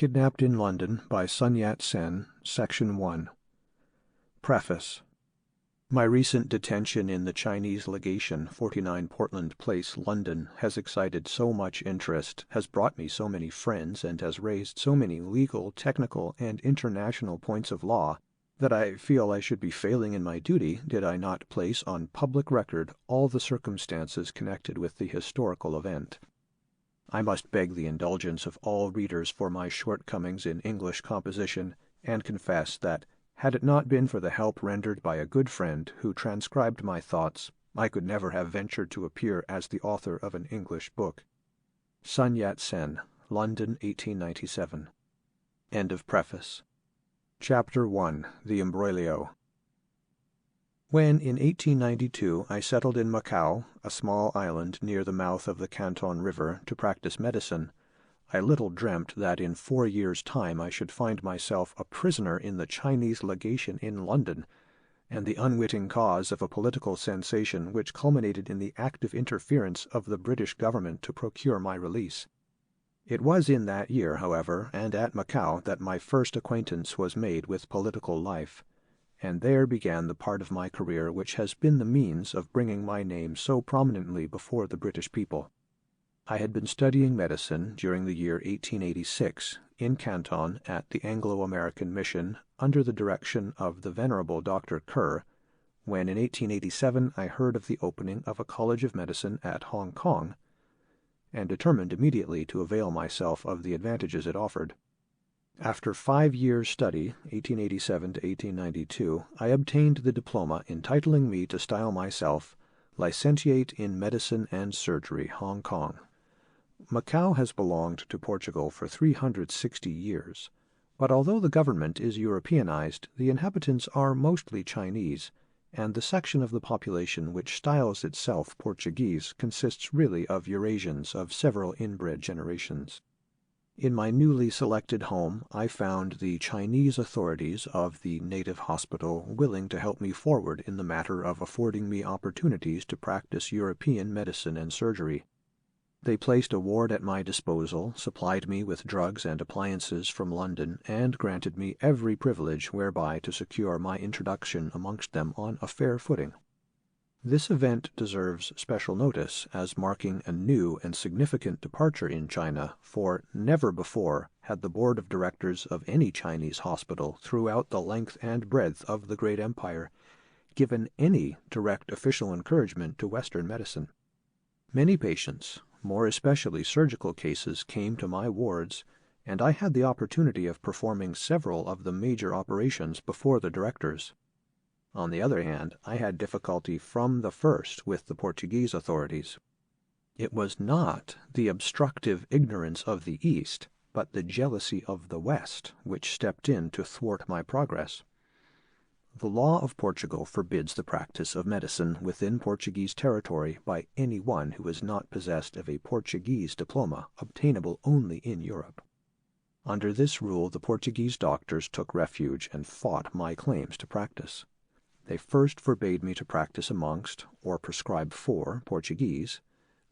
Kidnapped in London by Sun Yat-sen, Section 1. Preface. My recent detention in the Chinese legation, 49 Portland Place, London, has excited so much interest, has brought me so many friends, and has raised so many legal, technical, and international points of law, that I feel I should be failing in my duty did I not place on public record all the circumstances connected with the historical event. I must beg the indulgence of all readers for my shortcomings in English composition, and confess that, had it not been for the help rendered by a good friend who transcribed my thoughts, I could never have ventured to appear as the author of an English book. Sun Yat-sen, London, 1897. End of preface. Chapter 1. The Embroglio. When, in 1892, I settled in Macau, a small island near the mouth of the Canton River, to practice medicine, I little dreamt that in 4 years' time I should find myself a prisoner in the Chinese legation in London, and the unwitting cause of a political sensation which culminated in the active interference of the British government to procure my release. It was in that year, however, and at Macau, that my first acquaintance was made with political life, and there began the part of my career which has been the means of bringing my name so prominently before the British people. I had been studying medicine during the year 1886 in Canton at the Anglo-American Mission under the direction of the venerable Dr. Kerr, when in 1887 I heard of the opening of a college of medicine at Hong Kong, and determined immediately to avail myself of the advantages it offered. After 5 years' study, 1887 to 1892, I obtained the diploma entitling me to style myself Licentiate in Medicine and Surgery, Hong Kong. Macau has belonged to Portugal for 360 years, but although the government is Europeanized, the inhabitants are mostly Chinese, and the section of the population which styles itself Portuguese consists really of Eurasians of several inbred generations. In my newly selected home I found the Chinese authorities of the native hospital willing to help me forward in the matter of affording me opportunities to practice European medicine and surgery. They placed a ward at my disposal, supplied me with drugs and appliances from London, and granted me every privilege whereby to secure my introduction amongst them on a fair footing. This event deserves special notice as marking a new and significant departure in China, for never before had the board of directors of any Chinese hospital throughout the length and breadth of the great empire given any direct official encouragement to Western medicine. Many patients, more especially surgical cases, came to my wards, and I had the opportunity of performing several of the major operations before the directors. On the other hand, I had difficulty from the first with the Portuguese authorities. It was not the obstructive ignorance of the East, but the jealousy of the West, which stepped in to thwart my progress. The law of Portugal forbids the practice of medicine within Portuguese territory by any one who is not possessed of a Portuguese diploma, obtainable only in Europe. Under this rule the Portuguese doctors took refuge and fought my claims to practice. They first forbade me to practice amongst, or prescribe for, Portuguese.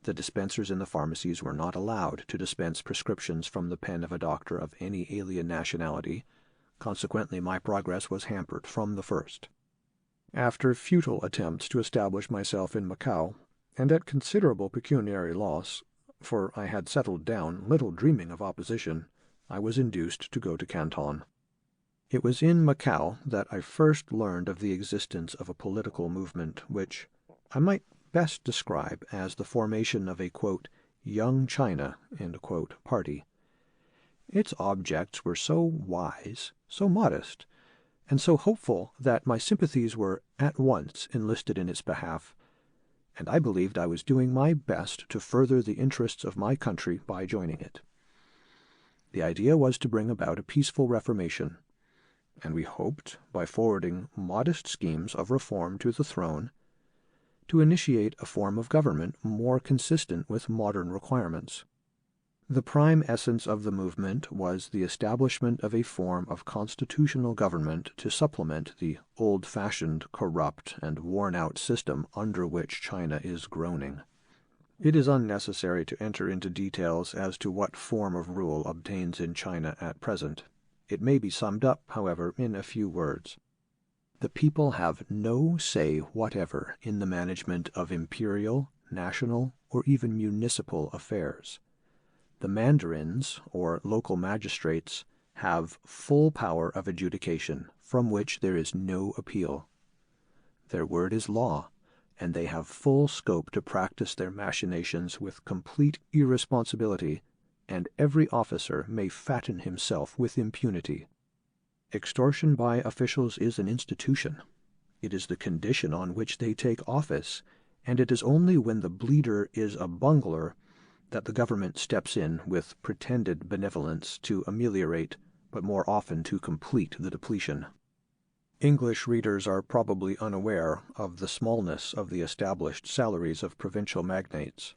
The dispensers in the pharmacies were not allowed to dispense prescriptions from the pen of a doctor of any alien nationality. Consequently, my progress was hampered from the first. After futile attempts to establish myself in Macau, and at considerable pecuniary loss, for I had settled down, little dreaming of opposition, I was induced to go to Canton. It was in Macau that I first learned of the existence of a political movement which I might best describe as the formation of a, quote, young China, end quote, party. Its objects were so wise, so modest, and so hopeful that my sympathies were at once enlisted in its behalf, and I believed I was doing my best to further the interests of my country by joining it. The idea was to bring about a peaceful reformation, and we hoped, by forwarding modest schemes of reform to the throne, to initiate a form of government more consistent with modern requirements. The prime essence of the movement was the establishment of a form of constitutional government to supplement the old-fashioned, corrupt, and worn-out system under which China is groaning. It is unnecessary to enter into details as to what form of rule obtains in China at present. It may be summed up, however, in a few words. The people have no say whatever in the management of imperial, national, or even municipal affairs. The mandarins, or local magistrates, have full power of adjudication, from which there is no appeal. Their word is law, and they have full scope to practice their machinations with complete irresponsibility, and every officer may fatten himself with impunity. Extortion by officials is an institution. It is the condition on which they take office, and it is only when the bleeder is a bungler that the government steps in with pretended benevolence to ameliorate, but more often to complete the depletion. English readers are probably unaware of the smallness of the established salaries of provincial magnates.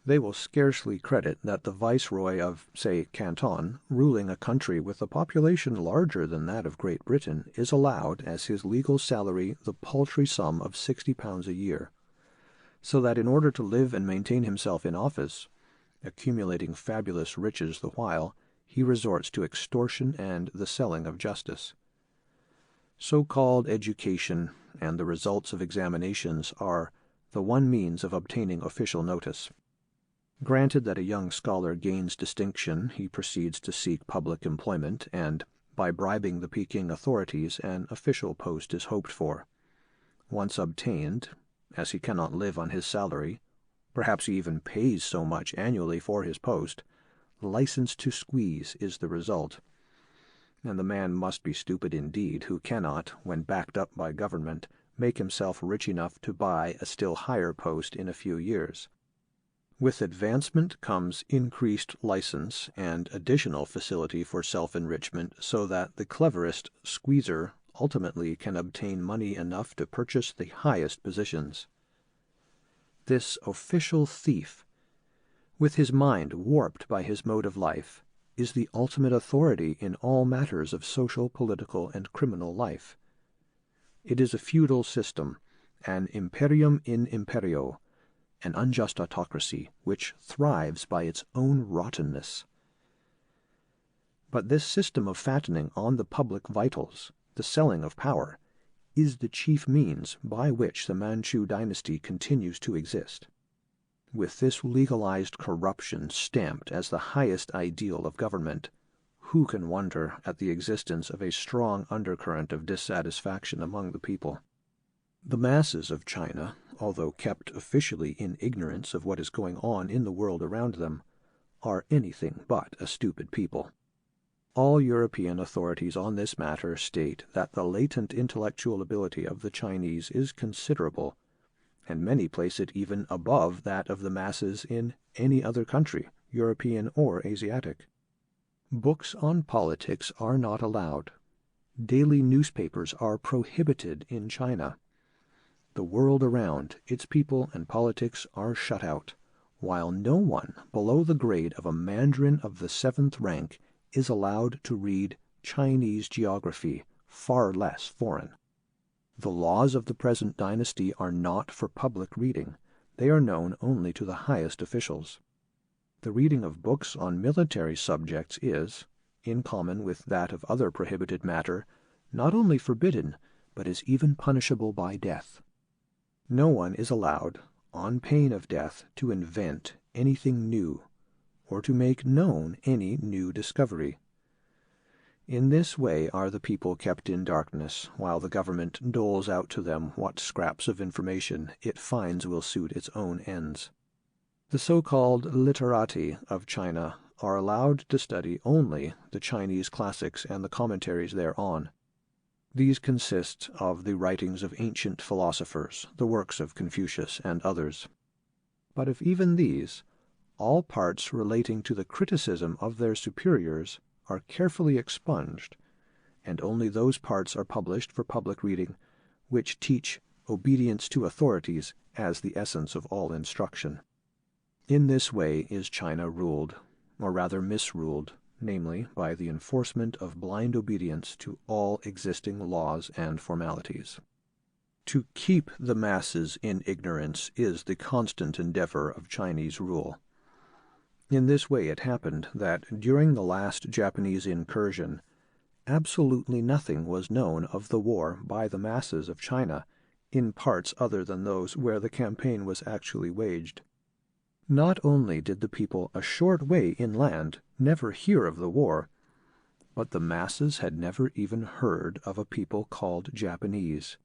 They will scarcely credit that the viceroy of, say, Canton, ruling a country with a population larger than that of Great Britain, is allowed as his legal salary the paltry sum of £60 a year, so that in order to live and maintain himself in office, accumulating fabulous riches the while, he resorts to extortion and the selling of justice. So-called education and the results of examinations are the one means of obtaining official notice. Granted that a young scholar gains distinction, he proceeds to seek public employment, and, by bribing the Peking authorities, an official post is hoped for. Once obtained, as he cannot live on his salary, perhaps he even pays so much annually for his post, license to squeeze is the result. And the man must be stupid indeed who cannot, when backed up by government, make himself rich enough to buy a still higher post in a few years. With advancement comes increased license and additional facility for self-enrichment, so that the cleverest squeezer ultimately can obtain money enough to purchase the highest positions. This official thief, with his mind warped by his mode of life, is the ultimate authority in all matters of social, political, and criminal life. It is a feudal system, an imperium in imperio, an unjust autocracy which thrives by its own rottenness. But this system of fattening on the public vitals, the selling of power, is the chief means by which the Manchu dynasty continues to exist. With this legalized corruption stamped as the highest ideal of government, who can wonder at the existence of a strong undercurrent of dissatisfaction among the people? The masses of China, although kept officially in ignorance of what is going on in the world around them, are anything but a stupid people. All European authorities on this matter state that the latent intellectual ability of the Chinese is considerable, and many place it even above that of the masses in any other country, European or Asiatic. Books on politics are not allowed. Daily newspapers are prohibited in China. The world around, its people and politics are shut out, while no one below the grade of a mandarin of the 7th rank is allowed to read Chinese geography, far less foreign. The laws of the present dynasty are not for public reading. They are known only to the highest officials. The reading of books on military subjects is, in common with that of other prohibited matter, not only forbidden, but is even punishable by death. No one is allowed, on pain of death, to invent anything new, or to make known any new discovery. In this way are the people kept in darkness, while the government doles out to them what scraps of information it finds will suit its own ends. The so-called literati of China are allowed to study only the Chinese classics and the commentaries thereon. These consist of the writings of ancient philosophers, the works of Confucius and others. But of even these, all parts relating to the criticism of their superiors are carefully expunged, and only those parts are published for public reading which teach obedience to authorities as the essence of all instruction. In this way is China ruled, or rather misruled, namely by the enforcement of blind obedience to all existing laws and formalities. To keep the masses in ignorance is the constant endeavor of Chinese rule. In this way it happened that during the last Japanese incursion, absolutely nothing was known of the war by the masses of China in parts other than those where the campaign was actually waged. Not only did the people a short way inland never hear of the war, but the masses had never even heard of a people called Japanese.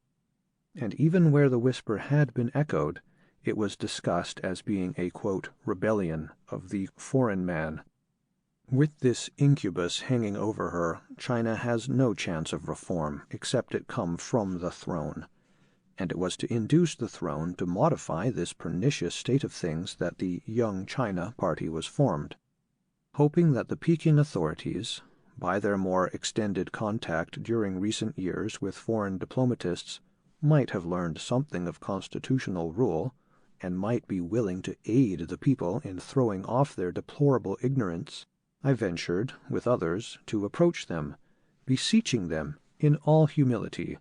And even where the whisper had been echoed, it was discussed as being a, quote, rebellion of the foreign man. With this incubus hanging over her, China has no chance of reform except it come from the throne. And it was to induce the throne to modify this pernicious state of things that the Young China party was formed. Hoping that the Peking authorities, by their more extended contact during recent years with foreign diplomatists, might have learned something of constitutional rule, and might be willing to aid the people in throwing off their deplorable ignorance, I ventured, with others, to approach them, beseeching them, in all humility,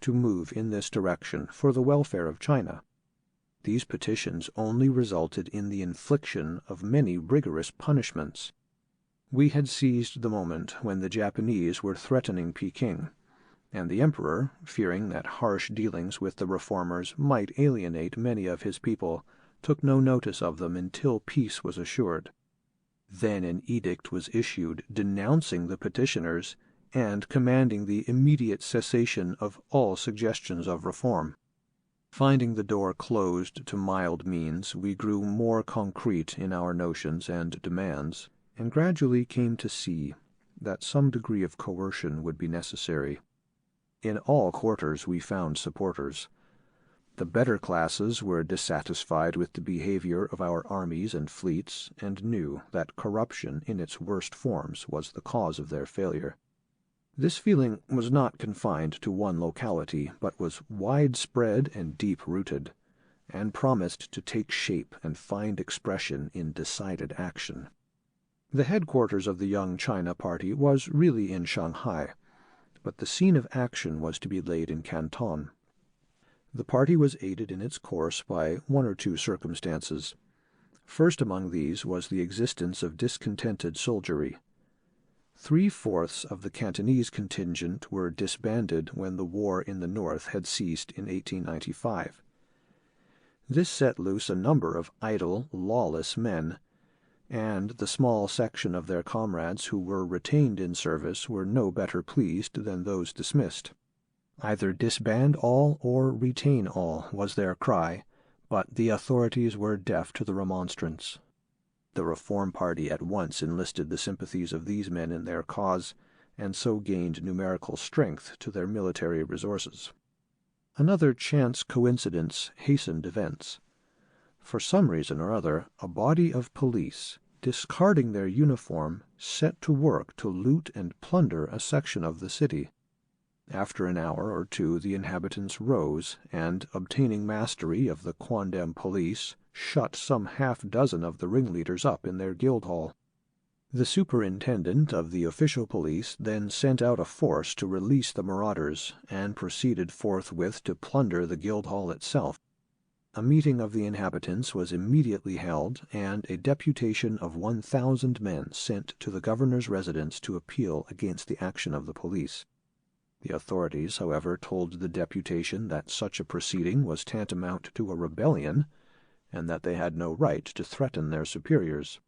to move in this direction for the welfare of China. These petitions only resulted in the infliction of many rigorous punishments. We had seized the moment when the Japanese were threatening Peking, and the emperor, fearing that harsh dealings with the reformers might alienate many of his people, took no notice of them until peace was assured. Then an edict was issued denouncing the petitioners and commanding the immediate cessation of all suggestions of reform. Finding the door closed to mild means, we grew more concrete in our notions and demands, and gradually came to see that some degree of coercion would be necessary. In all quarters we found supporters. The better classes were dissatisfied with the behavior of our armies and fleets, and knew that corruption in its worst forms was the cause of their failure. This feeling was not confined to one locality, but was widespread and deep-rooted, and promised to take shape and find expression in decided action. The headquarters of the Young China party was really in Shanghai, but the scene of action was to be laid in Canton. The party was aided in its course by one or two circumstances. First among these was the existence of discontented soldiery. 3/4 of the Cantonese contingent were disbanded when the war in the north had ceased in 1895. This set loose a number of idle, lawless men, and the small section of their comrades who were retained in service were no better pleased than those dismissed. Either disband all or retain all was their cry, but the authorities were deaf to the remonstrance. The Reform Party at once enlisted the sympathies of these men in their cause, and so gained numerical strength to their military resources. Another chance coincidence hastened events. For some reason or other, a body of police, discarding their uniform, set to work to loot and plunder a section of the city. After an hour or two the inhabitants rose, and, obtaining mastery of the quondam police, shut some half-dozen of the ringleaders up in their guild hall. The superintendent of the official police then sent out a force to release the marauders, and proceeded forthwith to plunder the guild hall itself. A meeting of the inhabitants was immediately held, and a deputation of 1,000 men sent to the governor's residence to appeal against the action of the police. The authorities, however, told the deputation that such a proceeding was tantamount to a rebellion, and that they had no right to threaten their superiors.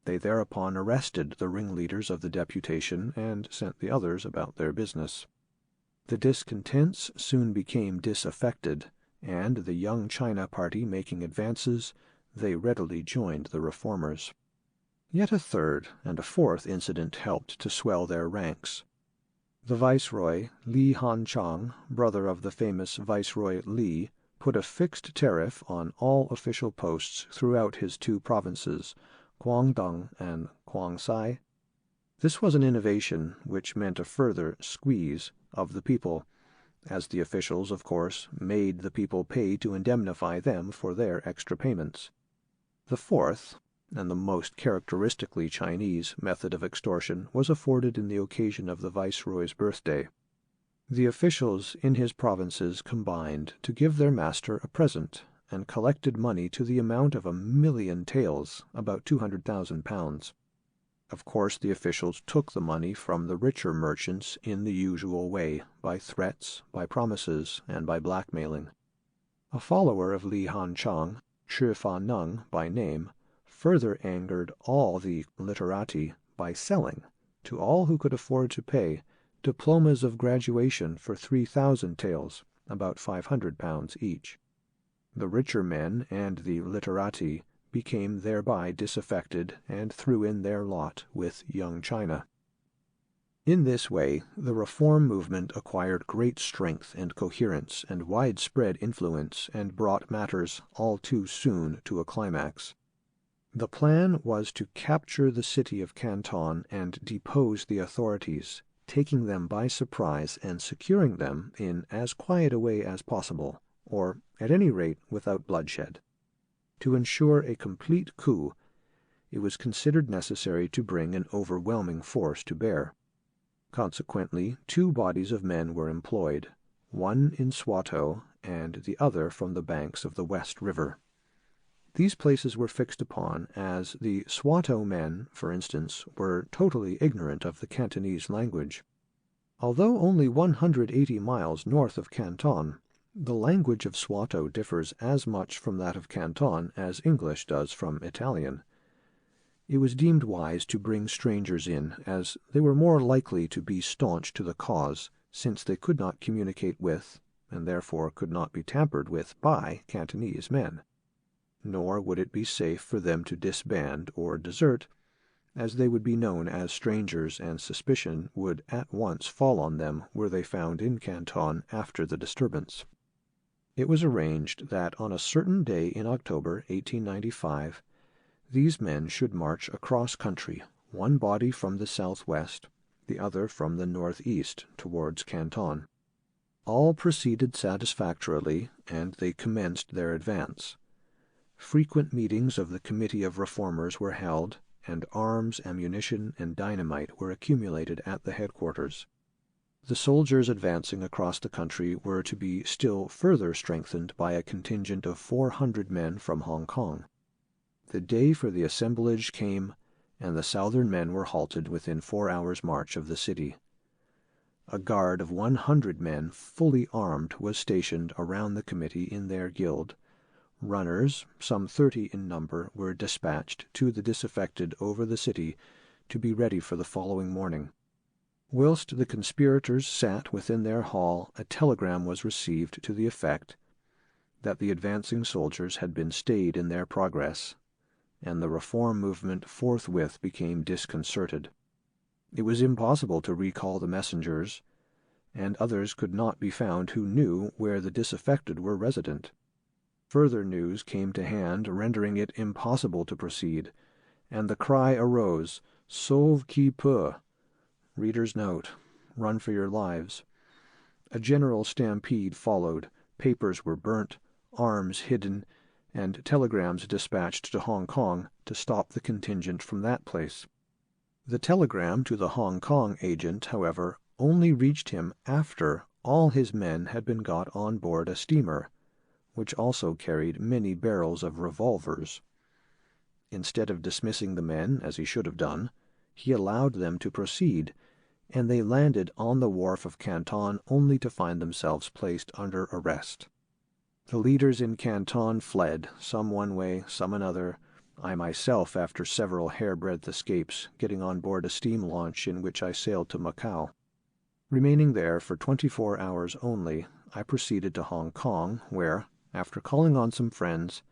They thereupon arrested the ringleaders of the deputation and sent the others about their business. The discontents soon became disaffected, and the Young China party making advances, they readily joined the reformers. Yet a third and a fourth incident helped to swell their ranks. The Viceroy, Li Han-chang, brother of the famous Viceroy Li, put a fixed tariff on all official posts throughout his two provinces, Guangdong and Guangxi. This was an innovation which meant a further squeeze of the people, as the officials, of course, made the people pay to indemnify them for their extra payments. The fourth, and the most characteristically Chinese, method of extortion was afforded in the occasion of the Viceroy's birthday. The officials in his provinces combined to give their master a present, and collected money to the amount of 1,000,000 taels, about £200,000. Of course the officials took the money from the richer merchants in the usual way, by threats, by promises, and by blackmailing. A follower of Li Han-chang, Chi Fa-nung by name, further angered all the literati by selling, to all who could afford to pay, diplomas of graduation for 3,000 taels, about £500 each. The richer men and the literati became thereby disaffected and threw in their lot with Young China. In this way the reform movement acquired great strength and coherence and widespread influence, and brought matters all too soon to a climax. The plan was to capture the city of Canton and depose the authorities, taking them by surprise and securing them in as quiet a way as possible, or at any rate without bloodshed. To ensure a complete coup, it was considered necessary to bring an overwhelming force to bear. Consequently, 2 bodies of men were employed, one in Swatow and the other from the banks of the West River. These places were fixed upon, as the Swatow men, for instance, were totally ignorant of the Cantonese language. Although only 180 miles north of Canton, the language of Swatow differs as much from that of Canton as English does from Italian. It was deemed wise to bring strangers in, as they were more likely to be staunch to the cause, since they could not communicate with, and therefore could not be tampered with by, Cantonese men. Nor would it be safe for them to disband or desert, as they would be known as strangers, and suspicion would at once fall on them were they found in Canton after the disturbance. It was arranged that on a certain day in October 1895 these men should march across country, one body from the southwest, the other from the northeast, towards Canton. All proceeded satisfactorily, and they commenced their advance. Frequent meetings of the Committee of Reformers were held, and arms, ammunition, and dynamite were accumulated at the headquarters. The soldiers advancing across the country were to be still further strengthened by a contingent of 400 men from Hong Kong. The day for the assemblage came, and the southern men were halted within 4 hours' march of the city. A guard of 100 men, fully armed, was stationed around the committee in their guild. Runners, some 30 in number, were dispatched to the disaffected over the city to be ready for the following morning. Whilst the conspirators sat within their hall, a telegram was received to the effect that the advancing soldiers had been stayed in their progress, and the reform movement forthwith became disconcerted. It was impossible to recall the messengers, and others could not be found who knew where the disaffected were resident. Further news came to hand, rendering it impossible to proceed, and the cry arose, "Sauve qui peut." Reader's note: run for your lives. A general stampede followed, papers were burnt, arms hidden, and telegrams dispatched to Hong Kong to stop the contingent from that place. The telegram to the Hong Kong agent, however, only reached him after all his men had been got on board a steamer, which also carried many barrels of revolvers. Instead of dismissing the men, as he should have done, he allowed them to proceed, and they landed on the wharf of Canton only to find themselves placed under arrest. The leaders in Canton fled, some one way, some another, I myself, after several hairbreadth escapes, getting on board a steam launch in which I sailed to Macau. Remaining there for 24 hours only, I proceeded to Hong Kong, where, after calling on some friends,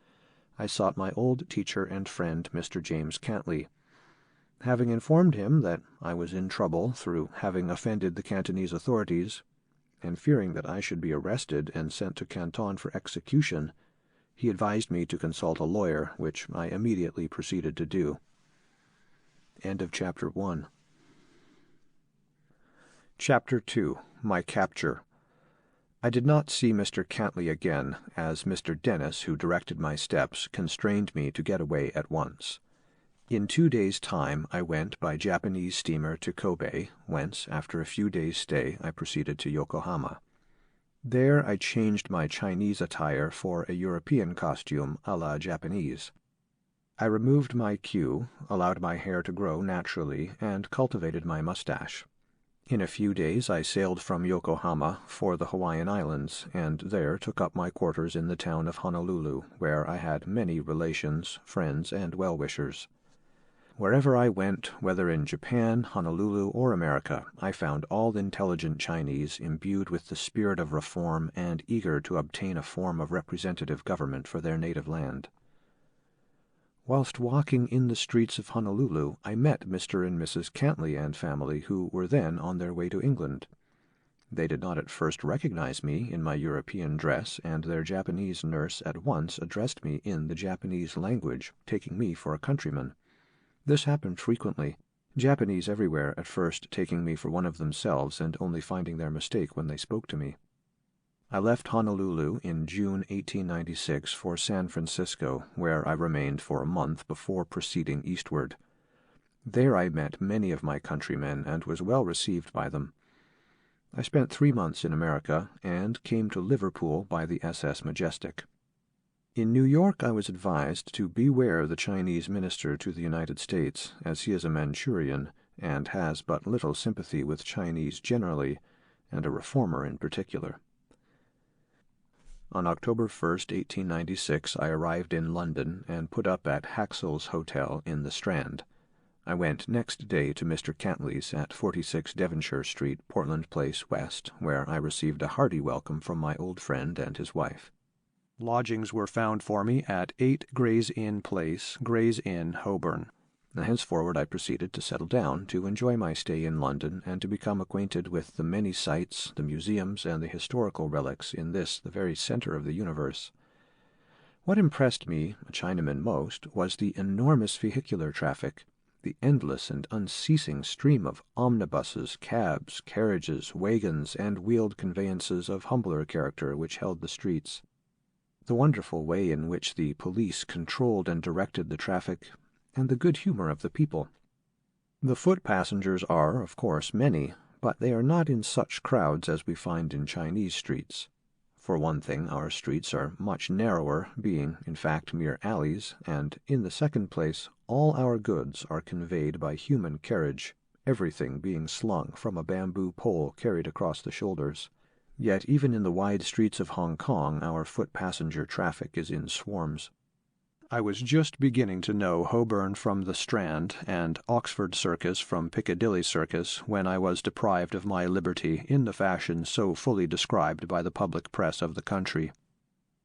I sought my old teacher and friend, Mr. James Cantley. Having informed him that I was in trouble through having offended the Cantonese authorities, and fearing that I should be arrested and sent to Canton for execution, he advised me to consult a lawyer, which I immediately proceeded to do. End of Chapter 1. Chapter 2. My Capture. I did not see Mr. Cantley again, as Mr. Dennis, who directed my steps, constrained me to get away at once. In 2 days' time I went by Japanese steamer to Kobe, whence, after a few days' stay, I proceeded to Yokohama. There I changed my Chinese attire for a European costume a la Japanese. I removed my queue, allowed my hair to grow naturally, and cultivated my mustache. In a few days I sailed from Yokohama for the Hawaiian Islands, and there took up my quarters in the town of Honolulu, where I had many relations, friends, and well-wishers. Wherever I went, whether in Japan, Honolulu, or America, I found all intelligent Chinese imbued with the spirit of reform and eager to obtain a form of representative government for their native land. Whilst walking in the streets of Honolulu, I met Mr. and Mrs. Cantley and family, who were then on their way to England. They did not at first recognize me in my European dress, and their Japanese nurse at once addressed me in the Japanese language, taking me for a countryman. This happened frequently, Japanese everywhere at first taking me for one of themselves and only finding their mistake when they spoke to me. I left Honolulu in June 1896 for San Francisco, where I remained for a month before proceeding eastward. There I met many of my countrymen and was well received by them. I spent 3 months in America and came to Liverpool by the SS Majestic. In New York I was advised to beware the Chinese minister to the United States, as he is a Manchurian and has but little sympathy with Chinese generally, and a reformer in particular. On October 1st, 1896, I arrived in London and put up at Haxall's Hotel in the Strand. I went next day to Mr. Cantley's at 46 Devonshire Street, Portland Place West, where I received a hearty welcome from my old friend and his wife. Lodgings were found for me at 8 Gray's Inn Place, Gray's Inn, Holborn. Henceforward I proceeded to settle down, to enjoy my stay in London, and to become acquainted with the many sights, the museums, and the historical relics in this, the very centre of the universe. What impressed me, a Chinaman, most was the enormous vehicular traffic, the endless and unceasing stream of omnibuses, cabs, carriages, wagons, and wheeled conveyances of humbler character which held the streets. The wonderful way in which the police controlled and directed the traffic, and the good humor of the people. The foot passengers are, of course, many, but they are not in such crowds as we find in Chinese streets. For one thing, our streets are much narrower, being, in fact, mere alleys, and, in the second place, all our goods are conveyed by human carriage, everything being slung from a bamboo pole carried across the shoulders. Yet even in the wide streets of Hong Kong our foot-passenger traffic is in swarms. I was just beginning to know Holborn from the Strand and Oxford Circus from Piccadilly Circus when I was deprived of my liberty in the fashion so fully described by the public press of the country.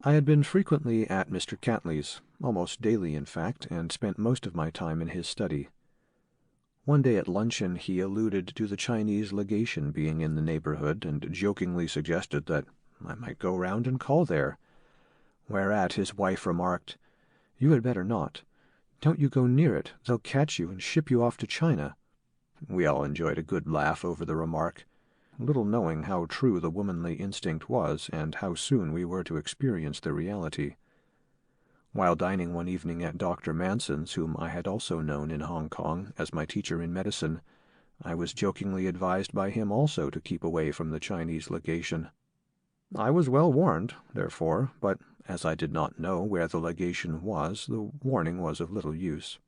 I had been frequently at Mr. Cantley's, almost daily in fact, and spent most of my time in his study. One day at luncheon he alluded to the Chinese legation being in the neighborhood, and jokingly suggested that I might go round and call there, whereat his wife remarked, "You had better not. Don't you go near it. They'll catch you and ship you off to China." We all enjoyed a good laugh over the remark, little knowing how true the womanly instinct was, and how soon we were to experience the reality. While dining one evening at Dr. Manson's, whom I had also known in Hong Kong as my teacher in medicine, I was jokingly advised by him also to keep away from the Chinese legation. I was well warned, therefore, but as I did not know where the legation was, the warning was of little use.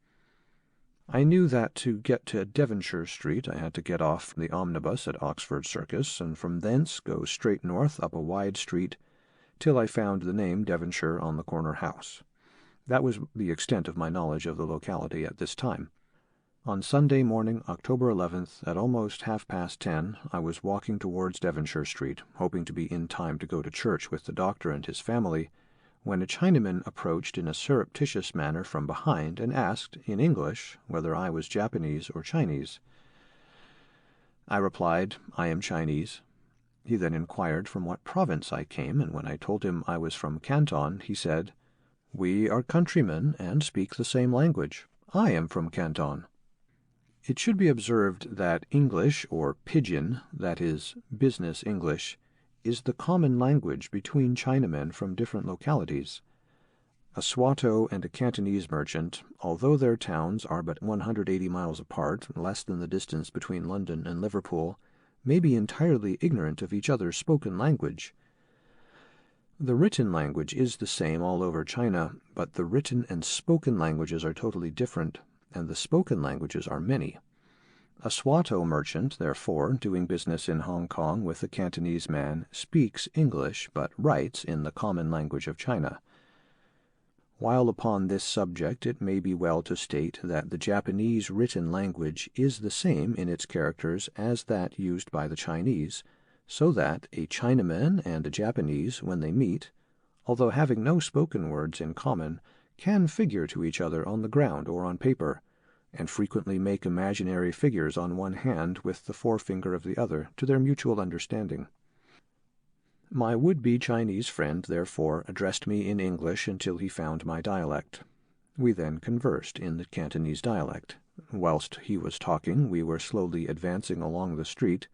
I knew that to get to Devonshire Street I had to get off the omnibus at Oxford Circus, and from thence go straight north up a wide street till I found the name Devonshire on the corner house. That was the extent of my knowledge of the locality at this time. On Sunday morning, October 11th, at almost 10:30, I was walking towards Devonshire Street, hoping to be in time to go to church with the doctor and his family, when a Chinaman approached in a surreptitious manner from behind and asked, in English, whether I was Japanese or Chinese. I replied, "I am Chinese." He then inquired from what province I came, and when I told him I was from Canton, he said, "We are countrymen and speak the same language. I am from Canton." It should be observed that English, or pidgin, that is, business English, is the common language between Chinamen from different localities. A Swatow and a Cantonese merchant, although their towns are but 180 miles apart, less than the distance between London and Liverpool, may be entirely ignorant of each other's spoken language. The written language is the same all over China, but the written and spoken languages are totally different, and the spoken languages are many. A Swatow merchant, therefore, doing business in Hong Kong with a Cantonese man, speaks English, but writes in the common language of China. While upon this subject it may be well to state that the Japanese written language is the same in its characters as that used by the Chinese, so that a Chinaman and a Japanese, when they meet, although having no spoken words in common, can figure to each other on the ground or on paper, and frequently make imaginary figures on one hand with the forefinger of the other, to their mutual understanding. My would-be Chinese friend, therefore, addressed me in English until he found my dialect. We then conversed in the Cantonese dialect. Whilst he was talking, we were slowly advancing along the street,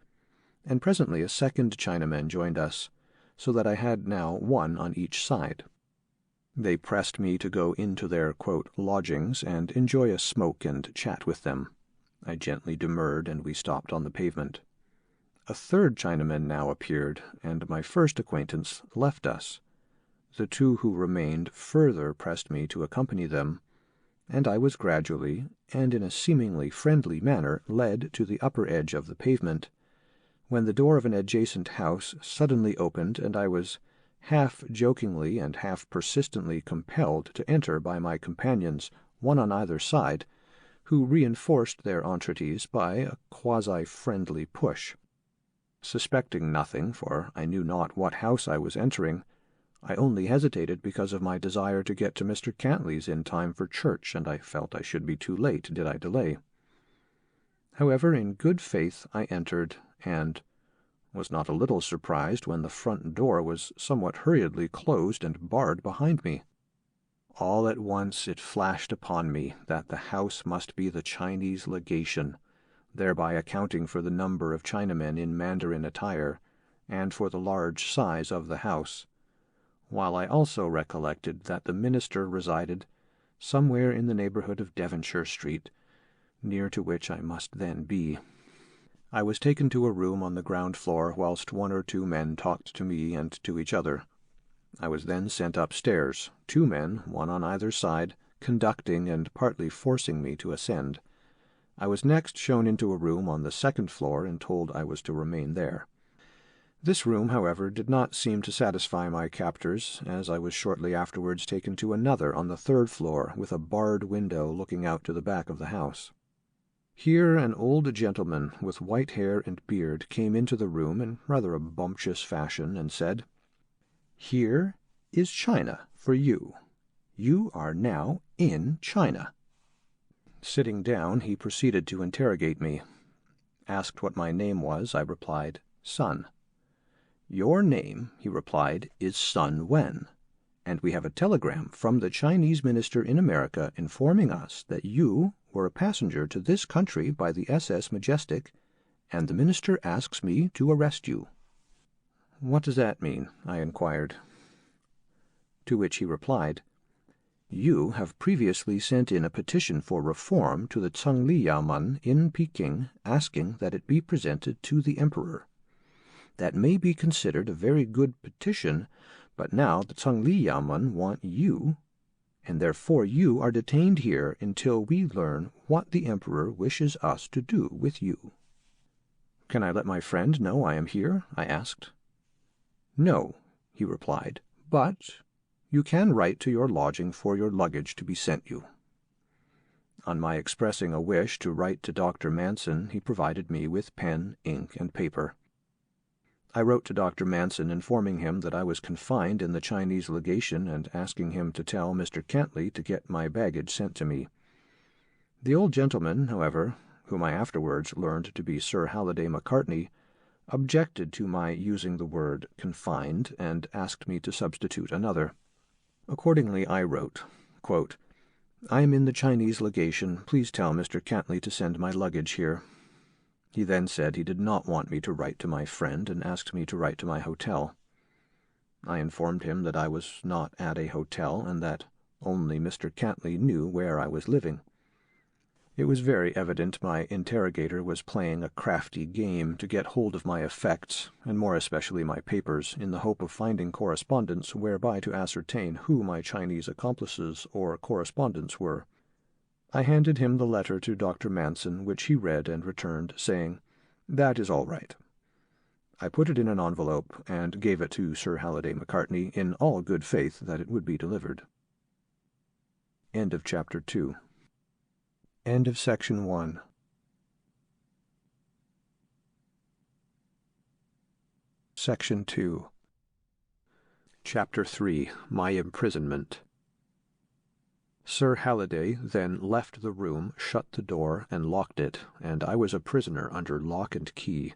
and presently a second Chinaman joined us, so that I had now one on each side. They pressed me to go into their, quote, lodgings and enjoy a smoke and chat with them. I gently demurred, and we stopped on the pavement. A third Chinaman now appeared, and my first acquaintance left us. The two who remained further pressed me to accompany them, and I was gradually, and in a seemingly friendly manner, led to the upper edge of the pavement, when the door of an adjacent house suddenly opened, and I was half jokingly and half persistently compelled to enter by my companions, one on either side, who reinforced their entreaties by a quasi-friendly push. Suspecting nothing, for I knew not what house I was entering, I only hesitated because of my desire to get to Mr. Cantley's in time for church, and I felt I should be too late did I delay. However, in good faith I entered, and was not a little surprised when the front door was somewhat hurriedly closed and barred behind me. All at once it flashed upon me that the house must be the Chinese legation, thereby accounting for the number of Chinamen in Mandarin attire, and for the large size of the house, while I also recollected that the minister resided somewhere in the neighborhood of Devonshire Street, near to which I must then be. I was taken to a room on the ground floor, whilst one or two men talked to me and to each other. I was then sent upstairs, two men, one on either side, conducting and partly forcing me to ascend. I was next shown into a room on the second floor and told I was to remain there. This room, however, did not seem to satisfy my captors, as I was shortly afterwards taken to another on the third floor with a barred window looking out to the back of the house. Here an old gentleman with white hair and beard came into the room in rather a bumptious fashion and said, "Here is China for you. You are now in China." Sitting down, he proceeded to interrogate me. Asked what my name was, I replied, "Sun." "Your name," he replied, "is Sun Wen, and we have a telegram from the Chinese minister in America informing us that you were a passenger to this country by the SS Majestic, and the minister asks me to arrest you." "What does that mean?" I inquired. To which he replied, "You have previously sent in a petition for reform to the Yamen in Peking, asking that it be presented to the emperor. That may be considered a very good petition, but now the Yamen want you, and therefore you are detained here until we learn what the emperor wishes us to do with you." "Can I let my friend know I am here?" I asked. "No," he replied, "but you can write to your lodging for your luggage to be sent you." On my expressing a wish to write to Dr. Manson, he provided me with pen, ink, and paper. I wrote to Dr. Manson informing him that I was confined in the Chinese legation and asking him to tell Mr. Cantley to get my baggage sent to me. The old gentleman, however, whom I afterwards learned to be Sir Halliday Macartney, objected to my using the word confined and asked me to substitute another. Accordingly I wrote, quote, "I am in the Chinese legation. Please tell Mr. Cantley to send my luggage here." He then said he did not want me to write to my friend and asked me to write to my hotel. I informed him that I was not at a hotel and that, Only Mr. Cantley knew where I was living. It was very evident my interrogator was playing a crafty game to get hold of my effects, and more especially my papers, in the hope of finding correspondence whereby to ascertain who my Chinese accomplices or correspondents were. I handed him the letter to Dr. Manson, which he read and returned, saying, "That is all right." I put it in an envelope and gave it to Sir Halliday Macartney in all good faith that it would be delivered. End of Chapter 2. End of Section 1. Section 2. Chapter 3. My Imprisonment. Sir Halliday then left the room, shut the door, and locked it, and I was a prisoner under lock and key.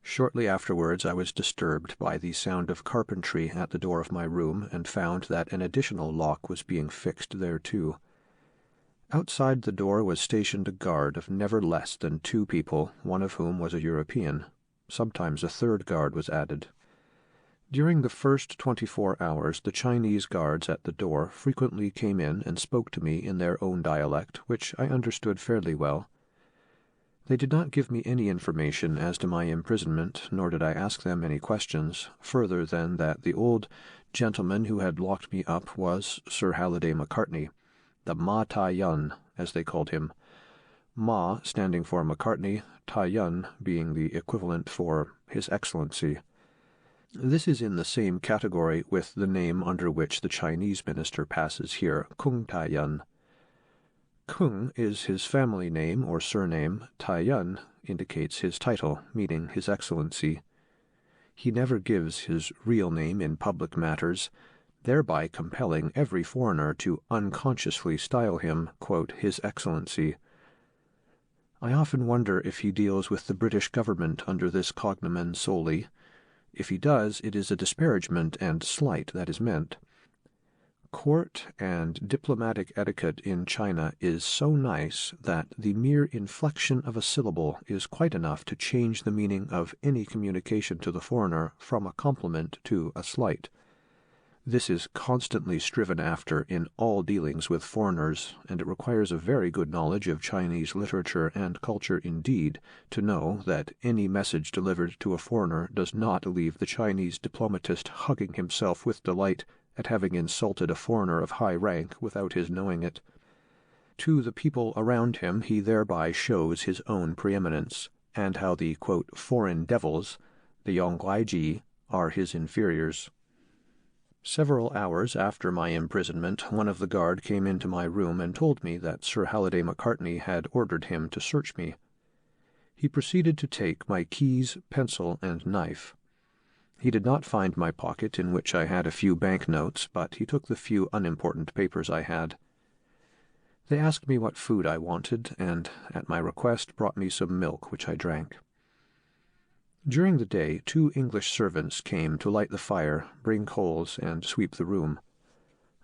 Shortly afterwards I was disturbed by the sound of carpentry at the door of my room, and found that an additional lock was being fixed thereto. Outside the door was stationed a guard of never less than 2 people, one of whom was a European. Sometimes a third guard was added. During the first 24 hours the Chinese guards at the door frequently came in and spoke to me in their own dialect, which I understood fairly well. They did not give me any information as to my imprisonment, nor did I ask them any questions, further than that the old gentleman who had locked me up was Sir Halliday Macartney, the Ma Tai Yun, as they called him, Ma standing for Macartney, Tai Yun being the equivalent for His Excellency. This is in the same category with the name under which the Chinese minister passes here, Kung Tai Yun. Kung is his family name or surname. Tai Yun indicates his title, meaning His Excellency. He never gives his real name in public matters, thereby compelling every foreigner to unconsciously style him, quote, His Excellency. I often wonder if he deals with the British government under this cognomen solely. If he does, it is a disparagement and slight that is meant. Court and diplomatic etiquette in China is so nice that the mere inflection of a syllable is quite enough to change the meaning of any communication to the foreigner from a compliment to a slight. This is constantly striven after in all dealings with foreigners, and it requires a very good knowledge of Chinese literature and culture indeed to know that any message delivered to a foreigner does not leave the Chinese diplomatist hugging himself with delight at having insulted a foreigner of high rank without his knowing it. To the people around him he thereby shows his own preeminence, and how the, quote, foreign devils, the Yonghuaiji, are his inferiors. Several hours after my imprisonment, one of the guard came into my room and told me that Sir Halliday Macartney had ordered him to search me. He proceeded to take my keys, pencil, and knife. He did not find my pocket, in which I had a few bank-notes, but he took the few unimportant papers I had. They asked me what food I wanted, and, at my request, brought me some milk, which I drank. During the day 2 English servants came to light the fire, bring coals, and sweep the room.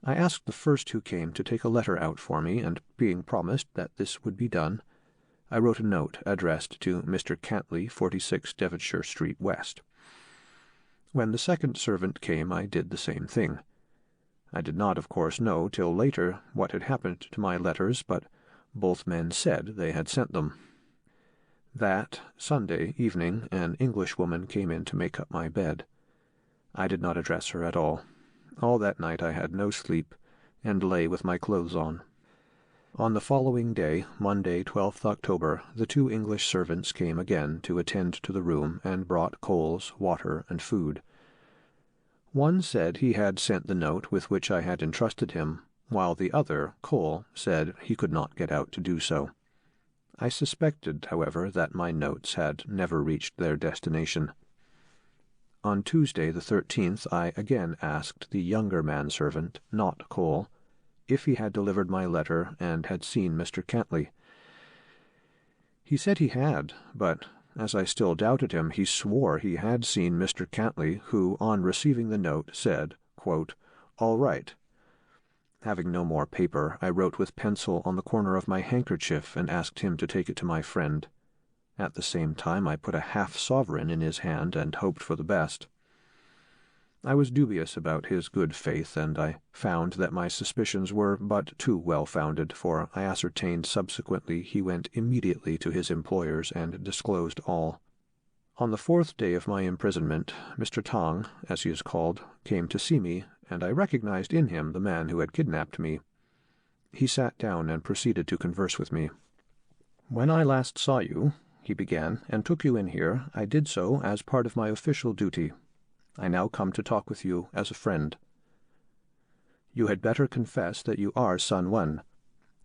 I asked the first who came to take a letter out for me, and being promised that this would be done, I wrote a note addressed to Mr. Cantley, 46 Devonshire Street West. When the second servant came I did the same thing. I did not, of course, know till later what had happened to my letters, but both men said they had sent them. That Sunday evening an Englishwoman came in to make up my bed. I did not address her at all. All that night I had no sleep, and lay with my clothes on. On the following day, Monday, 12th October, the 2 English servants came again to attend to the room, and brought coals, water, and food. One said he had sent the note with which I had entrusted him, while the other, Cole, said he could not get out to do so. I suspected, however, that my notes had never reached their destination. On Tuesday the 13th I again asked the younger manservant, not Cole, if he had delivered my letter and had seen Mr. Cantley. He said he had, but as I still doubted him, he swore he had seen Mr. Cantley, who, on receiving the note, said, quote, "All right." Having no more paper, I wrote with pencil on the corner of my handkerchief and asked him to take it to my friend. At the same time I put a half-sovereign in his hand and hoped for the best. I was dubious about his good faith, and I found that my suspicions were but too well-founded, for I ascertained subsequently he went immediately to his employers and disclosed all. On the 4th day of my imprisonment, Mr. Tang, as he is called, came to see me, and I recognized in him the man who had kidnapped me. He sat down and proceeded to converse with me. "When I last saw you," he began, "and took you in here, I did so as part of my official duty. I now come to talk with you as a friend. You had better confess that you are Sun Wen.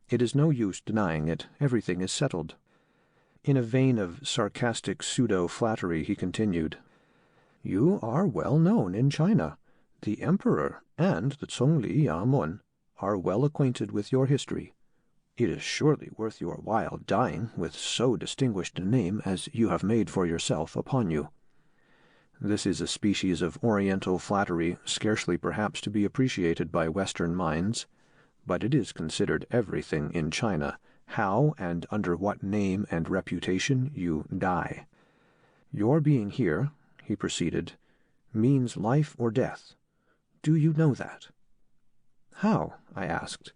It is no use denying it. Everything is settled." In a vein of sarcastic pseudo-flattery he continued, "You are well known in China. The Emperor and the Zhongli Yamen are well acquainted with your history. It is surely worth your while dying with so distinguished a name as you have made for yourself upon you." This is a species of Oriental flattery scarcely perhaps to be appreciated by Western minds, but it is considered everything in China, how and under what name and reputation you die. "Your being here," he proceeded, "means life or death. Do you know that?" "How?" I asked.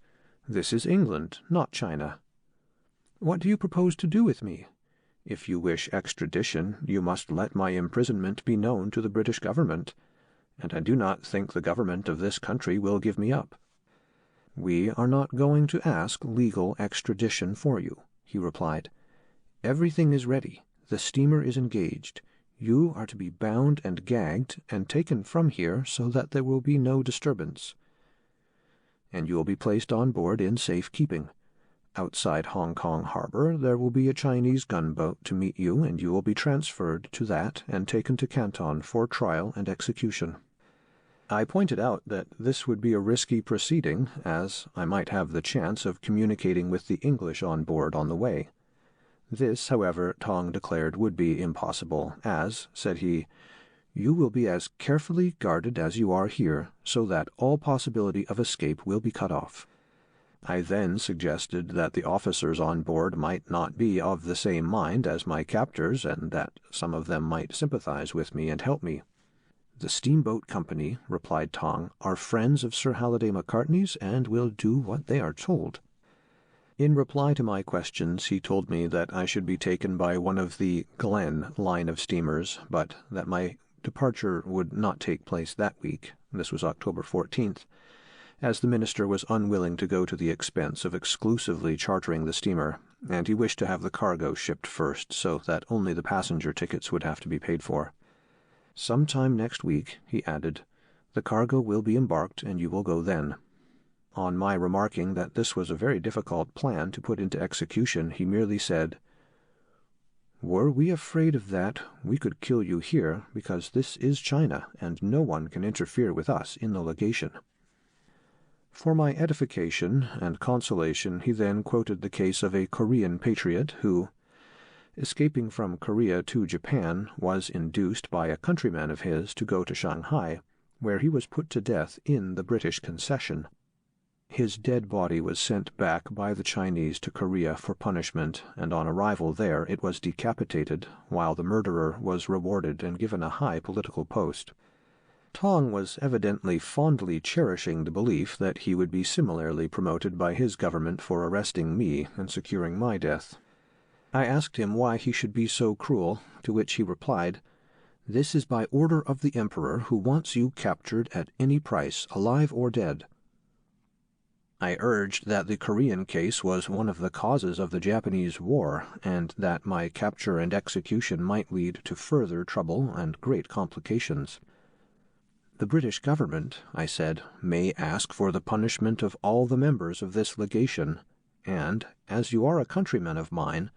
"This is England, not China." "What do you propose to do with me? If you wish extradition, you must let my imprisonment be known to the British government, and I do not think the government of this country will give me up." "We are not going to ask legal extradition for you," he replied. "Everything is ready. The steamer is engaged. You are to be bound and gagged and taken from here so that there will be no disturbance. And you will be placed on board in safe keeping. Outside Hong Kong harbor there will be a Chinese gunboat to meet you, and you will be transferred to that and taken to Canton for trial and execution." I pointed out that this would be a risky proceeding, as I might have the chance of communicating with the English on board on the way. This, however, Tong declared would be impossible, as, said he, "you will be as carefully guarded as you are here, so that all possibility of escape will be cut off." I then suggested that the officers on board might not be of the same mind as my captors, and that some of them might sympathize with me and help me. "The steamboat company," replied Tong, "are friends of Sir Halliday Macartney's and will do what they are told." In reply to my questions, he told me that I should be taken by one of the Glen line of steamers, but that my departure would not take place that week. This was October 14th, as the minister was unwilling to go to the expense of exclusively chartering the steamer, and he wished to have the cargo shipped first, so that only the passenger tickets would have to be paid for. "Sometime next week," he added, "the cargo will be embarked, and you will go then." On my remarking that this was a very difficult plan to put into execution, he merely said, "Were we afraid of that, we could kill you here, because this is China, and no one can interfere with us in the legation." For my edification and consolation he then quoted the case of a Korean patriot who, escaping from Korea to Japan, was induced by a countryman of his to go to Shanghai, where he was put to death in the British concession. His dead body was sent back by the Chinese to Korea for punishment, and on arrival there it was decapitated, while the murderer was rewarded and given a high political post. Tong was evidently fondly cherishing the belief that he would be similarly promoted by his government for arresting me and securing my death. I asked him why he should be so cruel, to which he replied, "This is by order of the Emperor, who wants you captured at any price, alive or dead." I urged that the Korean case was one of the causes of the Japanese War, and that my capture and execution might lead to further trouble and great complications. "The British government," I said, "may ask for the punishment of all the members of this legation, and, as you are a countryman of mine,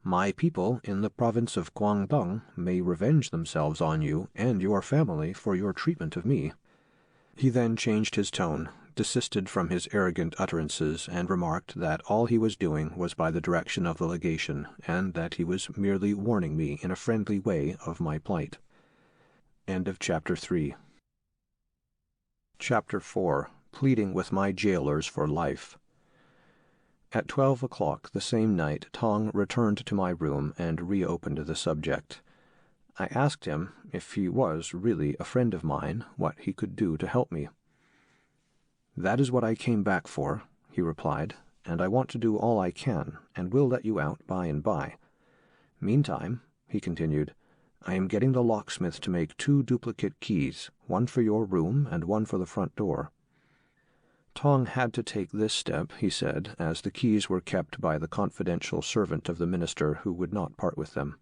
my people in the province of Guangdong may revenge themselves on you and your family for your treatment of me." He then changed his tone, desisted from his arrogant utterances, and remarked that all he was doing was by the direction of the legation, and that he was merely warning me in a friendly way of my plight. End of Chapter 3. Chapter 4. Pleading with my jailers for life. At 12 o'clock the same night, Tong returned to my room and reopened the subject. I asked him, if he was really a friend of mine, what he could do to help me. "That is what I came back for," he replied, "and I want to do all I can, and will let you out by and by. Meantime," he continued, "I am getting the locksmith to make 2 duplicate keys, one for your room and one for the front door." Tong had to take this step, he said, as the keys were kept by the confidential servant of the minister who would not part with them.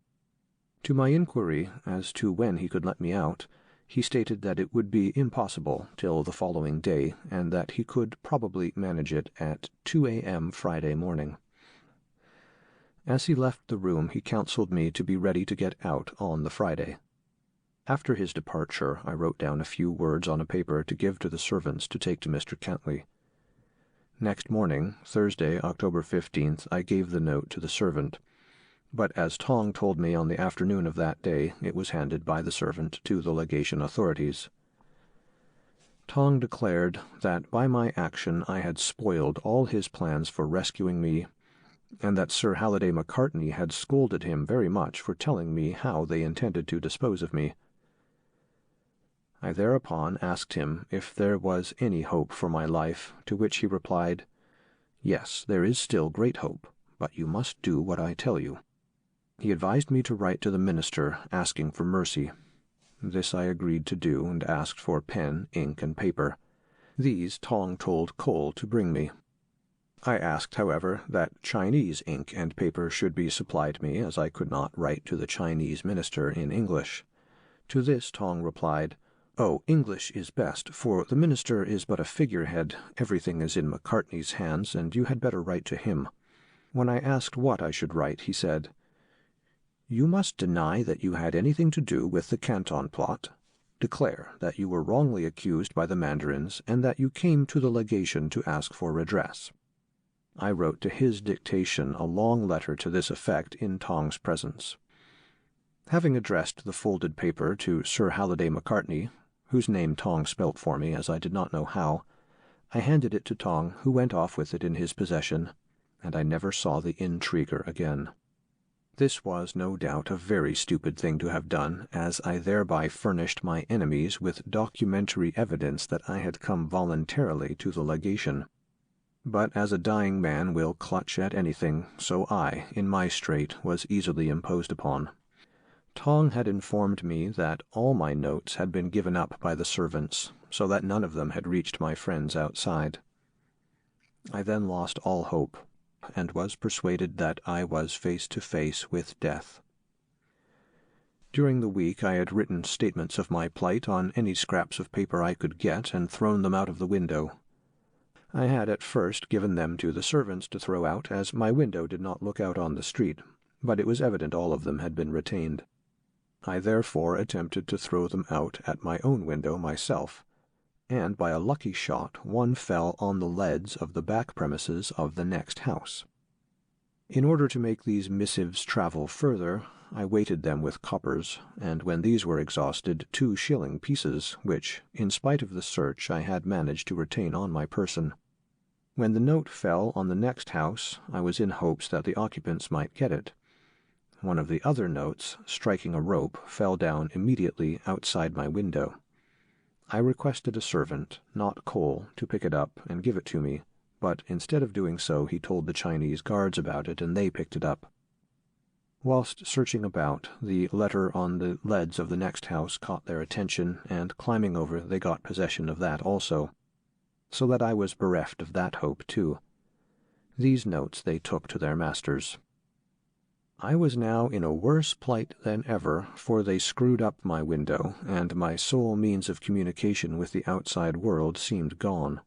To my inquiry as to when he could let me out, he stated that it would be impossible till the following day, and that he could probably manage it at 2 a.m. Friday morning. As he left the room, he counseled me to be ready to get out on the Friday. After his departure, I wrote down a few words on a paper to give to the servants to take to Mr. Cantley. Next morning, Thursday, October 15th, I gave the note to the servant, but as Tong told me on the afternoon of that day, it was handed by the servant to the legation authorities. Tong declared that by my action I had spoiled all his plans for rescuing me, and that Sir Halliday Macartney had scolded him very much for telling me how they intended to dispose of me. I thereupon asked him if there was any hope for my life, to which he replied, "Yes, there is still great hope, but you must do what I tell you." He advised me to write to the minister asking for mercy. This I agreed to do, and asked for pen, ink, and paper. These Tong told Cole to bring me. I asked, however, that Chinese ink and paper should be supplied me, as I could not write to the Chinese minister in English. To this Tong replied, "Oh, English is best, for the minister is but a figurehead. Everything is in Macartney's hands, and you had better write to him." When I asked what I should write, he said, "You must deny that you had anything to do with the Canton plot. Declare that you were wrongly accused by the mandarins, and that you came to the legation to ask for redress." I wrote to his dictation a long letter to this effect in Tong's presence. Having addressed the folded paper to Sir Halliday Macartney, whose name Tong spelt for me, as I did not know how, I handed it to Tong, who went off with it in his possession, and I never saw the intriguer again. This was no doubt a very stupid thing to have done, as I thereby furnished my enemies with documentary evidence that I had come voluntarily to the legation. But as a dying man will clutch at anything, so I, in my strait, was easily imposed upon. Tong had informed me that all my notes had been given up by the servants, so that none of them had reached my friends outside. I then lost all hope, and was persuaded that I was face to face with death. During the week I had written statements of my plight on any scraps of paper I could get and thrown them out of the window. I had at first given them to the servants to throw out, as my window did not look out on the street, but it was evident all of them had been retained. I therefore attempted to throw them out at my own window myself, and by a lucky shot one fell on the leads of the back premises of the next house. In order to make these missives travel further, I weighted them with coppers, and when these were exhausted, 2-shilling pieces, which, in spite of the search, I had managed to retain on my person. When the note fell on the next house, I was in hopes that the occupants might get it. One of the other notes, striking a rope, fell down immediately outside my window. I requested a servant, not Cole, to pick it up and give it to me, but instead of doing so he told the Chinese guards about it, and they picked it up. Whilst searching about, the letter on the leads of the next house caught their attention, and climbing over they got possession of that also, so that I was bereft of that hope too. These notes they took to their masters. I was now in a worse plight than ever, for they screwed up my window, and my sole means of communication with the outside world seemed gone.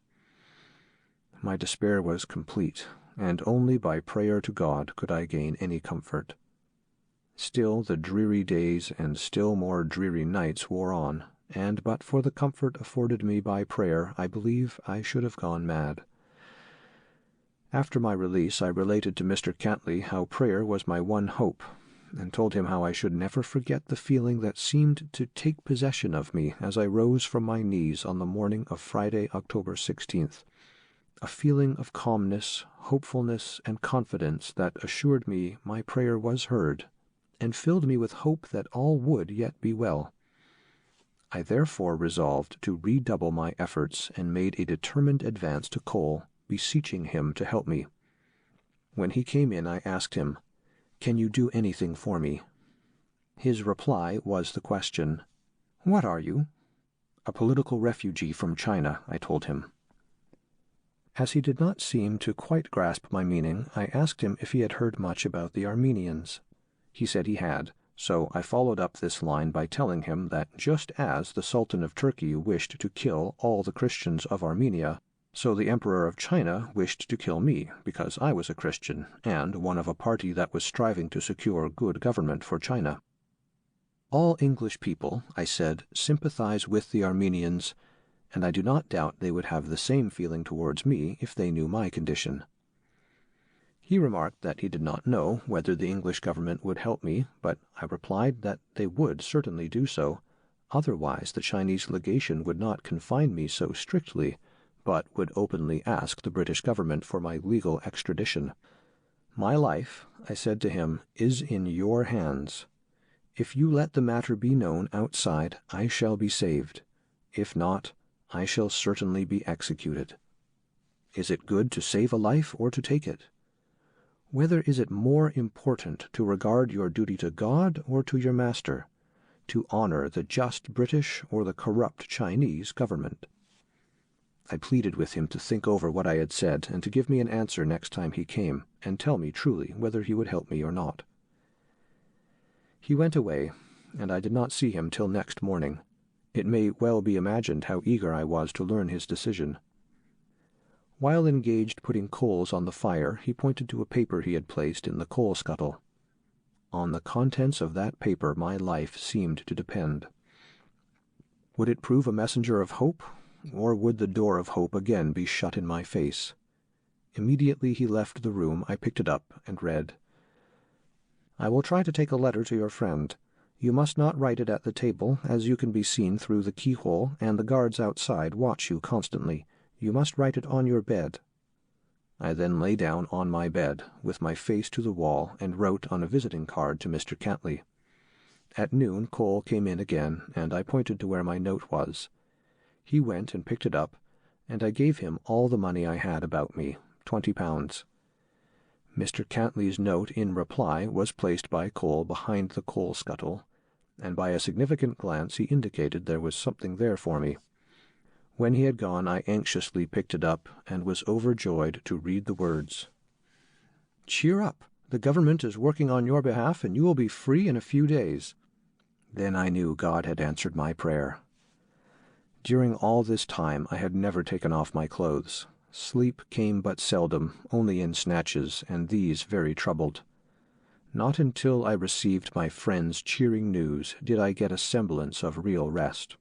My despair was complete, and only by prayer to God could I gain any comfort. Still the dreary days and still more dreary nights wore on, and but for the comfort afforded me by prayer, I believe I should have gone mad. After my release, I related to Mr. Cantley how prayer was my one hope, and told him how I should never forget the feeling that seemed to take possession of me as I rose from my knees on the morning of Friday, October 16th, a feeling of calmness, hopefulness, and confidence that assured me my prayer was heard, and filled me with hope that all would yet be well. I therefore resolved to redouble my efforts and made a determined advance to Cole, beseeching him to help me. When he came in, I asked him, "Can you do anything for me?" His reply was the question, "What are you?" "A political refugee from China," I told him. As he did not seem to quite grasp my meaning, I asked him if he had heard much about the Armenians. He said he had, so I followed up this line by telling him that just as the Sultan of Turkey wished to kill all the Christians of Armenia, so the Emperor of China wished to kill me, because I was a Christian, and one of a party that was striving to secure good government for China. All English people, I said, sympathize with the Armenians, and I do not doubt they would have the same feeling towards me if they knew my condition. He remarked that he did not know whether the English government would help me, but I replied that they would certainly do so, otherwise the Chinese legation would not confine me so strictly, but would openly ask the British government for my legal extradition. "My life," I said to him, "is in your hands. If you let the matter be known outside, I shall be saved. If not, I shall certainly be executed. Is it good to save a life or to take it? Whether is it more important to regard your duty to God or to your master, to honor the just British or the corrupt Chinese government?" I pleaded with him to think over what I had said and to give me an answer next time he came, and tell me truly whether he would help me or not. He went away, and I did not see him till next morning. It may well be imagined how eager I was to learn his decision. While engaged putting coals on the fire, he pointed to a paper he had placed in the coal scuttle. On the contents of that paper my life seemed to depend. Would it prove a messenger of hope, or would the door of hope again be shut in my face? Immediately he left the room, I picked it up and read, "I will try to take a letter to your friend. You must not write it at the table, as you can be seen through the keyhole, and the guards outside watch you constantly. You must write it on your bed." I then lay down on my bed, with my face to the wall, and wrote on a visiting card to Mr. Cantley. At noon Cole came in again, and I pointed to where my note was. He went and picked it up, and I gave him all the money I had about me, £20. Mr. Cantley's note in reply was placed by Cole behind the coal scuttle, and by a significant glance he indicated there was something there for me. When he had gone, I anxiously picked it up and was overjoyed to read the words, "Cheer up! The government is working on your behalf, and you will be free in a few days." Then I knew God had answered my prayer. During all this time I had never taken off my clothes. Sleep came but seldom, only in snatches, and these very troubled. Not until I received my friend's cheering news did I get a semblance of real rest.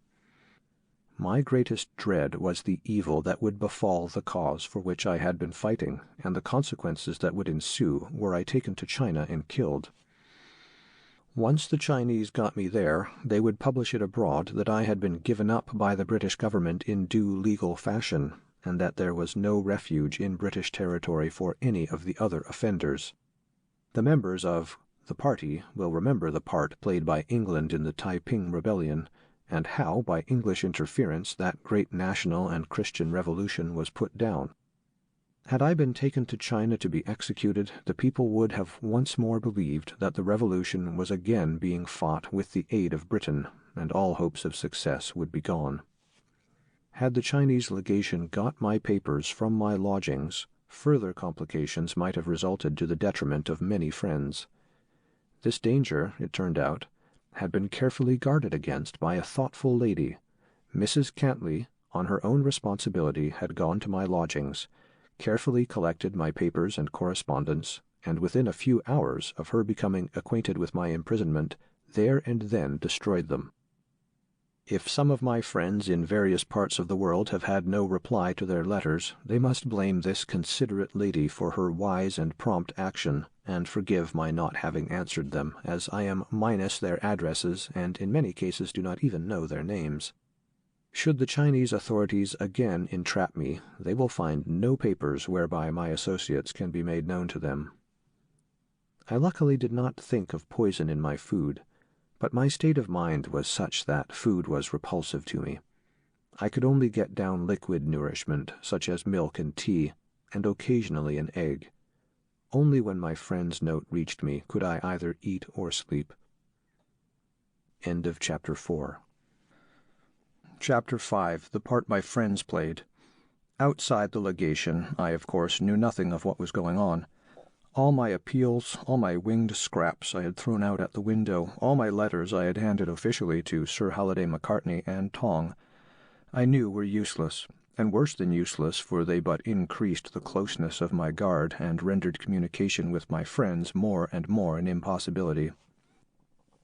My greatest dread was the evil that would befall the cause for which I had been fighting, and the consequences that would ensue were I taken to China and killed. Once the Chinese got me there, they would publish it abroad that I had been given up by the British government in due legal fashion, and that there was no refuge in British territory for any of the other offenders. The members of the party will remember the part played by England in the Taiping Rebellion, and how, by English interference, that great national and Christian revolution was put down. Had I been taken to China to be executed, the people would have once more believed that the revolution was again being fought with the aid of Britain, and all hopes of success would be gone. Had the Chinese legation got my papers from my lodgings, further complications might have resulted to the detriment of many friends. This danger, it turned out, had been carefully guarded against by a thoughtful lady. Mrs. Cantley, on her own responsibility, had gone to my lodgings, carefully collected my papers and correspondence, and within a few hours of her becoming acquainted with my imprisonment, there and then destroyed them. If some of my friends in various parts of the world have had no reply to their letters, they must blame this considerate lady for her wise and prompt action, and forgive my not having answered them, as I am minus their addresses and in many cases do not even know their names. Should the Chinese authorities again entrap me, they will find no papers whereby my associates can be made known to them. I luckily did not think of poison in my food, but my state of mind was such that food was repulsive to me. I could only get down liquid nourishment, such as milk and tea, and occasionally an egg. Only when my friend's note reached me could I either eat or sleep. End of Chapter 4. Chapter 5. The part my friends played. Outside the legation, I, of course, knew nothing of what was going on. All my appeals, all my winged scraps I had thrown out at the window, all my letters I had handed officially to Sir Halliday Macartney and Tong, I knew were useless, and worse than useless, for they but increased the closeness of my guard and rendered communication with my friends more and more an impossibility.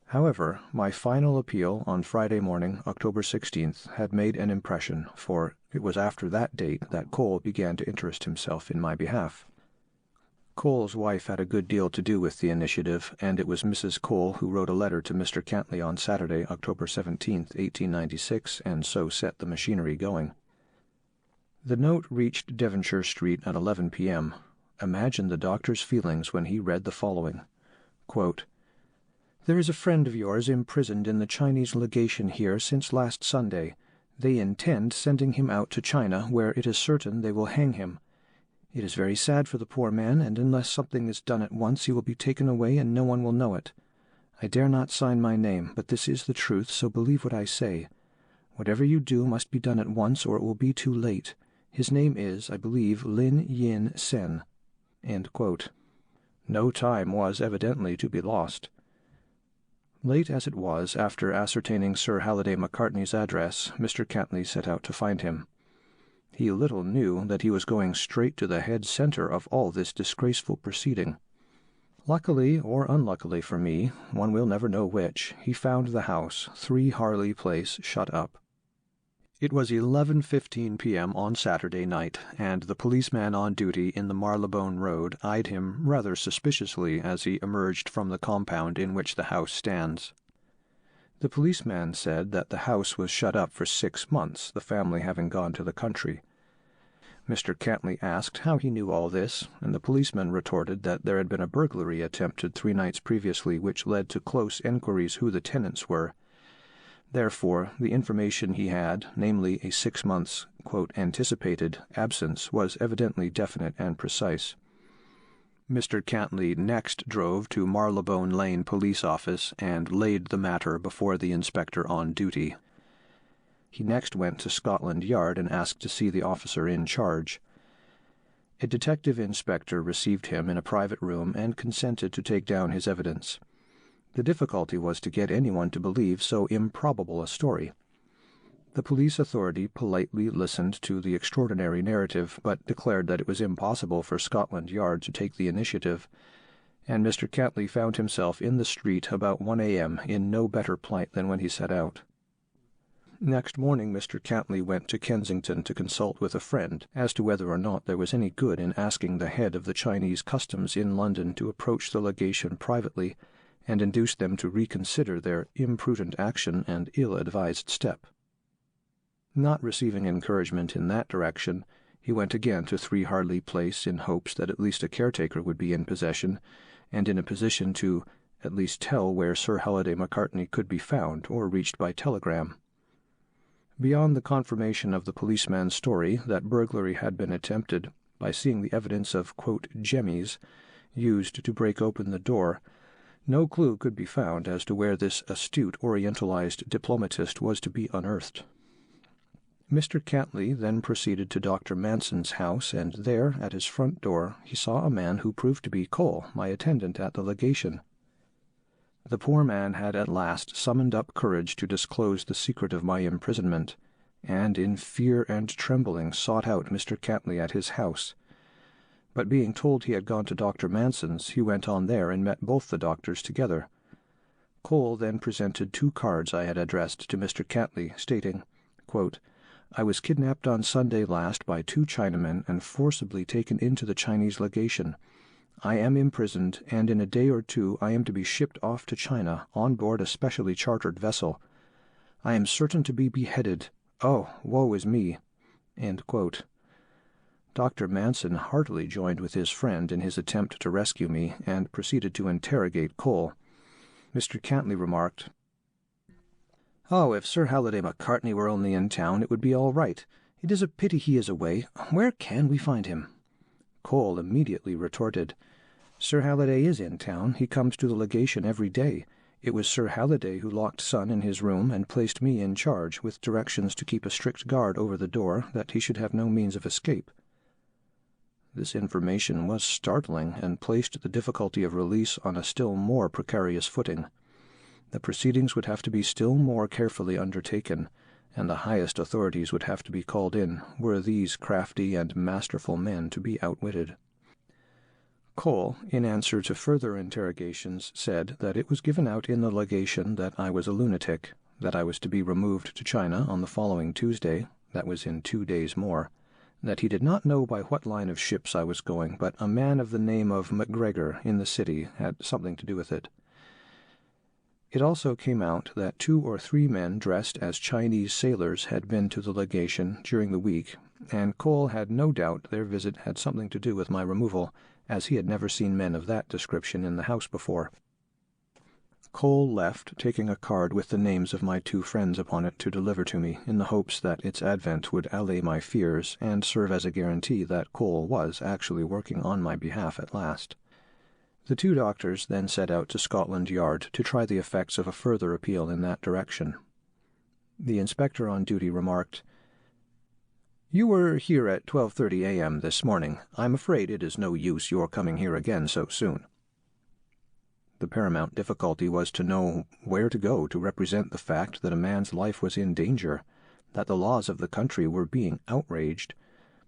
However, my final appeal on Friday morning, October 16th, had made an impression, for it was after that date that Cole began to interest himself in my behalf. Cole's wife had a good deal to do with the initiative, and it was Mrs. Cole who wrote a letter to Mr. Cantley on Saturday, October 17th, 1896, and so set the machinery going. The note reached Devonshire Street at 11 p.m. Imagine the doctor's feelings when he read the following, quote, "There is a friend of yours imprisoned in the Chinese legation here since last Sunday. They intend sending him out to China, where it is certain they will hang him. It is very sad for the poor man, and unless something is done at once he will be taken away and no one will know it. I dare not sign my name, but this is the truth, so believe what I say. Whatever you do must be done at once, or it will be too late. His name is, I believe, Lin Yin-sen." End quote. No time was evidently to be lost. Late as it was, after ascertaining Sir Halliday Macartney's address, Mr. Cantley set out to find him. He little knew that he was going straight to the head centre of all this disgraceful proceeding. Luckily or unluckily for me, one will never know which, he found the house, 3 Harley Place, shut up. It was 11:15 p.m. on Saturday night, and the policeman on duty in the Marylebone Road eyed him rather suspiciously as he emerged from the compound in which the house stands. The policeman said that the house was shut up for 6 months, the family having gone to the country. Mr. Cantley asked how he knew all this, and the policeman retorted that there had been a burglary attempted 3 nights previously which led to close enquiries who the tenants were. Therefore, the information he had, namely a 6 months, quote, anticipated absence, was evidently definite and precise. Mr. Cantley next drove to Marylebone Lane Police Office and laid the matter before the inspector on duty. He next went to Scotland Yard and asked to see the officer in charge. A detective inspector received him in a private room and consented to take down his evidence. The difficulty was to get anyone to believe so improbable a story. The police authority politely listened to the extraordinary narrative, but declared that it was impossible for Scotland Yard to take the initiative, and Mr. Cantley found himself in the street about 1 a.m. in no better plight than when he set out. Next morning Mr. Cantley went to Kensington to consult with a friend as to whether or not there was any good in asking the head of the Chinese customs in London to approach the legation privately and induce them to reconsider their imprudent action and ill-advised step. Not receiving encouragement in that direction, he went again to 3 Harley Place in hopes that at least a caretaker would be in possession, and in a position to at least tell where Sir Halliday Macartney could be found or reached by telegram. Beyond the confirmation of the policeman's story that burglary had been attempted, by seeing the evidence of, quote, jemmies used to break open the door, no clue could be found as to where this astute orientalized diplomatist was to be unearthed. Mr. Cantley then proceeded to Dr. Manson's house, and there, at his front door, he saw a man who proved to be Cole, my attendant at the legation. The poor man had at last summoned up courage to disclose the secret of my imprisonment, and in fear and trembling sought out Mr. Cantley at his house. But being told he had gone to Dr. Manson's, he went on there and met both the doctors together. Cole then presented 2 cards I had addressed to Mr. Cantley, stating, quote, "I was kidnapped on Sunday last by 2 Chinamen and forcibly taken into the Chinese legation. I am imprisoned, and in a day or 2 I am to be shipped off to China on board a specially chartered vessel. I am certain to be beheaded. Oh, woe is me." End quote. Dr. Manson heartily joined with his friend in his attempt to rescue me and proceeded to interrogate Cole. Mr. Cantley remarked, "Oh, if Sir Halliday Macartney were only in town, it would be all right. It is a pity he is away. Where can we find him?" Cole immediately retorted, "Sir Halliday is in town. He comes to the legation every day. It was Sir Halliday who locked Son in his room and placed me in charge, with directions to keep a strict guard over the door, that he should have no means of escape." This information was startling and placed the difficulty of release on a still more precarious footing. The proceedings would have to be still more carefully undertaken, and the highest authorities would have to be called in, were these crafty and masterful men to be outwitted. Cole, in answer to further interrogations, said that it was given out in the legation that I was a lunatic, that I was to be removed to China on the following Tuesday, that was in 2 days more, that he did not know by what line of ships I was going, but a man of the name of MacGregor in the city had something to do with it. It also came out that 2 or 3 men dressed as Chinese sailors had been to the legation during the week, and Cole had no doubt their visit had something to do with my removal, as he had never seen men of that description in the house before. Cole left, taking a card with the names of my 2 friends upon it to deliver to me, in the hopes that its advent would allay my fears and serve as a guarantee that Cole was actually working on my behalf at last. The 2 doctors then set out to Scotland Yard to try the effects of a further appeal in that direction. The inspector on duty remarked, "You were here at 12:30 a.m. this morning. I'm afraid it is no use your coming here again so soon." The paramount difficulty was to know where to go to represent the fact that a man's life was in danger, that the laws of the country were being outraged,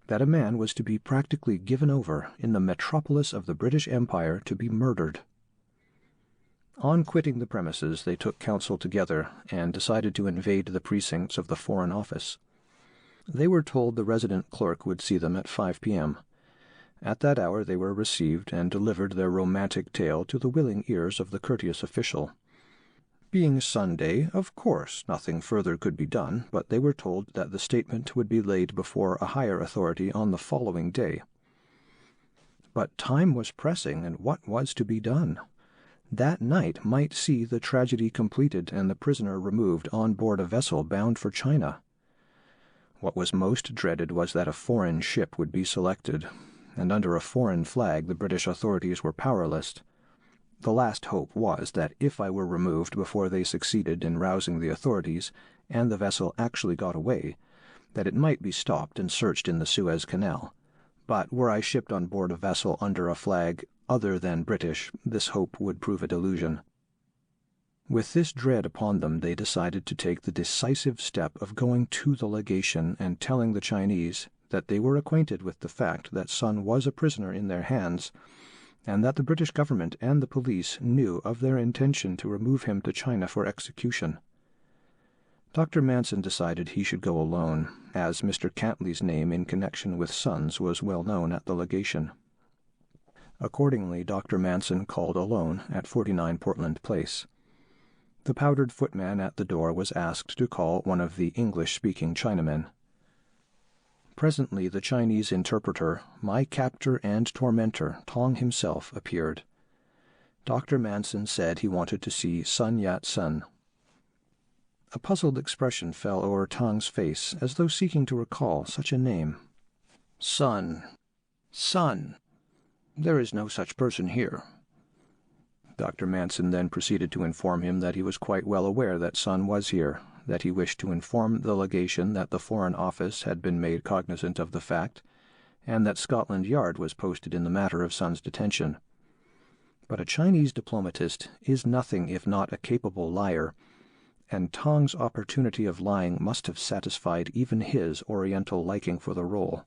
that a man was to be practically given over in the metropolis of the British Empire to be murdered. On quitting the premises, they took counsel together and decided to invade the precincts of the Foreign Office. They were told the resident clerk would see them at 5 p.m. At that hour they were received and delivered their romantic tale to the willing ears of the courteous official. Being Sunday, of course nothing further could be done, but they were told that the statement would be laid before a higher authority on the following day. But time was pressing, and what was to be done? That night might see the tragedy completed and the prisoner removed on board a vessel bound for China. What was most dreaded was that a foreign ship would be selected, and under a foreign flag the British authorities were powerless. The last hope was that if I were removed before they succeeded in rousing the authorities, and the vessel actually got away, that it might be stopped and searched in the Suez Canal. But were I shipped on board a vessel under a flag other than British, this hope would prove a delusion. With this dread upon them, they decided to take the decisive step of going to the legation and telling the Chinese that they were acquainted with the fact that Sun was a prisoner in their hands, and that the British government and the police knew of their intention to remove him to China for execution. Dr. Manson decided he should go alone, as Mr. Cantley's name in connection with Sun's was well known at the legation. Accordingly, Dr. Manson called alone at 49 Portland Place. The powdered footman at the door was asked to call one of the English-speaking Chinamen. Presently the Chinese interpreter, my captor and tormentor, Tong himself, appeared. Dr. Manson said he wanted to see Sun Yat-sen. A puzzled expression fell over Tong's face, as though seeking to recall such a name. Sun. There is no such person here. Dr. Manson then proceeded to inform him that he was quite well aware that Sun was here, that he wished to inform the legation that the Foreign Office had been made cognizant of the fact, and that Scotland Yard was posted in the matter of Sun's detention. But a Chinese diplomatist is nothing if not a capable liar, and Tong's opportunity of lying must have satisfied even his Oriental liking for the role.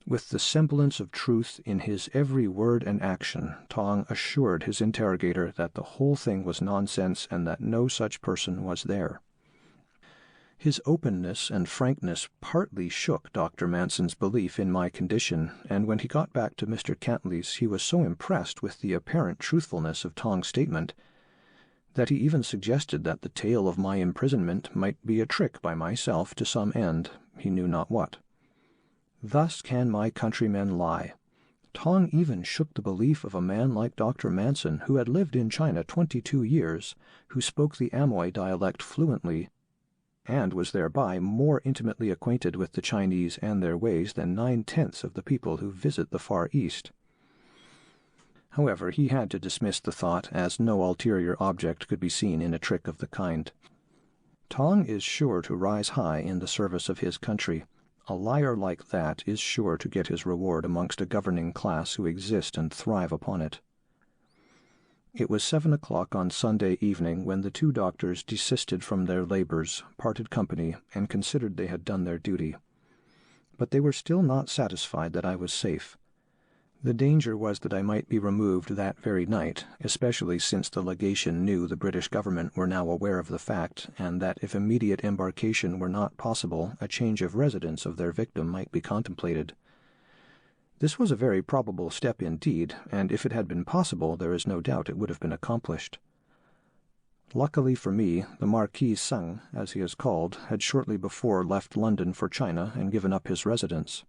With the semblance of truth in his every word and action, Tong assured his interrogator that the whole thing was nonsense and that no such person was there. His openness and frankness partly shook Dr. Manson's belief in my condition, and when he got back to Mr. Cantley's he was so impressed with the apparent truthfulness of Tong's statement that he even suggested that the tale of my imprisonment might be a trick by myself to some end, he knew not what. Thus can my countrymen lie. Tong even shook the belief of a man like Dr. Manson, who had lived in China 22 years, who spoke the Amoy dialect fluently, and was thereby more intimately acquainted with the Chinese and their ways than 9/10 of the people who visit the Far East. However, he had to dismiss the thought, as no ulterior object could be seen in a trick of the kind. Tong is sure to rise high in the service of his country. A liar like that is sure to get his reward amongst a governing class who exist and thrive upon it. It was 7 o'clock on Sunday evening when the two doctors desisted from their labors, parted company, and considered they had done their duty. But they were still not satisfied that I was safe. The danger was that I might be removed that very night, especially since the legation knew the British government were now aware of the fact, and that if immediate embarkation were not possible, a change of residence of their victim might be contemplated. This was a very probable step indeed, and if it had been possible, there is no doubt it would have been accomplished. Luckily for me, the Marquis Sung, as he is called, had shortly before left London for China and given up his residence.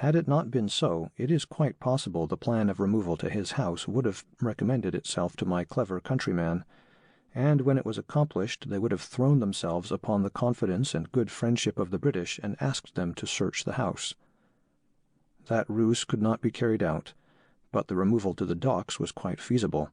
Had it not been so, it is quite possible the plan of removal to his house would have recommended itself to my clever countryman, and when it was accomplished they would have thrown themselves upon the confidence and good friendship of the British and asked them to search the house. That ruse could not be carried out, but the removal to the docks was quite feasible.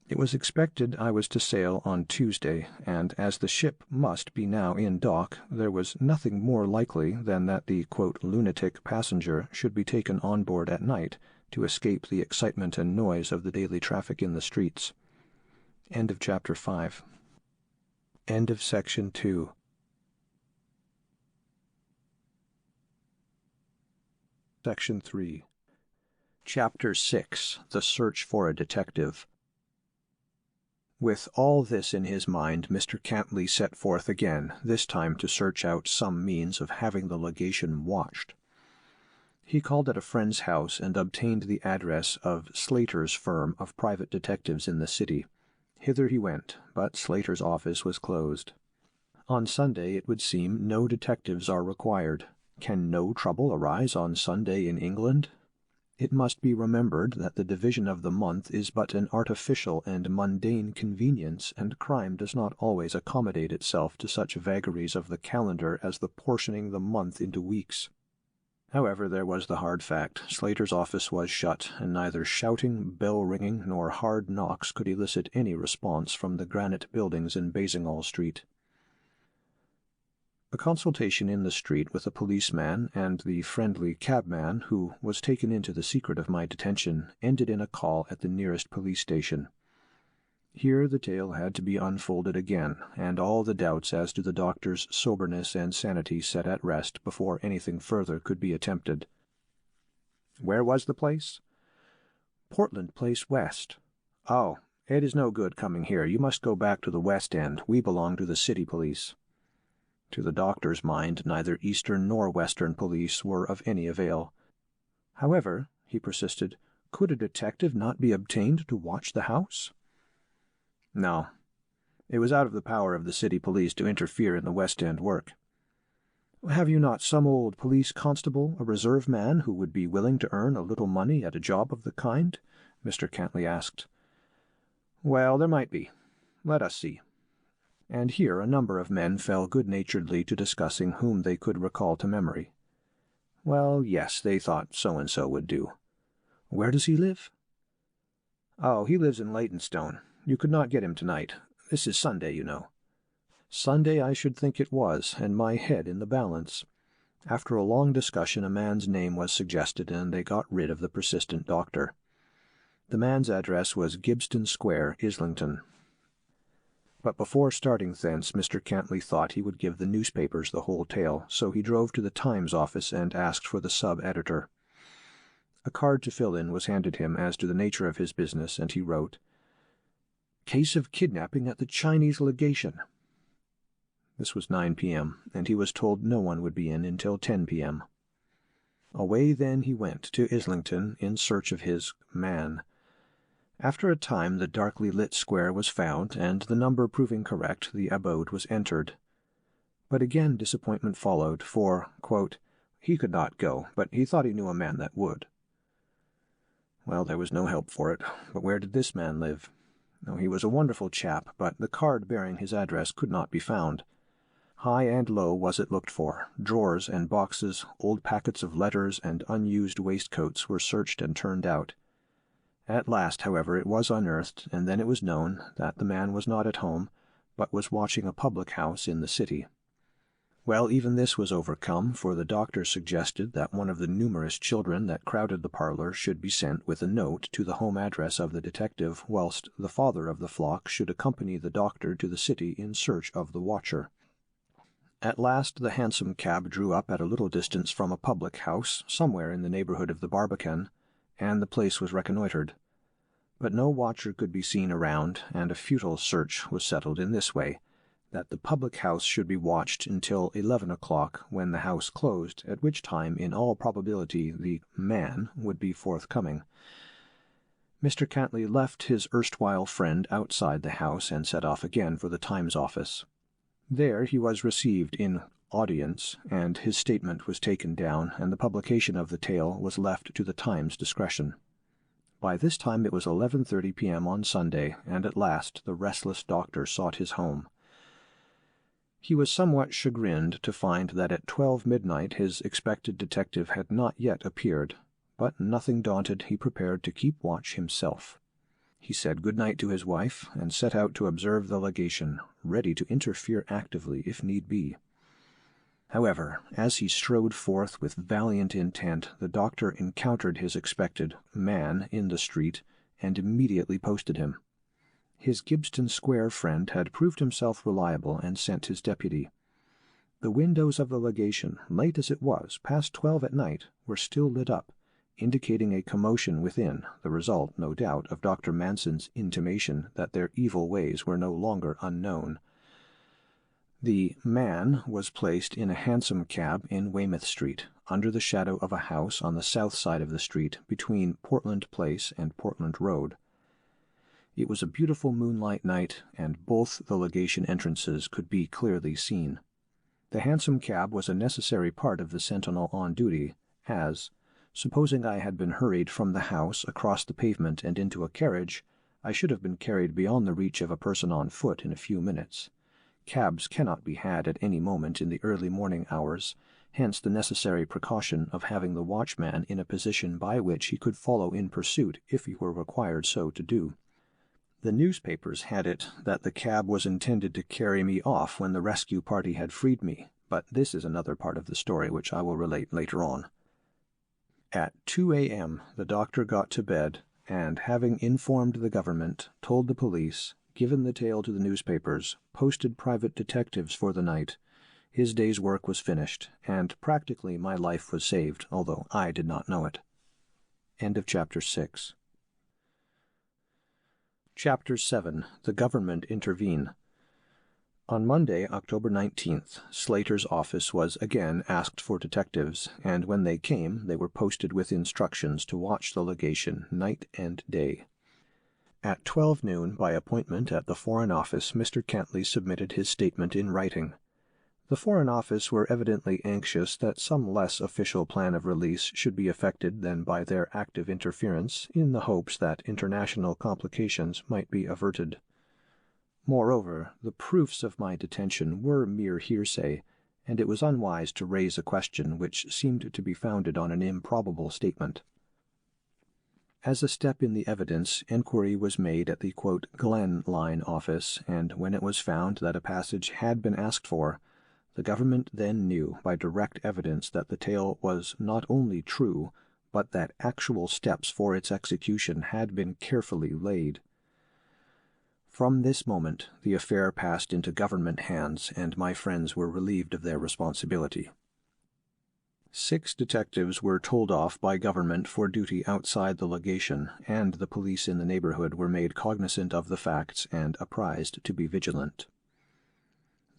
It was expected I was to sail on Tuesday, and as the ship must be now in dock, there was nothing more likely than that the "lunatic" passenger should be taken on board at night to escape the excitement and noise of the daily traffic in the streets. End of Chapter 5. End of Section 2. Section 3. Chapter 6. The Search for a Detective. With all this in his mind, Mr. Cantley set forth again, this time to search out some means of having the legation watched. He called at a friend's house and obtained the address of Slater's firm of private detectives in the city. Hither he went, but Slater's office was closed. On Sunday, it would seem, no detectives are required. Can no trouble arise on Sunday in England? It must be remembered that the division of the month is but an artificial and mundane convenience, and crime does not always accommodate itself to such vagaries of the calendar as the portioning the month into weeks. However, there was the hard fact. Slater's office was shut, and neither shouting, bell-ringing, nor hard knocks could elicit any response from the granite buildings in Basingall Street. A consultation in the street with a policeman and the friendly cabman, who was taken into the secret of my detention, ended in a call at the nearest police station. Here the tale had to be unfolded again, and all the doubts as to the doctor's soberness and sanity set at rest before anything further could be attempted. Where was the place? Portland Place West. Oh, it is no good coming here. You must go back to the West End. We belong to the city police. To the doctor's mind, neither Eastern nor Western police were of any avail. However, he persisted, could a detective not be obtained to watch the house? No. It was out of the power of the city police to interfere in the West End work. Have you not some old police constable, a reserve man, who would be willing to earn a little money at a job of the kind? Mr. Cantley asked. Well, there might be. Let us see. And here a number of men fell good-naturedly to discussing whom they could recall to memory. Well, yes, they thought so-and-so would do. Where does he live? Oh, he lives in Leytonstone. You could not get him tonight. This is Sunday, you know. Sunday I should think it was, and my head in the balance. After a long discussion a man's name was suggested, and they got rid of the persistent doctor. The man's address was Gibston Square, Islington. But before starting thence, Mr. Cantley thought he would give the newspapers the whole tale, so he drove to the Times office and asked for the sub-editor. A card to fill in was handed him as to the nature of his business, and he wrote, "Case of kidnapping at the Chinese legation." This was 9 p.m., and he was told no one would be in until 10 p.m. Away then he went to Islington in search of his man. After a time the darkly lit square was found, and the number proving correct, the abode was entered. But again disappointment followed, for, quote, He could not go, but he thought he knew a man that would. Well, there was no help for it, but where did this man live? Oh, he was a wonderful chap, but the card bearing his address could not be found. High and low was it looked for. Drawers and boxes, old packets of letters, and unused waistcoats were searched and turned out. At last, however, it was unearthed, and then it was known that the man was not at home, but was watching a public house in the city. Well, even this was overcome, for the doctor suggested that one of the numerous children that crowded the parlor should be sent with a note to the home address of the detective, whilst the father of the flock should accompany the doctor to the city in search of the watcher. At last the hansom cab drew up at a little distance from a public house, somewhere in the neighborhood of the Barbican, and the place was reconnoitred. But no watcher could be seen around, and a futile search was settled in this way, that the public house should be watched until 11 o'clock, when the house closed, at which time, in all probability, the man would be forthcoming. Mr. Cantley left his erstwhile friend outside the house and set off again for the Times office. There he was received in audience, and his statement was taken down, and the publication of the tale was left to the Times' discretion. By this time it was 11:30 p.m. on Sunday, and at last the restless doctor sought his home. He was somewhat chagrined to find that at 12 midnight his expected detective had not yet appeared, but nothing daunted, he prepared to keep watch himself. He said good night to his wife, and set out to observe the legation, ready to interfere actively if need be. However, as he strode forth with valiant intent, the doctor encountered his expected man in the street, and immediately posted him. His Gibston Square friend had proved himself reliable and sent his deputy. The windows of the legation, late as it was, past 12 at night, were still lit up, indicating a commotion within, the result, no doubt, of Dr. Manson's intimation that their evil ways were no longer unknown. The man was placed in a hansom cab in Weymouth Street, under the shadow of a house on the south side of the street, between Portland Place and Portland Road. It was a beautiful moonlight night, and both the legation entrances could be clearly seen. The hansom cab was a necessary part of the sentinel on duty, as, supposing I had been hurried from the house across the pavement and into a carriage, I should have been carried beyond the reach of a person on foot in a few minutes. Cabs cannot be had at any moment in the early morning hours, hence the necessary precaution of having the watchman in a position by which he could follow in pursuit if he were required so to do. The newspapers had it that the cab was intended to carry me off when the rescue party had freed me, but this is another part of the story which I will relate later on. At 2 a.m. the doctor got to bed, and, having informed the government, told the police, given the tale to the newspapers, posted private detectives for the night, his day's work was finished, and practically my life was saved, although I did not know it. End of Chapter 6. Chapter 7. The Government Intervene. On Monday, October 19th, Slater's office was again asked for detectives, and when they came they were posted with instructions to watch the legation night and day. At 12 noon, by appointment at the Foreign Office, Mr. Cantley submitted his statement in writing. The Foreign Office were evidently anxious that some less official plan of release should be effected than by their active interference, in the hopes that international complications might be averted. Moreover, the proofs of my detention were mere hearsay, and it was unwise to raise a question which seemed to be founded on an improbable statement. As a step in the evidence, enquiry was made at the Glen Line office, and when it was found that a passage had been asked for, the government then knew by direct evidence that the tale was not only true, but that actual steps for its execution had been carefully laid. From this moment the affair passed into government hands, and my friends were relieved of their responsibility. 6 detectives were told off by government for duty outside the legation, and the police in the neighborhood were made cognizant of the facts and apprised to be vigilant.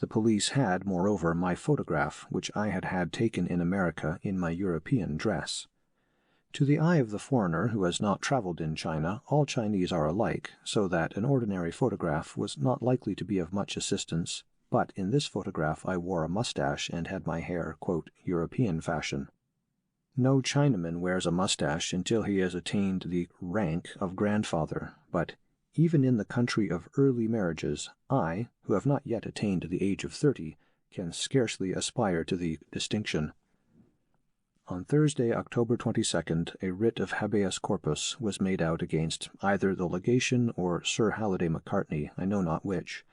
The police had, moreover, my photograph, which I had had taken in America in my European dress. To the eye of the foreigner who has not traveled in China, all Chinese are alike, so that an ordinary photograph was not likely to be of much assistance, but in this photograph I wore a mustache and had my hair, "European fashion." No Chinaman wears a mustache until he has attained the rank of grandfather, but even in the country of early marriages, I, who have not yet attained the age of 30, can scarcely aspire to the distinction. On Thursday, October 22nd, a writ of habeas corpus was made out against either the legation or Sir Halliday Macartney, I know not which,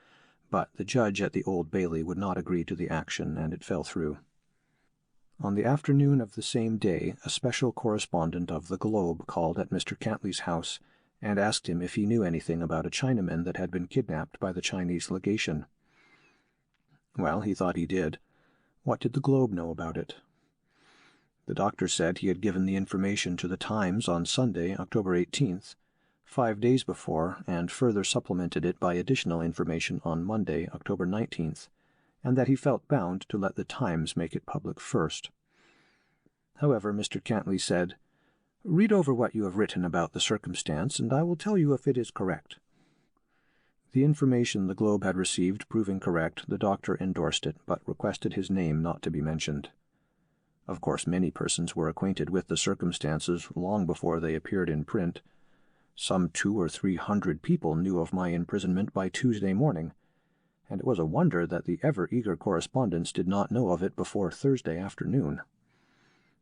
but the judge at the Old Bailey would not agree to the action, and it fell through. On the afternoon of the same day, a special correspondent of the Globe called at Mr. Cantley's house and asked him if he knew anything about a Chinaman that had been kidnapped by the Chinese legation. Well, he thought he did. What did the Globe know about it? The doctor said he had given the information to the Times on Sunday, October 18th, 5 days before, and further supplemented it by additional information on Monday, October 19th, and that he felt bound to let the Times make it public first. However, Mr. Cantley said, "Read over what you have written about the circumstance, and I will tell you if it is correct." The information the Globe had received proving correct, the doctor endorsed it, but requested his name not to be mentioned. Of course, many persons were acquainted with the circumstances long before they appeared in print. Some 200 or 300 people knew of my imprisonment by Tuesday morning, and it was a wonder that the ever-eager correspondents did not know of it before Thursday afternoon.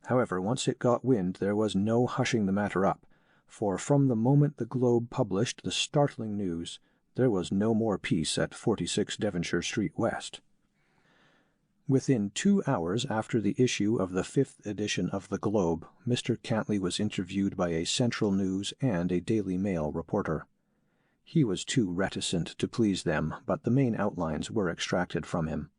However, once it got wind, there was no hushing the matter up, for from the moment the Globe published the startling news, there was no more peace at 46 Devonshire Street West. Within 2 hours after the issue of the 5th edition of the Globe, Mr. Cantley was interviewed by a Central News and a Daily Mail reporter. He was too reticent to please them, but the main outlines were extracted from him.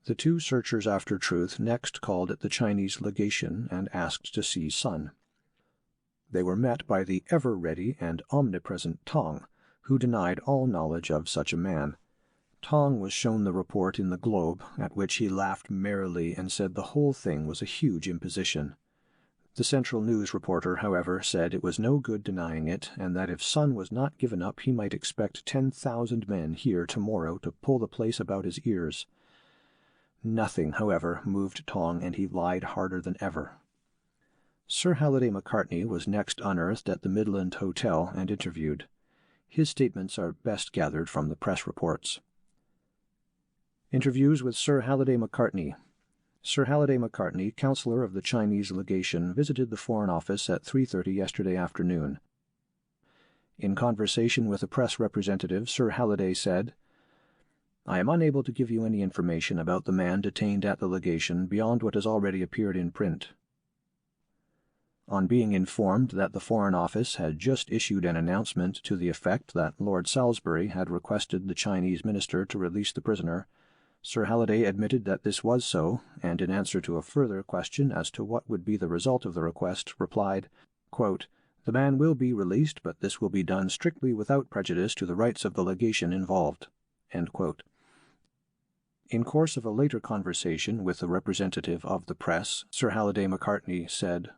The two searchers after truth next called at the Chinese legation and asked to see Sun. They were met by the ever-ready and omnipresent Tong, who denied all knowledge of such a man. Tong was shown the report in the Globe, at which he laughed merrily and said the whole thing was a huge imposition. The Central News reporter, however, said it was no good denying it, and that if Sun was not given up he might expect 10,000 men here tomorrow to pull the place about his ears. Nothing, however, moved Tong, and he lied harder than ever. Sir Halliday Macartney was next unearthed at the Midland Hotel and interviewed. His statements are best gathered from the press reports. Interviews with Sir Halliday Macartney. Sir Halliday Macartney, councillor of the Chinese legation, visited the Foreign Office at 3:30 yesterday afternoon. In conversation with a press representative, Sir Halliday said, "I am unable to give you any information about the man detained at the legation beyond what has already appeared in print." On being informed that the Foreign Office had just issued an announcement to the effect that Lord Salisbury had requested the Chinese minister to release the prisoner, Sir Halliday admitted that this was so, and in answer to a further question as to what would be the result of the request, replied, quote, "The man will be released, but this will be done strictly without prejudice to the rights of the legation involved." End quote. In course of a later conversation with a representative of the press, Sir Halliday Macartney said,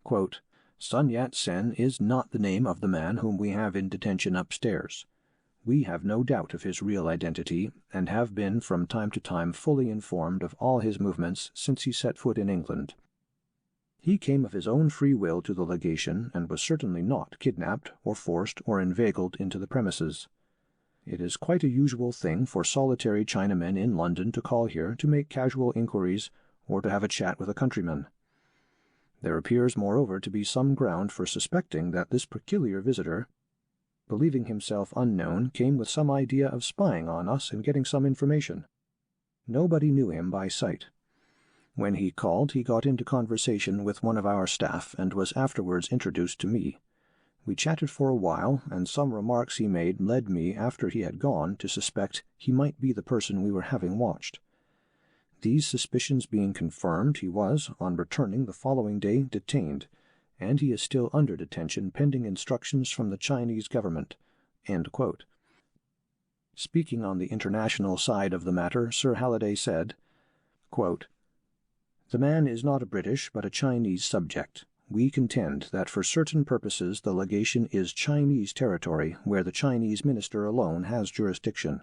quote, "Sun Yat-sen is not the name of the man whom we have in detention upstairs. We have no doubt of his real identity, and have been from time to time fully informed of all his movements since he set foot in England. He came of his own free will to the legation, and was certainly not kidnapped or forced or inveigled into the premises. It is quite a usual thing for solitary Chinamen in London to call here to make casual inquiries or to have a chat with a countryman. There appears, moreover, to be some ground for suspecting that this peculiar visitor, believing himself unknown, came with some idea of spying on us and getting some information. Nobody knew him by sight. When he called, he got into conversation with one of our staff and was afterwards introduced to me. We chatted for a while, and some remarks he made led me, after he had gone, to suspect he might be the person we were having watched. These suspicions being confirmed, he was, on returning the following day, detained, and he is still under detention pending instructions from the Chinese government." End quote. Speaking on the international side of the matter, Sir Halliday said, quote, "The man is not a British but a Chinese subject. We contend that for certain purposes the legation is Chinese territory where the Chinese minister alone has jurisdiction.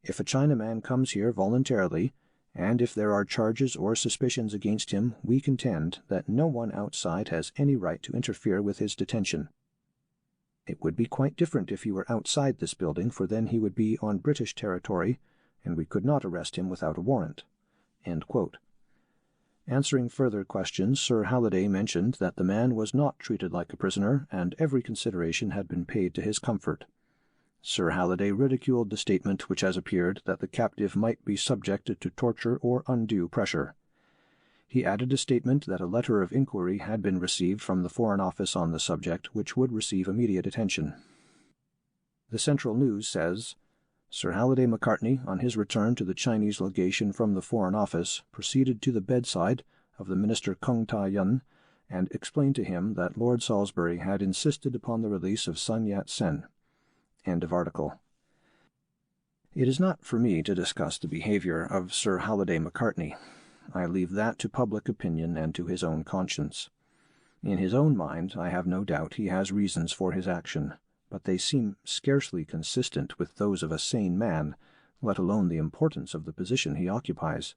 If a Chinaman comes here voluntarily, and if there are charges or suspicions against him, we contend that no one outside has any right to interfere with his detention. It would be quite different if he were outside this building, for then he would be on British territory, and we could not arrest him without a warrant." End quote. Answering further questions, Sir Halliday mentioned that the man was not treated like a prisoner, and every consideration had been paid to his comfort. Sir Halliday ridiculed the statement which has appeared that the captive might be subjected to torture or undue pressure. He added a statement that a letter of inquiry had been received from the Foreign Office on the subject, which would receive immediate attention. The Central News says, Sir Halliday Macartney, on his return to the Chinese legation from the Foreign Office, proceeded to the bedside of the Minister Kung Ta-yun and explained to him that Lord Salisbury had insisted upon the release of Sun Yat-sen. End of article. It is not for me to discuss the behavior of Sir Halliday Macartney. I leave that to public opinion and to his own conscience. In his own mind, I have no doubt he has reasons for his action, but they seem scarcely consistent with those of a sane man, let alone the importance of the position he occupies.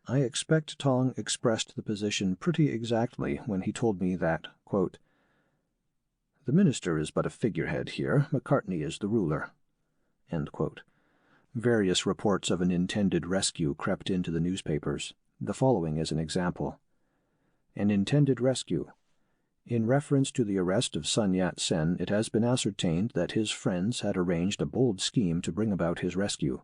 I expect Tong expressed the position pretty exactly when he told me that, quote, "The minister is but a figurehead here, Macartney is the ruler." End quote. Various reports of an intended rescue crept into the newspapers. The following is an example. An intended rescue. In reference to the arrest of Sun Yat-sen, it has been ascertained that his friends had arranged a bold scheme to bring about his rescue.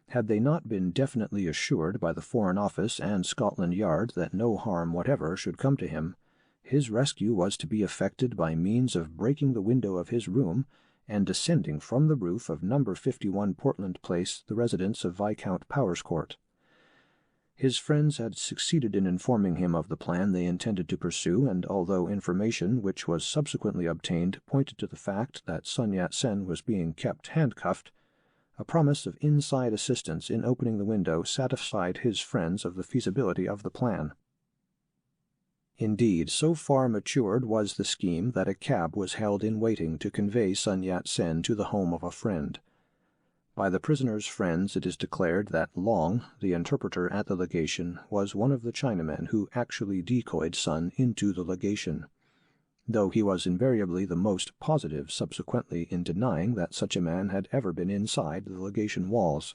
Had they not been definitely assured by the Foreign Office and Scotland Yard that no harm whatever should come to him, his rescue was to be effected by means of breaking the window of his room and descending from the roof of No. 51 Portland Place, the residence of Viscount Powerscourt. His friends had succeeded in informing him of the plan they intended to pursue, and although information which was subsequently obtained pointed to the fact that Sun Yat-sen was being kept handcuffed, a promise of inside assistance in opening the window satisfied his friends of the feasibility of the plan. Indeed, so far matured was the scheme that a cab was held in waiting to convey Sun Yat-sen to the home of a friend. By the prisoner's friends it is declared that Long, the interpreter at the legation, was one of the Chinamen who actually decoyed Sun into the legation, though he was invariably the most positive subsequently in denying that such a man had ever been inside the legation walls.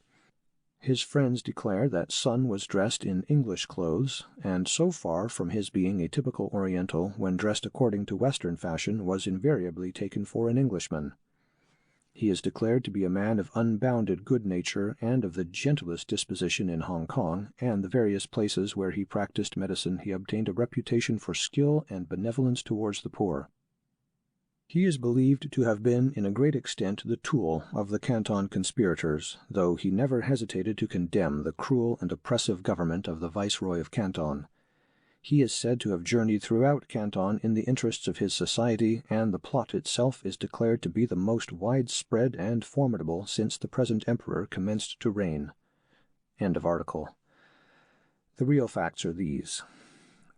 His friends declare that Sun was dressed in English clothes, and so far from his being a typical Oriental when dressed according to Western fashion, was invariably taken for an Englishman. He is declared to be a man of unbounded good nature and of the gentlest disposition in Hong Kong, and the various places where he practiced medicine he obtained a reputation for skill and benevolence towards the poor. He is believed to have been in a great extent the tool of the Canton conspirators, though he never hesitated to condemn the cruel and oppressive government of the Viceroy of Canton. He is said to have journeyed throughout Canton in the interests of his society, and the plot itself is declared to be the most widespread and formidable since the present emperor commenced to reign. End of article. The real facts are these.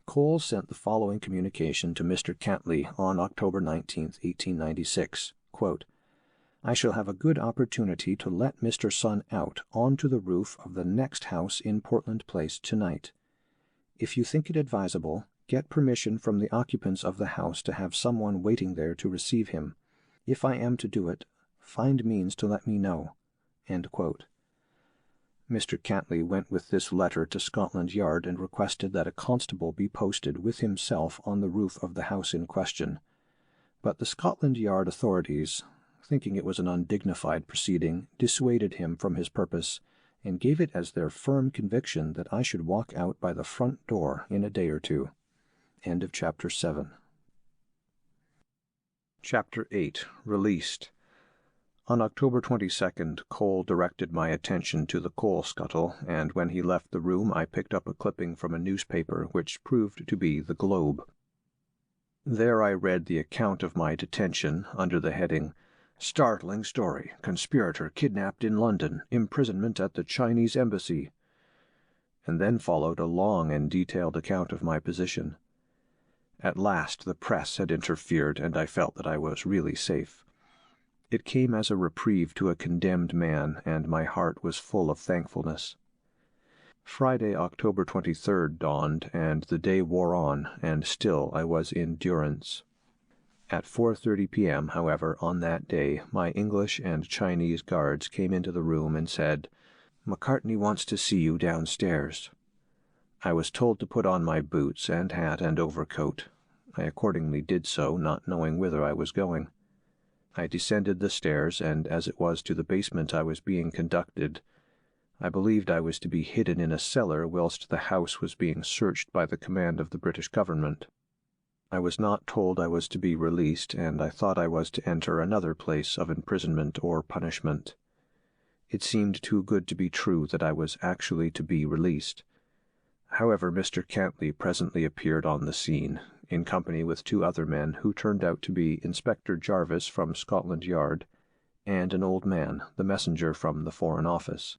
Cole sent the following communication to Mr. Cantley on October 19, 1896, quote, "I shall have a good opportunity to let Mr. Sun out onto the roof of the next house in Portland Place tonight. If you think it advisable, get permission from the occupants of the house to have someone waiting there to receive him. If I am to do it, find means to let me know." End quote. Mr. Cantley went with this letter to Scotland Yard and requested that a constable be posted with himself on the roof of the house in question. But the Scotland Yard authorities, thinking it was an undignified proceeding, dissuaded him from his purpose, and gave it as their firm conviction that I should walk out by the front door in a day or two. End of Chapter 7. Chapter 8. Released. On October 22nd, Cole directed my attention to the coal scuttle, and when he left the room I picked up a clipping from a newspaper which proved to be the Globe. There I read the account of my detention under the heading, "Startling Story, Conspirator Kidnapped in London, Imprisonment at the Chinese Embassy," and then followed a long and detailed account of my position. At last the press had interfered, and I felt that I was really safe. It came as a reprieve to a condemned man, and my heart was full of thankfulness. Friday, October 23rd dawned, and the day wore on, and still I was in durance. At 4:30 p.m., however, on that day, my English and Chinese guards came into the room and said, "Macartney wants to see you downstairs." I was told to put on my boots and hat and overcoat. I accordingly did so, not knowing whither I was going. I descended the stairs, and as it was to the basement I was being conducted, I believed I was to be hidden in a cellar whilst the house was being searched by the command of the British government. I was not told I was to be released, and I thought I was to enter another place of imprisonment or punishment. It seemed too good to be true that I was actually to be released. However, Mr. Cantley presently appeared on the scene, in company with two other men who turned out to be Inspector Jarvis from Scotland Yard and an old man, the messenger from the Foreign Office.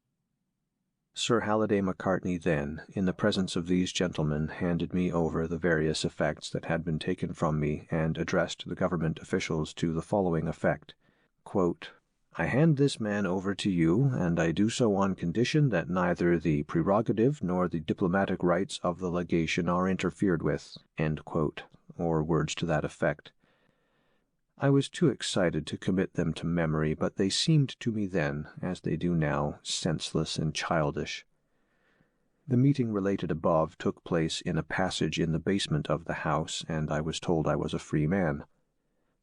Sir Halliday Macartney then, in the presence of these gentlemen, handed me over the various effects that had been taken from me and addressed the government officials to the following effect, quote, "I hand this man over to you, and I do so on condition that neither the prerogative nor the diplomatic rights of the legation are interfered with," end quote, or words to that effect. I was too excited to commit them to memory, but they seemed to me then, as they do now, senseless and childish. The meeting related above took place in a passage in the basement of the house, and I was told I was a free man.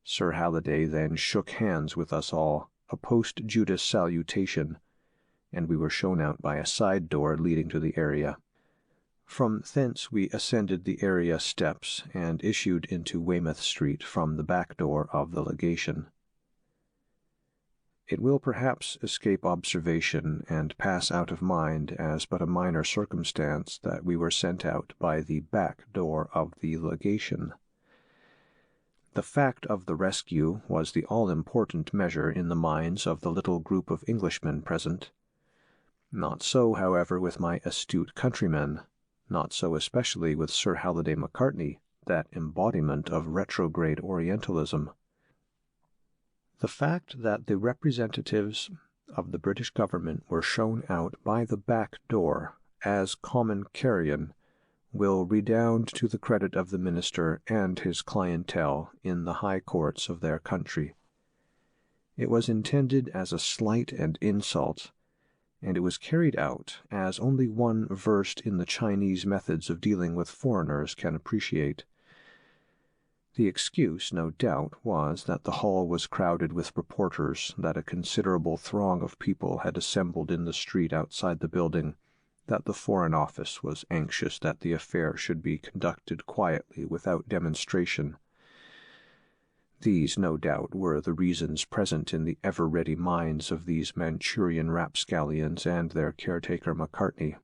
Sir Halliday then shook hands with us all, a post-Judas salutation, and we were shown out by a side door leading to the area. From thence we ascended the area steps and issued into Weymouth Street from the back door of the legation. It will perhaps escape observation and pass out of mind as but a minor circumstance that we were sent out by the back door of the legation. The fact of the rescue was the all-important measure in the minds of the little group of Englishmen present. Not so, however, with my astute countrymen. Not so especially with Sir Halliday Macartney, that embodiment of retrograde Orientalism. The fact that the representatives of the British government were shown out by the back door as common carrion will redound to the credit of the minister and his clientele in the high courts of their country. It was intended as a slight and insult, and it was carried out as only one versed in the Chinese methods of dealing with foreigners can appreciate. The excuse, no doubt, was that the hall was crowded with reporters, that a considerable throng of people had assembled in the street outside the building, that the Foreign Office was anxious that the affair should be conducted quietly without demonstration. These, no doubt, were the reasons present in the ever-ready minds of these Manchurian rapscallions and their caretaker Macartney.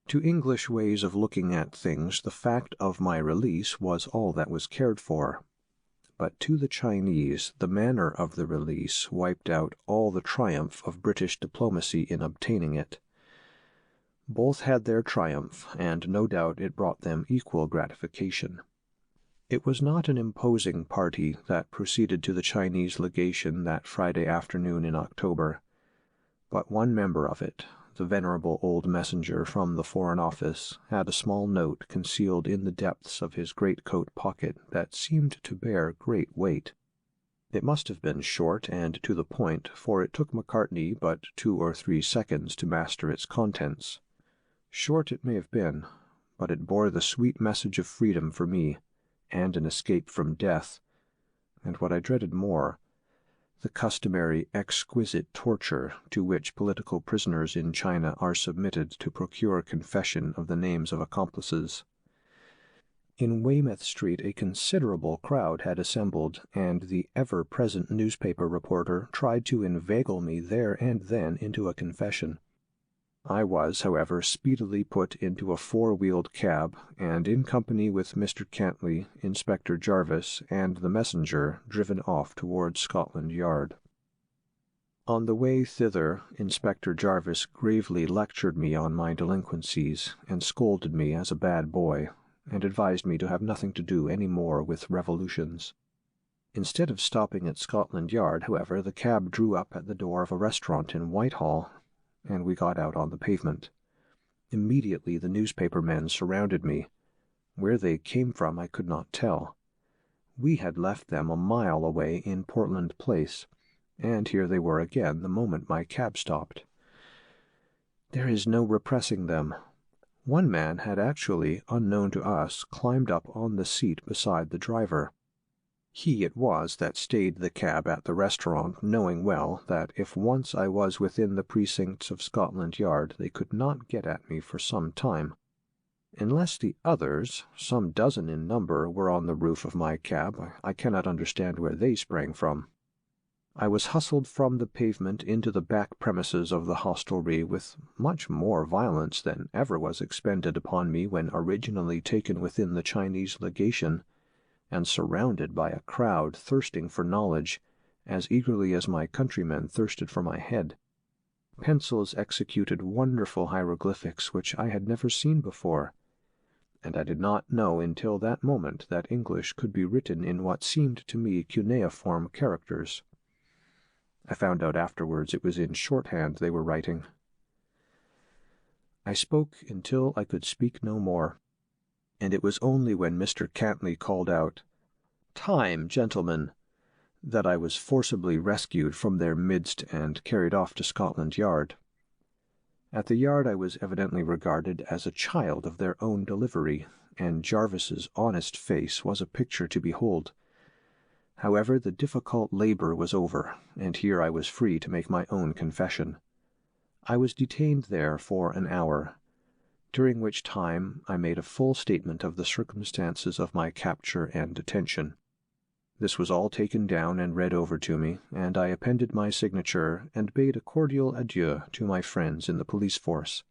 To English ways of looking at things, the fact of my release was all that was cared for. But to the Chinese, the manner of the release wiped out all the triumph of British diplomacy in obtaining it. Both had their triumph, and no doubt it brought them equal gratification. It was not an imposing party that proceeded to the Chinese legation that Friday afternoon in October, but one member of it, the venerable old messenger from the Foreign Office, had a small note concealed in the depths of his greatcoat pocket that seemed to bear great weight. It must have been short and to the point, for it took Macartney but 2 or 3 seconds to master its contents. Short it may have been, but it bore the sweet message of freedom for me, and an escape from death, and what I dreaded more, the customary exquisite torture to which political prisoners in China are submitted to procure confession of the names of accomplices. In Weymouth Street a considerable crowd had assembled, and the ever-present newspaper reporter tried to inveigle me there and then into a confession. I was, however, speedily put into a 4-wheeled cab, and in company with Mr. Cantley, Inspector Jarvis, and the messenger, driven off towards Scotland Yard. On the way thither, Inspector Jarvis gravely lectured me on my delinquencies, and scolded me as a bad boy, and advised me to have nothing to do any more with revolutions. Instead of stopping at Scotland Yard, however, the cab drew up at the door of a restaurant in Whitehall, and we got out on the pavement. Immediately the newspaper men surrounded me. Where they came from I could not tell. We had left them a mile away in Portland Place, and here they were again the moment my cab stopped. There is no repressing them. One man had actually, unknown to us, climbed up on the seat beside the driver. He it was that stayed the cab at the restaurant, knowing well that if once I was within the precincts of Scotland Yard they could not get at me for some time. Unless the others, some dozen in number, were on the roof of my cab, I cannot understand where they sprang from. I was hustled from the pavement into the back premises of the hostelry with much more violence than ever was expended upon me when originally taken within the Chinese legation, and surrounded by a crowd thirsting for knowledge, as eagerly as my countrymen thirsted for my head. Pencils executed wonderful hieroglyphics which I had never seen before, and I did not know until that moment that English could be written in what seemed to me cuneiform characters. I found out afterwards it was in shorthand they were writing. I spoke until I could speak no more, and it was only when Mr. Cantley called out, "Time, gentlemen," that I was forcibly rescued from their midst and carried off to Scotland Yard. At the Yard I was evidently regarded as a child of their own delivery, and Jarvis's honest face was a picture to behold. However, the difficult labor was over, and here I was free to make my own confession. I was detained there for an hour, during which time I made a full statement of the circumstances of my capture and detention. This was all taken down and read over to me, and I appended my signature and bade a cordial adieu to my friends in the police force.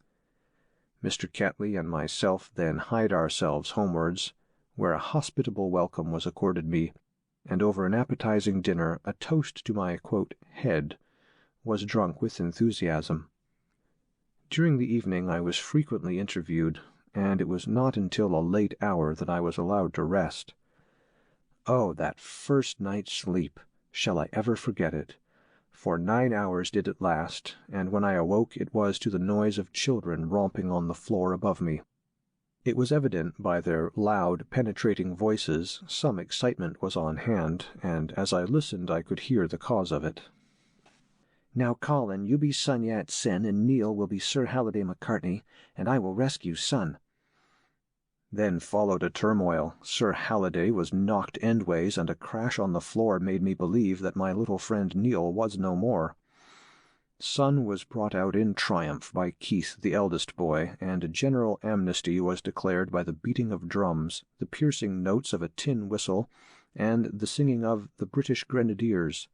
Mr. Cantley and myself then hied ourselves homewards, where a hospitable welcome was accorded me, and over an appetizing dinner a toast to my "head" was drunk with enthusiasm. During the evening I was frequently interviewed, and it was not until a late hour that I was allowed to rest. Oh, that first night's sleep! Shall I ever forget it? For 9 hours did it last, and when I awoke it was to the noise of children romping on the floor above me. It was evident by their loud, penetrating voices some excitement was on hand, and as I listened I could hear the cause of it. "Now, Colin, you be son Yat-sen, and Neil will be Sir Halliday Macartney, and I will rescue son." Then followed a turmoil. Sir Halliday was knocked endways, and a crash on the floor made me believe that my little friend Neil was no more. Son was brought out in triumph by Keith, the eldest boy, and a general amnesty was declared by the beating of drums, the piercing notes of a tin whistle, and the singing of the British Grenadiers.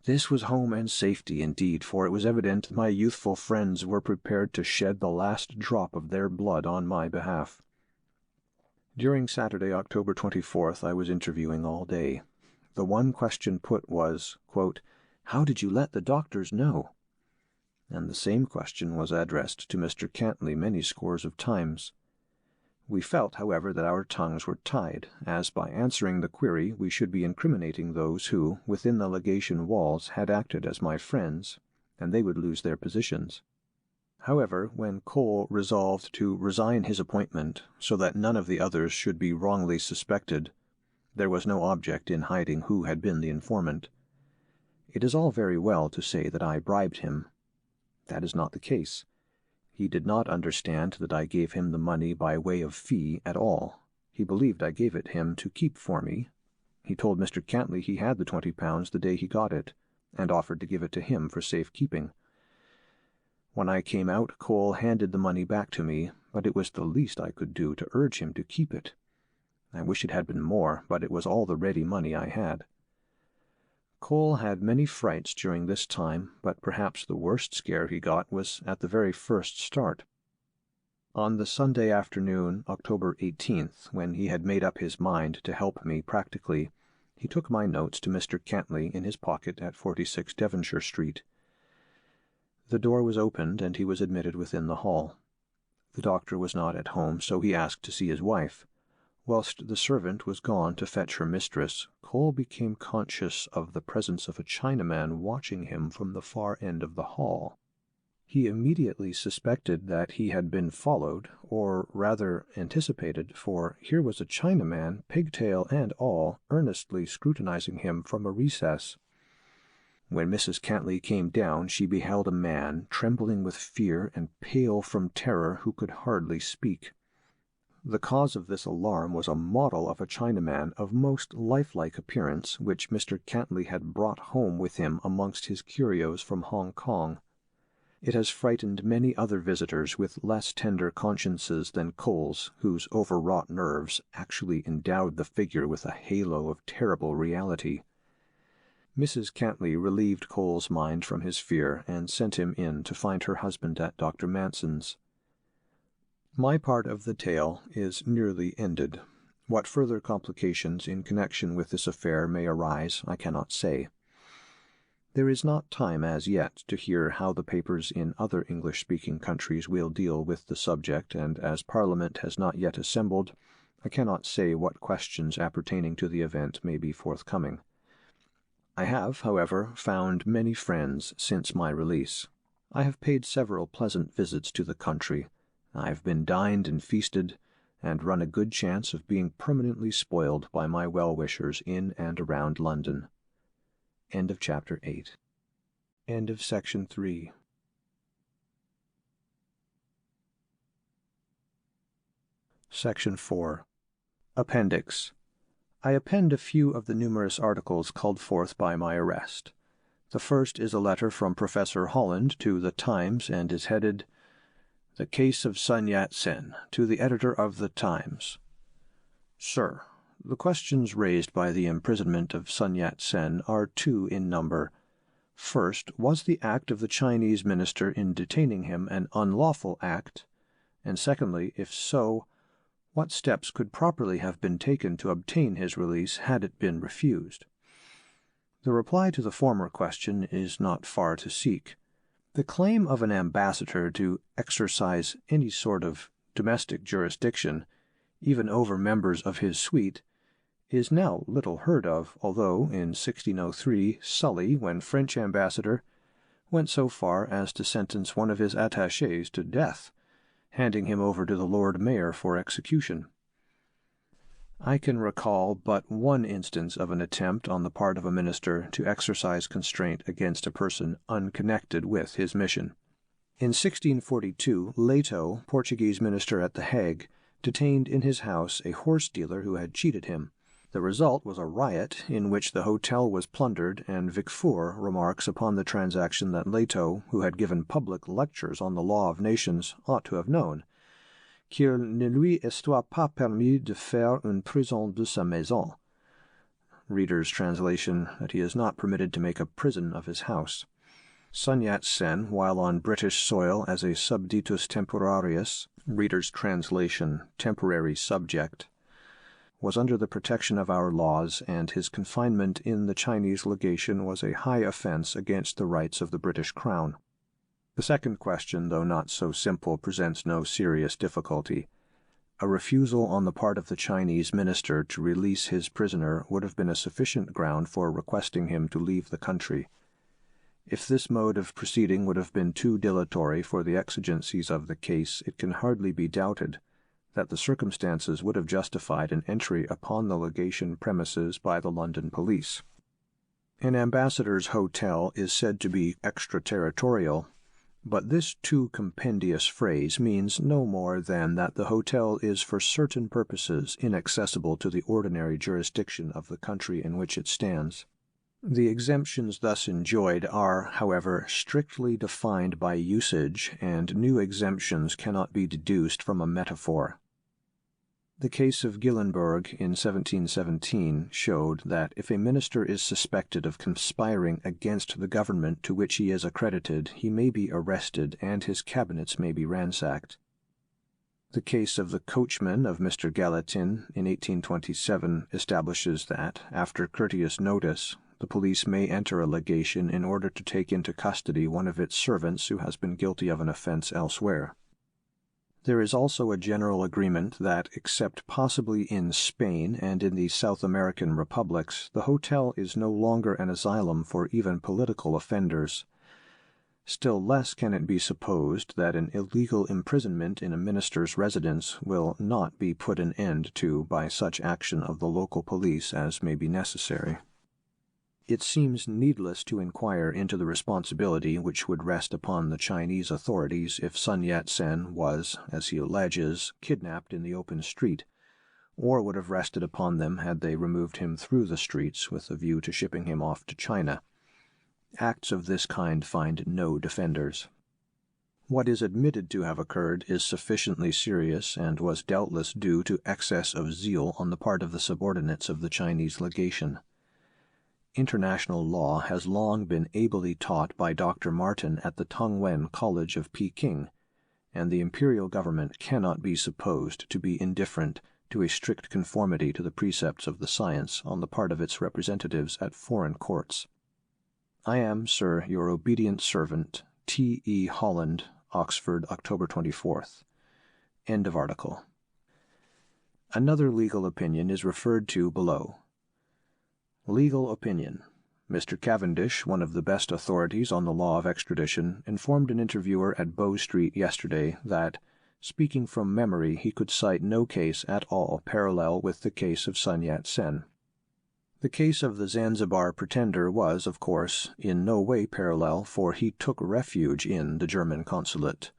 This was home and safety indeed, for it was evident my youthful friends were prepared to shed the last drop of their blood on my behalf. During Saturday, October 24th, I was interviewing all day. The one question put was, "How did you let the doctors know?" And the same question was addressed to Mr. Cantley many scores of times. We felt, however, that our tongues were tied, as by answering the query we should be incriminating those who, within the legation walls, had acted as my friends, and they would lose their positions. However, when Cole resolved to resign his appointment so that none of the others should be wrongly suspected, there was no object in hiding who had been the informant. It is all very well to say that I bribed him. That is not the case. He did not understand that I gave him the money by way of fee at all. He believed I gave it him to keep for me. He told Mr. Cantley he had the £20 the day he got it, and offered to give it to him for safe keeping. When I came out, Cole handed the money back to me, but it was the least I could do to urge him to keep it. I wish it had been more, but it was all the ready money I had. Cole had many frights during this time, but perhaps the worst scare he got was at the very first start. On the Sunday afternoon, October 18th, when he had made up his mind to help me practically, he took my notes to Mr. Cantley in his pocket at 46 Devonshire Street. The door was opened, and he was admitted within the hall. The doctor was not at home, so he asked to see his wife. Whilst the servant was gone to fetch her mistress, Cole became conscious of the presence of a Chinaman watching him from the far end of the hall. He immediately suspected that he had been followed, or rather anticipated, for here was a Chinaman, pigtail and all, earnestly scrutinizing him from a recess. When Mrs. Cantley came down, she beheld a man, trembling with fear and pale from terror, who could hardly speak. The cause of this alarm was a model of a Chinaman of most lifelike appearance, which Mr. Cantley had brought home with him amongst his curios from Hong Kong. It has frightened many other visitors with less tender consciences than Cole's, whose overwrought nerves actually endowed the figure with a halo of terrible reality. Mrs. Cantley relieved Cole's mind from his fear and sent him in to find her husband at Dr. Manson's. My part of the tale is nearly ended. What further complications in connection with this affair may arise, I cannot say. There is not time as yet to hear how the papers in other English-speaking countries will deal with the subject, and as Parliament has not yet assembled, I cannot say what questions appertaining to the event may be forthcoming. I have, however, found many friends since my release. I have paid several pleasant visits to the country. I have been dined and feasted, and run a good chance of being permanently spoiled by my well-wishers in and around London. End of Chapter 8. End of Section 3. Section 4. Appendix. I append a few of the numerous articles called forth by my arrest. The first is a letter from Professor Holland to the Times, and is headed, "The Case of Sun Yat-sen, to the Editor of the Times. Sir, the questions raised by the imprisonment of Sun Yat-sen are two in number. First, was the act of the Chinese minister in detaining him an unlawful act? And secondly, if so, what steps could properly have been taken to obtain his release had it been refused? The reply to the former question is not far to seek. The claim of an ambassador to exercise any sort of domestic jurisdiction, even over members of his suite, is now little heard of, although in 1603 Sully, when French ambassador, went so far as to sentence one of his attachés to death, handing him over to the Lord Mayor for execution. I can recall but one instance of an attempt on the part of a minister to exercise constraint against a person unconnected with his mission. In 1642, Leto, Portuguese minister at The Hague, detained in his house a horse dealer who had cheated him. The result was a riot in which the hotel was plundered, and Vicfour remarks upon the transaction that Leto, who had given public lectures on the law of nations, ought to have known, qu'il ne lui était pas permis de faire une prison de sa maison. Reader's translation, that he is not permitted to make a prison of his house. Sun Yat-sen, while on British soil as a subditus temporarius, reader's translation, temporary subject, was under the protection of our laws, and his confinement in the Chinese legation was a high offense against the rights of the British Crown. The second question, though not so simple, presents no serious difficulty. A refusal on the part of the Chinese minister to release his prisoner would have been a sufficient ground for requesting him to leave the country. If this mode of proceeding would have been too dilatory for the exigencies of the case, it can hardly be doubted that the circumstances would have justified an entry upon the legation premises by the London police. An ambassador's hotel is said to be extraterritorial, but this too compendious phrase means no more than that the hotel is for certain purposes inaccessible to the ordinary jurisdiction of the country in which it stands. The exemptions thus enjoyed are, however, strictly defined by usage, and new exemptions cannot be deduced from a metaphor. The case of Gillenburg in 1717 showed that if a minister is suspected of conspiring against the government to which he is accredited, he may be arrested and his cabinets may be ransacked. The case of the coachman of Mr. Gallatin in 1827 establishes that, after courteous notice, the police may enter a legation in order to take into custody one of its servants who has been guilty of an offense elsewhere. There is also a general agreement that, except possibly in Spain and in the South American republics, the hotel is no longer an asylum for even political offenders. Still less can it be supposed that an illegal imprisonment in a minister's residence will not be put an end to by such action of the local police as may be necessary. It seems needless to inquire into the responsibility which would rest upon the Chinese authorities if Sun Yat-sen was, as he alleges, kidnapped in the open street, or would have rested upon them had they removed him through the streets with a view to shipping him off to China. Acts of this kind find no defenders. What is admitted to have occurred is sufficiently serious and was doubtless due to excess of zeal on the part of the subordinates of the Chinese legation. International law has long been ably taught by Dr. Martin at the Tongwen College of Peking, and the imperial government cannot be supposed to be indifferent to a strict conformity to the precepts of the science on the part of its representatives at foreign courts. I am, sir, your obedient servant, T. E. Holland, Oxford, October 24th. End of article. Another legal opinion is referred to below. Legal opinion. Mr. Cavendish, one of the best authorities on the law of extradition, informed an interviewer at Bow Street yesterday that, speaking from memory, he could cite no case at all parallel with the case of Sun Yat-sen. The case of the Zanzibar pretender was, of course, in no way parallel, for he took refuge in the German consulate.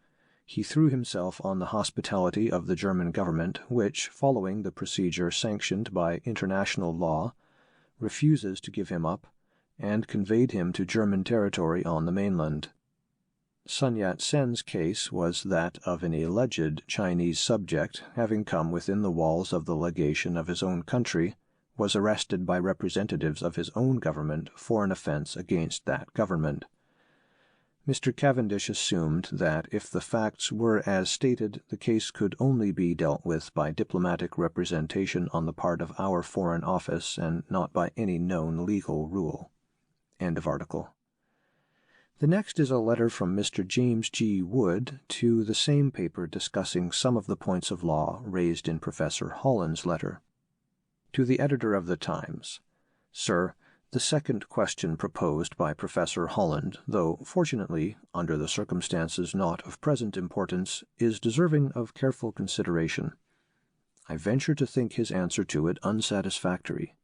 He threw himself on the hospitality of the German government, which, following the procedure sanctioned by international law, refuses to give him up, and conveyed him to German territory on the mainland. Sun Yat-sen's case was that of an alleged Chinese subject having come within the walls of the legation of his own country, was arrested by representatives of his own government for an offense against that government. Mr. Cavendish assumed that if the facts were as stated, the case could only be dealt with by diplomatic representation on the part of our Foreign Office and not by any known legal rule. End of article. The next is a letter from Mr. James G. Wood to the same paper discussing some of the points of law raised in Professor Holland's letter. To the editor of the Times. Sir, the second question proposed by Professor Holland, though fortunately, under the circumstances not of present importance, is deserving of careful consideration. I venture to think his answer to it unsatisfactory.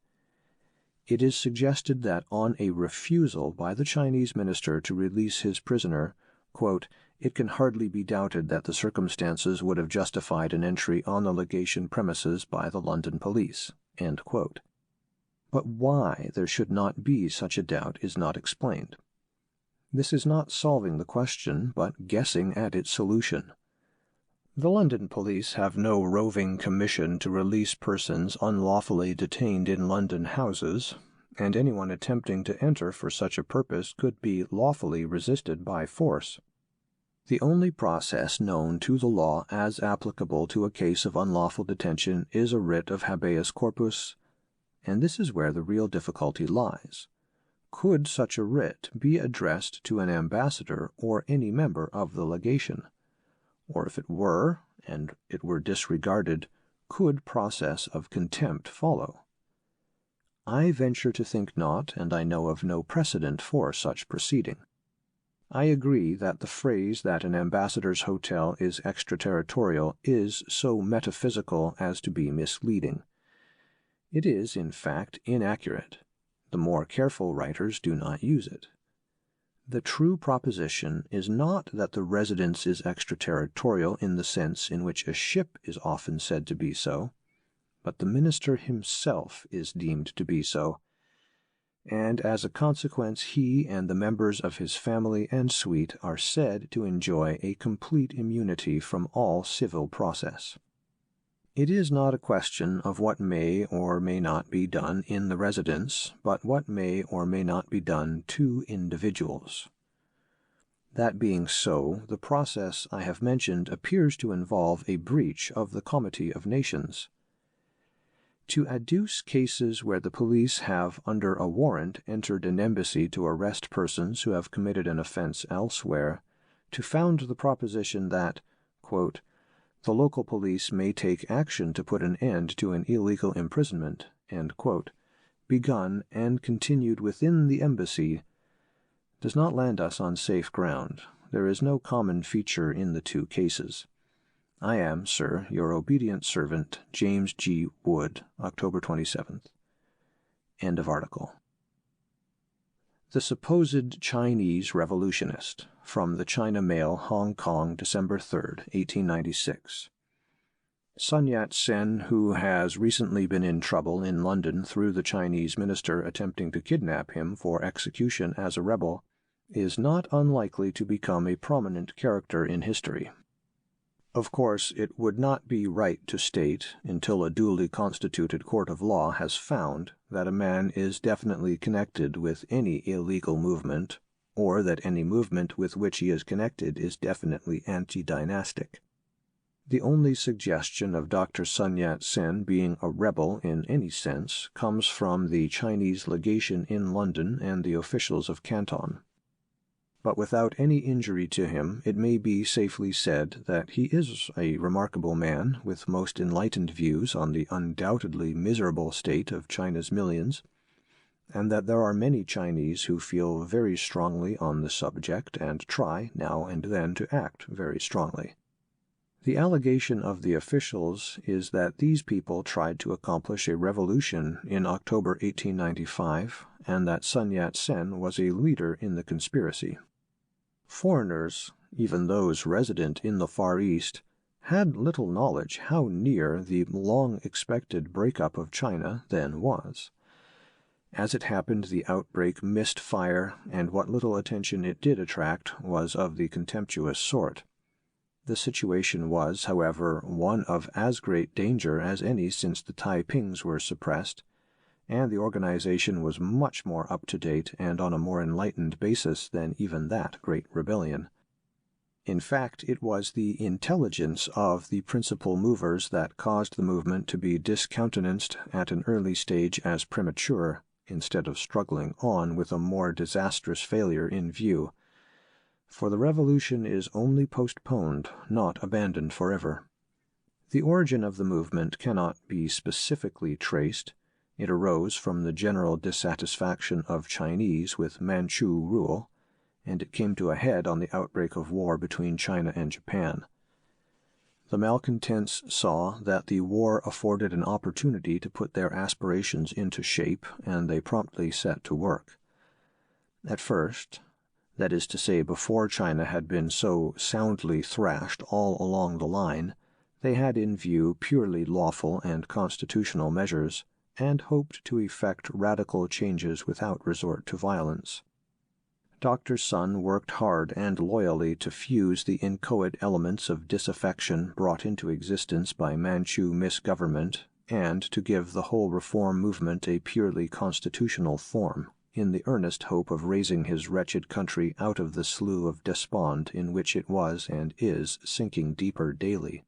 It is suggested that on a refusal by the Chinese minister to release his prisoner, quote, it can hardly be doubted that the circumstances would have justified an entry on the legation premises by the London police. End quote. But why there should not be such a doubt is not explained. This is not solving the question, but guessing at its solution. The London police have no roving commission to release persons unlawfully detained in London houses, and anyone attempting to enter for such a purpose could be lawfully resisted by force. The only process known to the law as applicable to a case of unlawful detention is a writ of habeas corpus, and this is where the real difficulty lies. Could such a writ be addressed to an ambassador or any member of the legation? Or if it were, and it were disregarded, could process of contempt follow? I venture to think not, and I know of no precedent for such proceeding. I agree that the phrase that an ambassador's hotel is extraterritorial is so metaphysical as to be misleading. It is, in fact, inaccurate. The more careful writers do not use it. The true proposition is not that the residence is extraterritorial in the sense in which a ship is often said to be so, but the minister himself is deemed to be so, and as a consequence he and the members of his family and suite are said to enjoy a complete immunity from all civil process. It is not a question of what may or may not be done in the residence, but what may or may not be done to individuals. That being so, the process I have mentioned appears to involve a breach of the Comity of Nations. To adduce cases where the police have, under a warrant, entered an embassy to arrest persons who have committed an offense elsewhere, to found the proposition that, quote, the local police may take action to put an end to an illegal imprisonment, end quote, begun and continued within the embassy, does not land us on safe ground. There is no common feature in the two cases. I am, sir, your obedient servant, James G. Wood, October 27th. End of article. The supposed Chinese revolutionist, from the China Mail, Hong Kong, December 3, 1896. Sun Yat-sen, who has recently been in trouble in London through the Chinese minister attempting to kidnap him for execution as a rebel, is not unlikely to become a prominent character in history. Of course, it would not be right to state, until a duly constituted court of law has found that a man is definitely connected with any illegal movement, or that any movement with which he is connected is definitely anti-dynastic. The only suggestion of Dr. Sun Yat-sen being a rebel in any sense comes from the Chinese legation in London and the officials of Canton. But without any injury to him, it may be safely said that he is a remarkable man with most enlightened views on the undoubtedly miserable state of China's millions, and that there are many Chinese who feel very strongly on the subject and try, now and then, to act very strongly. The allegation of the officials is that these people tried to accomplish a revolution in October 1895, and that Sun Yat-sen was a leader in the conspiracy. Foreigners, even those resident in the Far East, had little knowledge how near the long-expected breakup of China then was. As it happened, the outbreak missed fire, and what little attention it did attract was of the contemptuous sort. The situation was, however, one of as great danger as any since the Taipings were suppressed, and the organization was much more up-to-date and on a more enlightened basis than even that great rebellion. In fact, it was the intelligence of the principal movers that caused the movement to be discountenanced at an early stage as premature, instead of struggling on with a more disastrous failure in view. For the revolution is only postponed, not abandoned forever. The origin of the movement cannot be specifically traced. It arose from the general dissatisfaction of Chinese with Manchu rule, and it came to a head on the outbreak of war between China and Japan. The malcontents saw that the war afforded an opportunity to put their aspirations into shape, and they promptly set to work. At first, that is to say, before China had been so soundly thrashed all along the line, they had in view purely lawful and constitutional measures, and hoped to effect radical changes without resort to violence. Dr. Sun worked hard and loyally to fuse the inchoate elements of disaffection brought into existence by Manchu misgovernment, and to give the whole reform movement a purely constitutional form, in the earnest hope of raising his wretched country out of the slough of despond in which it was and is sinking deeper daily.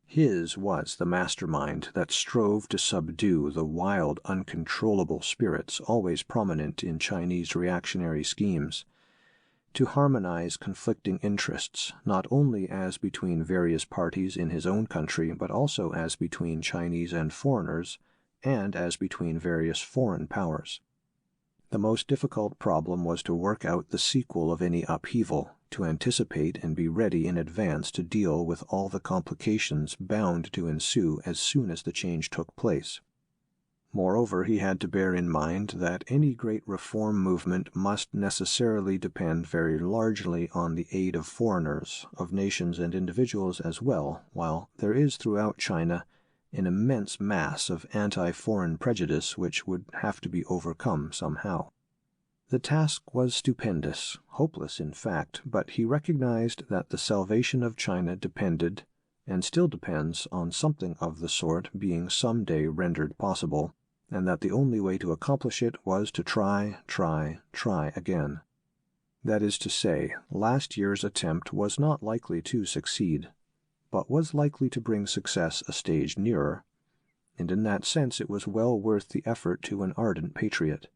His was the mastermind that strove to subdue the wild, uncontrollable spirits always prominent in Chinese reactionary schemes, to harmonize conflicting interests, not only as between various parties in his own country, but also as between Chinese and foreigners, and as between various foreign powers. The most difficult problem was to work out the sequel of any upheaval, to anticipate and be ready in advance to deal with all the complications bound to ensue as soon as the change took place. Moreover, he had to bear in mind that any great reform movement must necessarily depend very largely on the aid of foreigners, of nations and individuals as well, while there is throughout China an immense mass of anti-foreign prejudice which would have to be overcome somehow. The task was stupendous, hopeless in fact, but he recognized that the salvation of China depended, and still depends, on something of the sort being some day rendered possible, and that the only way to accomplish it was to try again. That is to say, last year's attempt was not likely to succeed, but was likely to bring success a stage nearer, and in that sense it was well worth the effort to an ardent patriot.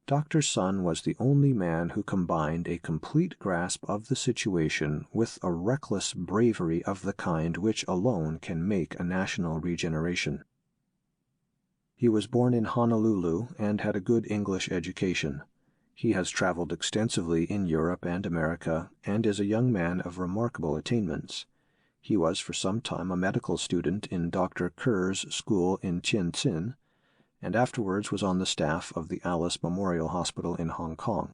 Dr. Sun was the only man who combined a complete grasp of the situation with a reckless bravery of the kind which alone can make a national regeneration. He was born in Honolulu and had a good English education. He has traveled extensively in Europe and America, and is a young man of remarkable attainments. He was for some time a medical student in Dr. Kerr's school in Canton, and afterwards was on the staff of the Alice Memorial Hospital in Hong Kong.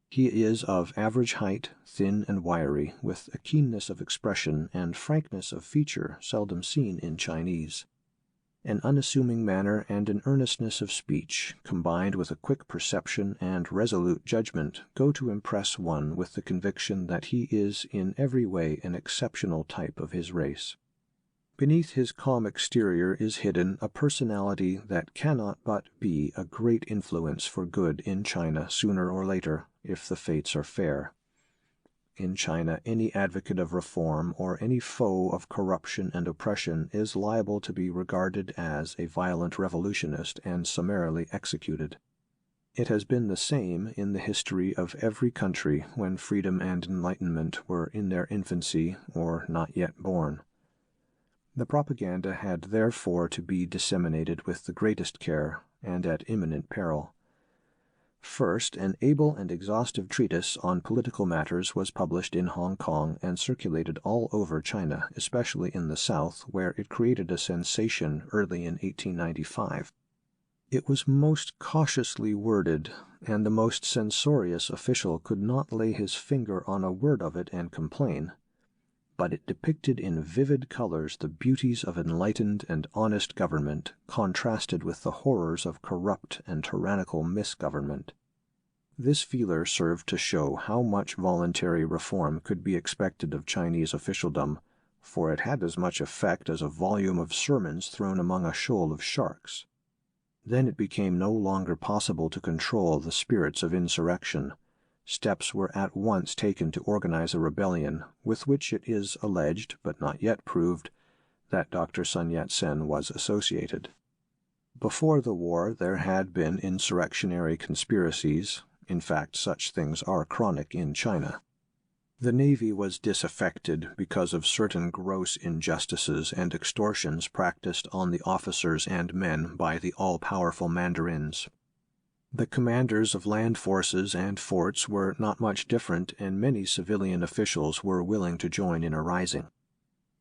He is of average height, thin and wiry, with a keenness of expression and frankness of feature seldom seen in Chinese. An unassuming manner and an earnestness of speech, combined with a quick perception and resolute judgment, go to impress one with the conviction that he is in every way an exceptional type of his race. Beneath his calm exterior is hidden a personality that cannot but be a great influence for good in China sooner or later, if the fates are fair. In China, any advocate of reform or any foe of corruption and oppression is liable to be regarded as a violent revolutionist and summarily executed. It has been the same in the history of every country when freedom and enlightenment were in their infancy or not yet born. The propaganda had therefore to be disseminated with the greatest care and at imminent peril. First, an able and exhaustive treatise on political matters was published in Hong Kong and circulated all over China, especially in the South, where it created a sensation early in 1895. It was most cautiously worded, and the most censorious official could not lay his finger on a word of it and complain. But it depicted in vivid colors the beauties of enlightened and honest government, contrasted with the horrors of corrupt and tyrannical misgovernment. This feeler served to show how much voluntary reform could be expected of Chinese officialdom, for it had as much effect as a volume of sermons thrown among a shoal of sharks. Then it became no longer possible to control the spirits of insurrection. Steps were at once taken to organize a rebellion, with which it is alleged, but not yet proved, that Dr. Sun Yat-sen was associated. Before the war there had been insurrectionary conspiracies. In fact, such things are chronic in China. The Navy was disaffected because of certain gross injustices and extortions practiced on the officers and men by the all-powerful mandarins. The commanders of land forces and forts were not much different, and many civilian officials were willing to join in a rising.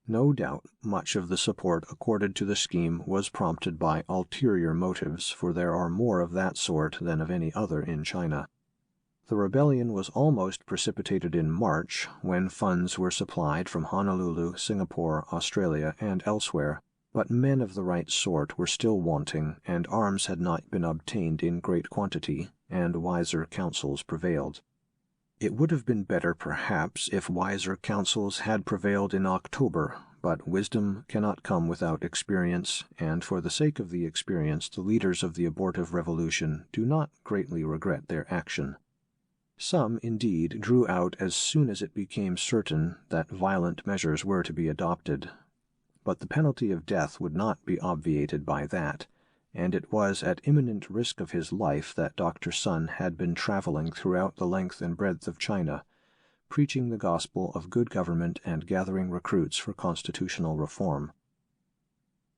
No doubt much of the support accorded to the scheme was prompted by ulterior motives, for there are more of that sort than of any other in China. The rebellion was almost precipitated in March, when funds were supplied from Honolulu, Singapore, Australia, and elsewhere, but men of the right sort were still wanting, and arms had not been obtained in great quantity, and wiser counsels prevailed. It would have been better, perhaps, if wiser counsels had prevailed in October, but wisdom cannot come without experience, and for the sake of the experience the leaders of the abortive revolution do not greatly regret their action. Some, indeed, drew out as soon as it became certain that violent measures were to be adopted. But the penalty of death would not be obviated by that, and it was at imminent risk of his life that Dr. Sun had been traveling throughout the length and breadth of China, preaching the gospel of good government and gathering recruits for constitutional reform.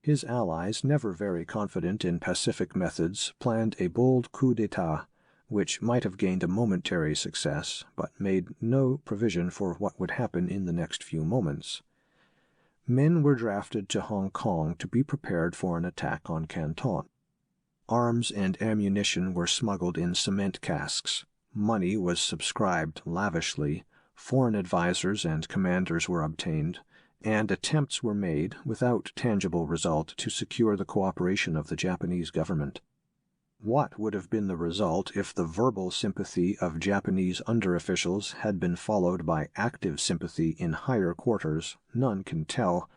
His allies, never very confident in pacific methods, planned a bold coup d'etat, which might have gained a momentary success, but made no provision for what would happen in the next few moments. Men were drafted to Hong Kong to be prepared for an attack on Canton. Arms and ammunition were smuggled in cement casks. Money was subscribed lavishly. Foreign advisers and commanders were obtained, and attempts were made, without tangible result, to secure the cooperation of the Japanese government. What would have been the result if the verbal sympathy of Japanese under-officials had been followed by active sympathy in higher quarters, none can tell.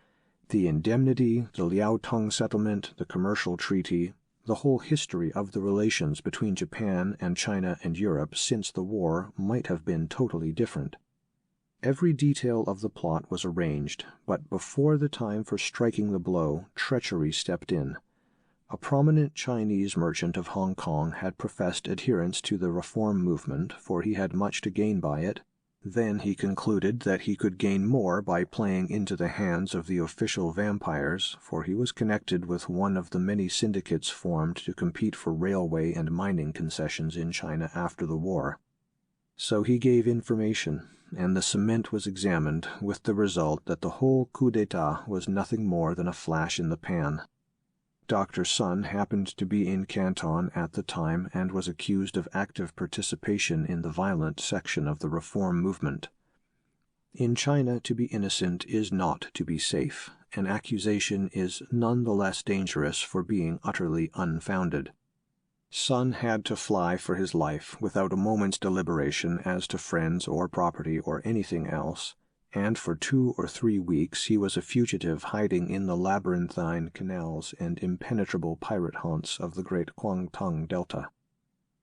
The indemnity, the Liaotong settlement, the commercial treaty, the whole history of the relations between Japan and China and Europe since the war might have been totally different. Every detail of the plot was arranged, but before the time for striking the blow, treachery stepped in. A prominent Chinese merchant of Hong Kong had professed adherence to the reform movement, for he had much to gain by it, Then he concluded that he could gain more by playing into the hands of the official vampires, for he was connected with one of the many syndicates formed to compete for railway and mining concessions in China after the war. So he gave information, and the cement was examined, with the result that the whole coup d'etat was nothing more than a flash in the pan. Dr. Sun happened to be in Canton at the time and was accused of active participation in the violent section of the reform movement. In China, to be innocent is not to be safe. An accusation is none the less dangerous for being utterly unfounded. Sun had to fly for his life without a moment's deliberation as to friends or property or anything else, and for 2 or 3 weeks he was a fugitive hiding in the labyrinthine canals and impenetrable pirate haunts of the great Guangtung Delta.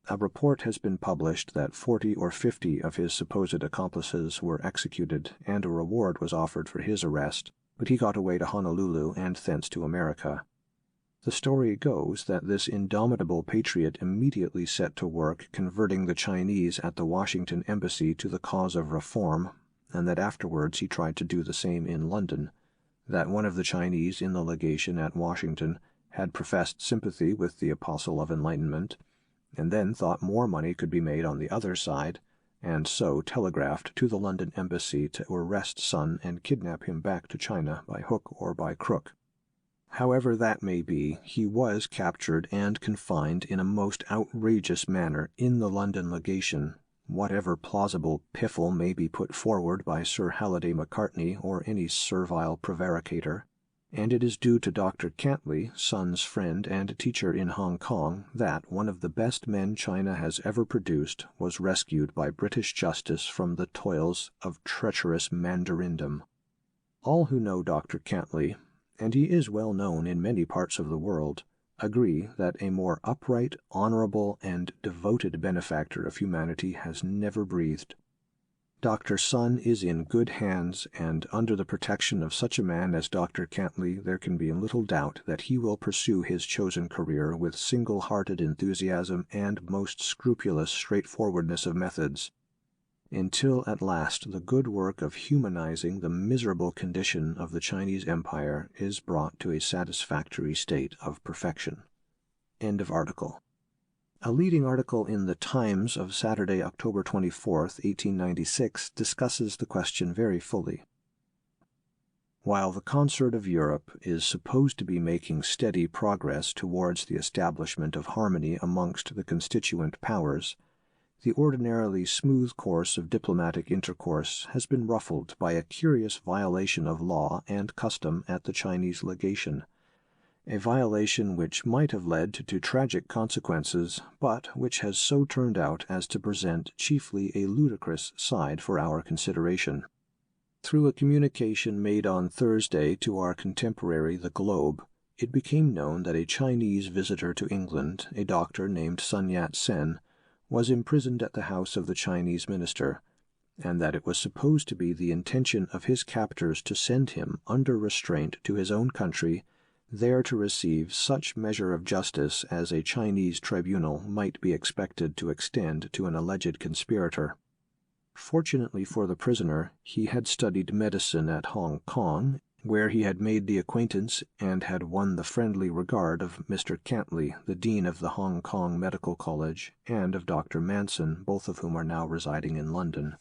A report has been published that 40 or 50 of his supposed accomplices were executed, and a reward was offered for his arrest, but he got away to Honolulu and thence to America. The story goes that this indomitable patriot immediately set to work converting the Chinese at the Washington embassy to the cause of reform, and that afterwards he tried to do the same in London, that one of the Chinese in the legation at Washington had professed sympathy with the apostle of enlightenment, and then thought more money could be made on the other side, and so telegraphed to the London embassy to arrest Sun and kidnap him back to China by hook or by crook. However that may be, he was captured and confined in a most outrageous manner in the London legation, whatever plausible piffle may be put forward by Sir Halliday Macartney or any servile prevaricator, and it is due to Dr. Cantley, Sun's friend and teacher in Hong Kong, that one of the best men China has ever produced was rescued by British justice from the toils of treacherous mandarindom. All who know Dr. Cantley, and he is well known in many parts of the world, agree that a more upright, honorable, and devoted benefactor of humanity has never breathed. Dr. Sun is in good hands, and under the protection of such a man as Dr. Cantley there can be little doubt that he will pursue his chosen career with single-hearted enthusiasm and most scrupulous straightforwardness of methods, until at last the good work of humanizing the miserable condition of the Chinese Empire is brought to a satisfactory state of perfection. End of article. A leading article in the Times of Saturday, October 24, 1896, discusses the question very fully. While the concert of Europe is supposed to be making steady progress towards the establishment of harmony amongst the constituent powers, the ordinarily smooth course of diplomatic intercourse has been ruffled by a curious violation of law and custom at the Chinese legation, a violation which might have led to tragic consequences, but which has so turned out as to present chiefly a ludicrous side for our consideration. Through a communication made on Thursday to our contemporary The Globe, it became known that a Chinese visitor to England, a doctor named Yat-sen, was imprisoned at the house of the Chinese minister, and that it was supposed to be the intention of his captors to send him under restraint to his own country, there to receive such measure of justice as a Chinese tribunal might be expected to extend to an alleged conspirator. Fortunately for the prisoner, he had studied medicine at Hong Kong, where he had made the acquaintance and had won the friendly regard of Mr. Cantley, the dean of the Hong Kong Medical College, and of Dr. Manson, both of whom are now residing in London.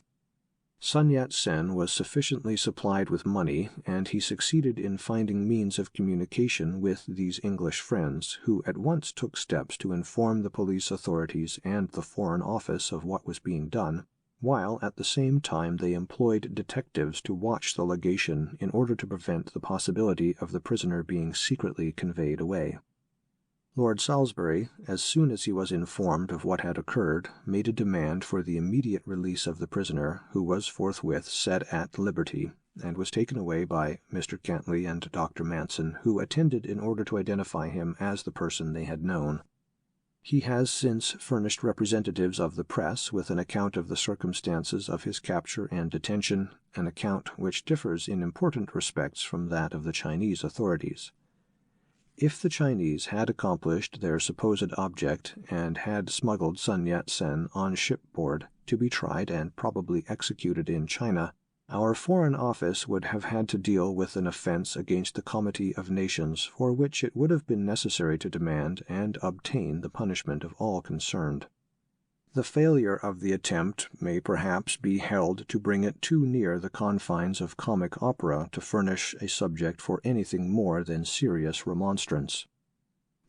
Sun Yat-sen was sufficiently supplied with money, and he succeeded in finding means of communication with these English friends, who at once took steps to inform the police authorities and the Foreign Office of what was being done, while at the same time they employed detectives to watch the legation in order to prevent the possibility of the prisoner being secretly conveyed away. Lord Salisbury, as soon as he was informed of what had occurred, made a demand for the immediate release of the prisoner, who was forthwith set at liberty, and was taken away by Mr. Cantley and Dr. Manson, who attended in order to identify him as the person they had known. He has since furnished representatives of the press with an account of the circumstances of his capture and detention, an account which differs in important respects from that of the Chinese authorities. If the Chinese had accomplished their supposed object and had smuggled Sun Yat-sen on shipboard to be tried and probably executed in China, our Foreign Office would have had to deal with an offense against the Comity of Nations for which it would have been necessary to demand and obtain the punishment of all concerned. The failure of the attempt may perhaps be held to bring it too near the confines of comic opera to furnish a subject for anything more than serious remonstrance.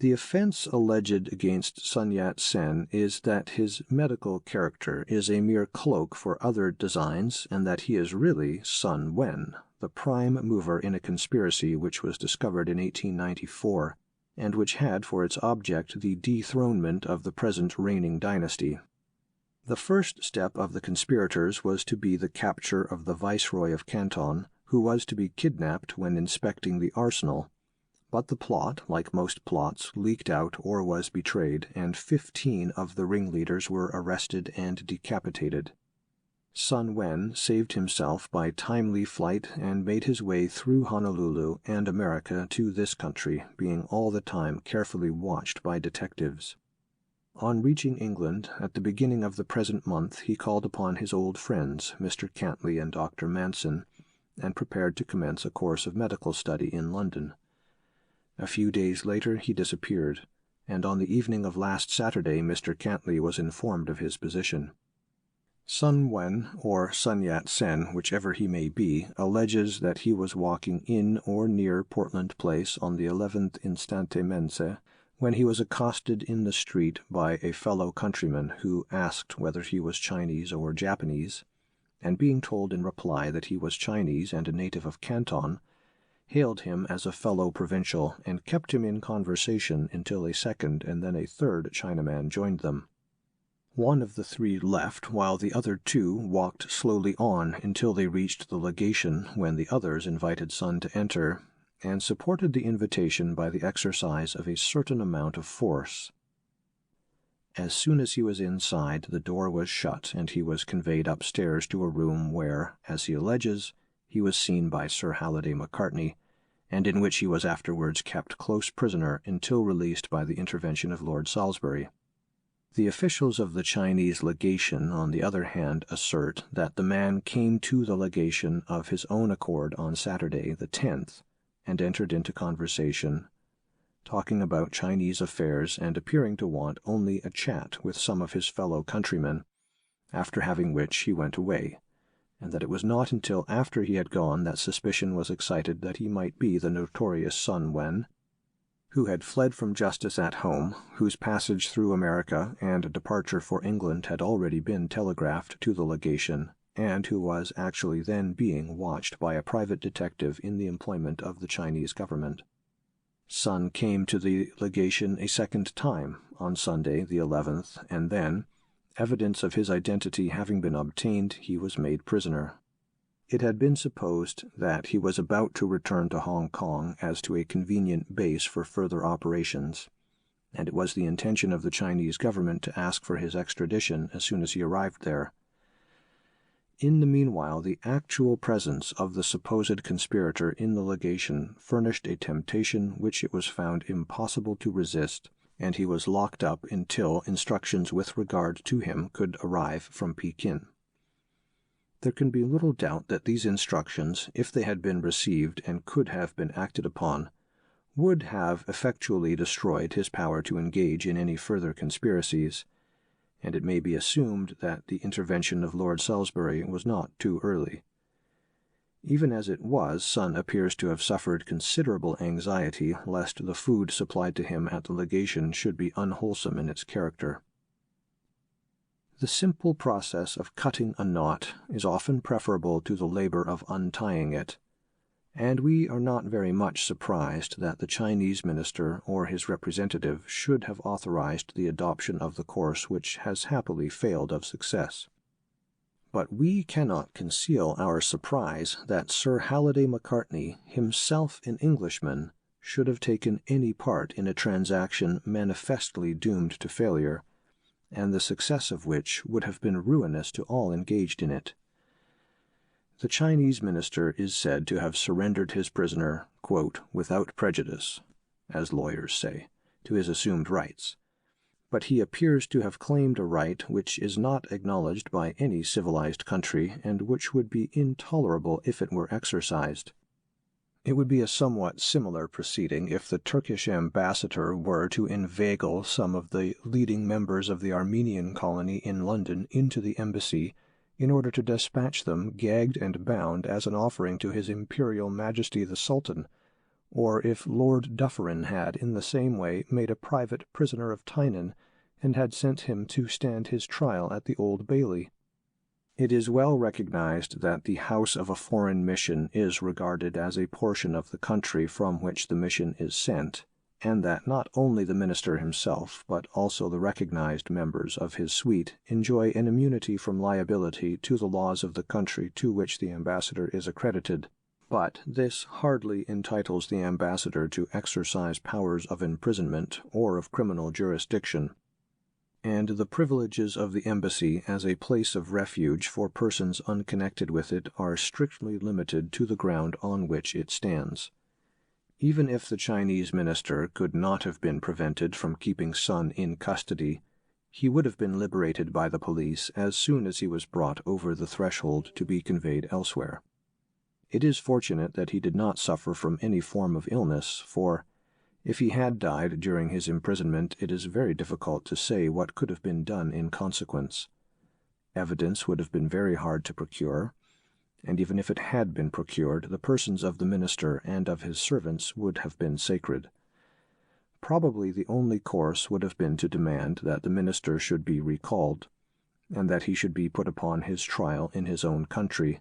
The offense alleged against Sun Yat-sen is that his medical character is a mere cloak for other designs and that he is really Sun Wen, the prime mover in a conspiracy which was discovered in 1894 and which had for its object the dethronement of the present reigning dynasty. The first step of the conspirators was to be the capture of the Viceroy of Canton, who was to be kidnapped when inspecting the arsenal. But the plot, like most plots, leaked out or was betrayed, and 15 of the ringleaders were arrested and decapitated. Sun Wen saved himself by timely flight and made his way through Honolulu and America to this country, being all the time carefully watched by detectives. On reaching England at the beginning of the present month, he called upon his old friends, Mr. Cantley and Dr. Manson, and prepared to commence a course of medical study in London. A few days later he disappeared, and on the evening of last Saturday Mr. Cantley was informed of his position. Sun Wen, or Sun Yat-sen, whichever he may be, alleges that he was walking in or near Portland Place on the 11th instante mense, when he was accosted in the street by a fellow countryman who asked whether he was Chinese or Japanese, and being told in reply that he was Chinese and a native of Canton, hailed him as a fellow provincial and kept him in conversation until a second and then a third Chinaman joined them. One of the three left, while the other two walked slowly on until they reached the legation, when the others invited Sun to enter, and supported the invitation by the exercise of a certain amount of force. As soon as he was inside, the door was shut, and he was conveyed upstairs to a room where, as he alleges, he was seen by Sir Halliday Macartney, and in which he was afterwards kept close prisoner until released by the intervention of Lord Salisbury. The officials of the Chinese legation, on the other hand, assert that the man came to the legation of his own accord on Saturday, the 10th, and entered into conversation, talking about Chinese affairs and appearing to want only a chat with some of his fellow countrymen, after having which he went away, and that it was not until after he had gone that suspicion was excited that he might be the notorious Sun Wen, who had fled from justice at home, whose passage through America and departure for England had already been telegraphed to the legation, and who was actually then being watched by a private detective in the employment of the Chinese government. Sun came to the legation a second time, on Sunday the 11th, and then, evidence of his identity having been obtained, he was made prisoner. It had been supposed that he was about to return to Hong Kong as to a convenient base for further operations, and it was the intention of the Chinese government to ask for his extradition as soon as he arrived there. In the meanwhile, the actual presence of the supposed conspirator in the legation furnished a temptation which it was found impossible to resist, and he was locked up until instructions with regard to him could arrive from Pekin. There can be little doubt that these instructions, if they had been received and could have been acted upon, would have effectually destroyed his power to engage in any further conspiracies, and it may be assumed that the intervention of Lord Salisbury was not too early. Even as it was, Sun appears to have suffered considerable anxiety lest the food supplied to him at the legation should be unwholesome in its character. The simple process of cutting a knot is often preferable to the labor of untying it, and we are not very much surprised that the Chinese minister or his representative should have authorized the adoption of the course which has happily failed of success. But we cannot conceal our surprise that Sir Halliday Macartney, himself an Englishman, should have taken any part in a transaction manifestly doomed to failure, and the success of which would have been ruinous to all engaged in it. The Chinese minister is said to have surrendered his prisoner, quote, without prejudice, as lawyers say, to his assumed rights. But he appears to have claimed a right which is not acknowledged by any civilized country, and which would be intolerable if it were exercised. It would be a somewhat similar proceeding if the Turkish ambassador were to inveigle some of the leading members of the Armenian colony in London into the embassy in order to despatch them gagged and bound as an offering to His Imperial Majesty the Sultan, or if Lord Dufferin had in the same way made a private prisoner of Tynan and had sent him to stand his trial at the Old Bailey. It is well recognized that the house of a foreign mission is regarded as a portion of the country from which the mission is sent, and that not only the minister himself, but also the recognized members of his suite enjoy an immunity from liability to the laws of the country to which the ambassador is accredited. But this hardly entitles the ambassador to exercise powers of imprisonment or of criminal jurisdiction, and the privileges of the embassy as a place of refuge for persons unconnected with it are strictly limited to the ground on which it stands. Even if the Chinese minister could not have been prevented from keeping Sun in custody, he would have been liberated by the police as soon as he was brought over the threshold to be conveyed elsewhere. It is fortunate that he did not suffer from any form of illness, for if he had died during his imprisonment, it is very difficult to say what could have been done in consequence. Evidence would have been very hard to procure, and even if it had been procured, the persons of the minister and of his servants would have been sacred. Probably the only course would have been to demand that the minister should be recalled, and that he should be put upon his trial in his own country,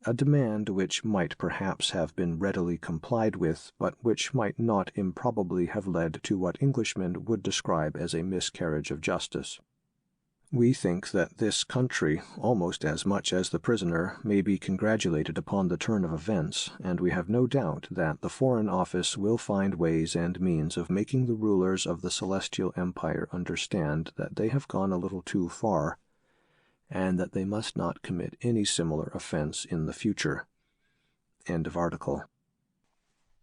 a demand which might perhaps have been readily complied with, but which might not improbably have led to what Englishmen would describe as a miscarriage of justice. We think that this country, almost as much as the prisoner, may be congratulated upon the turn of events, and we have no doubt that the Foreign Office will find ways and means of making the rulers of the Celestial Empire understand that they have gone a little too far, and that they must not commit any similar offense in the future. End of article.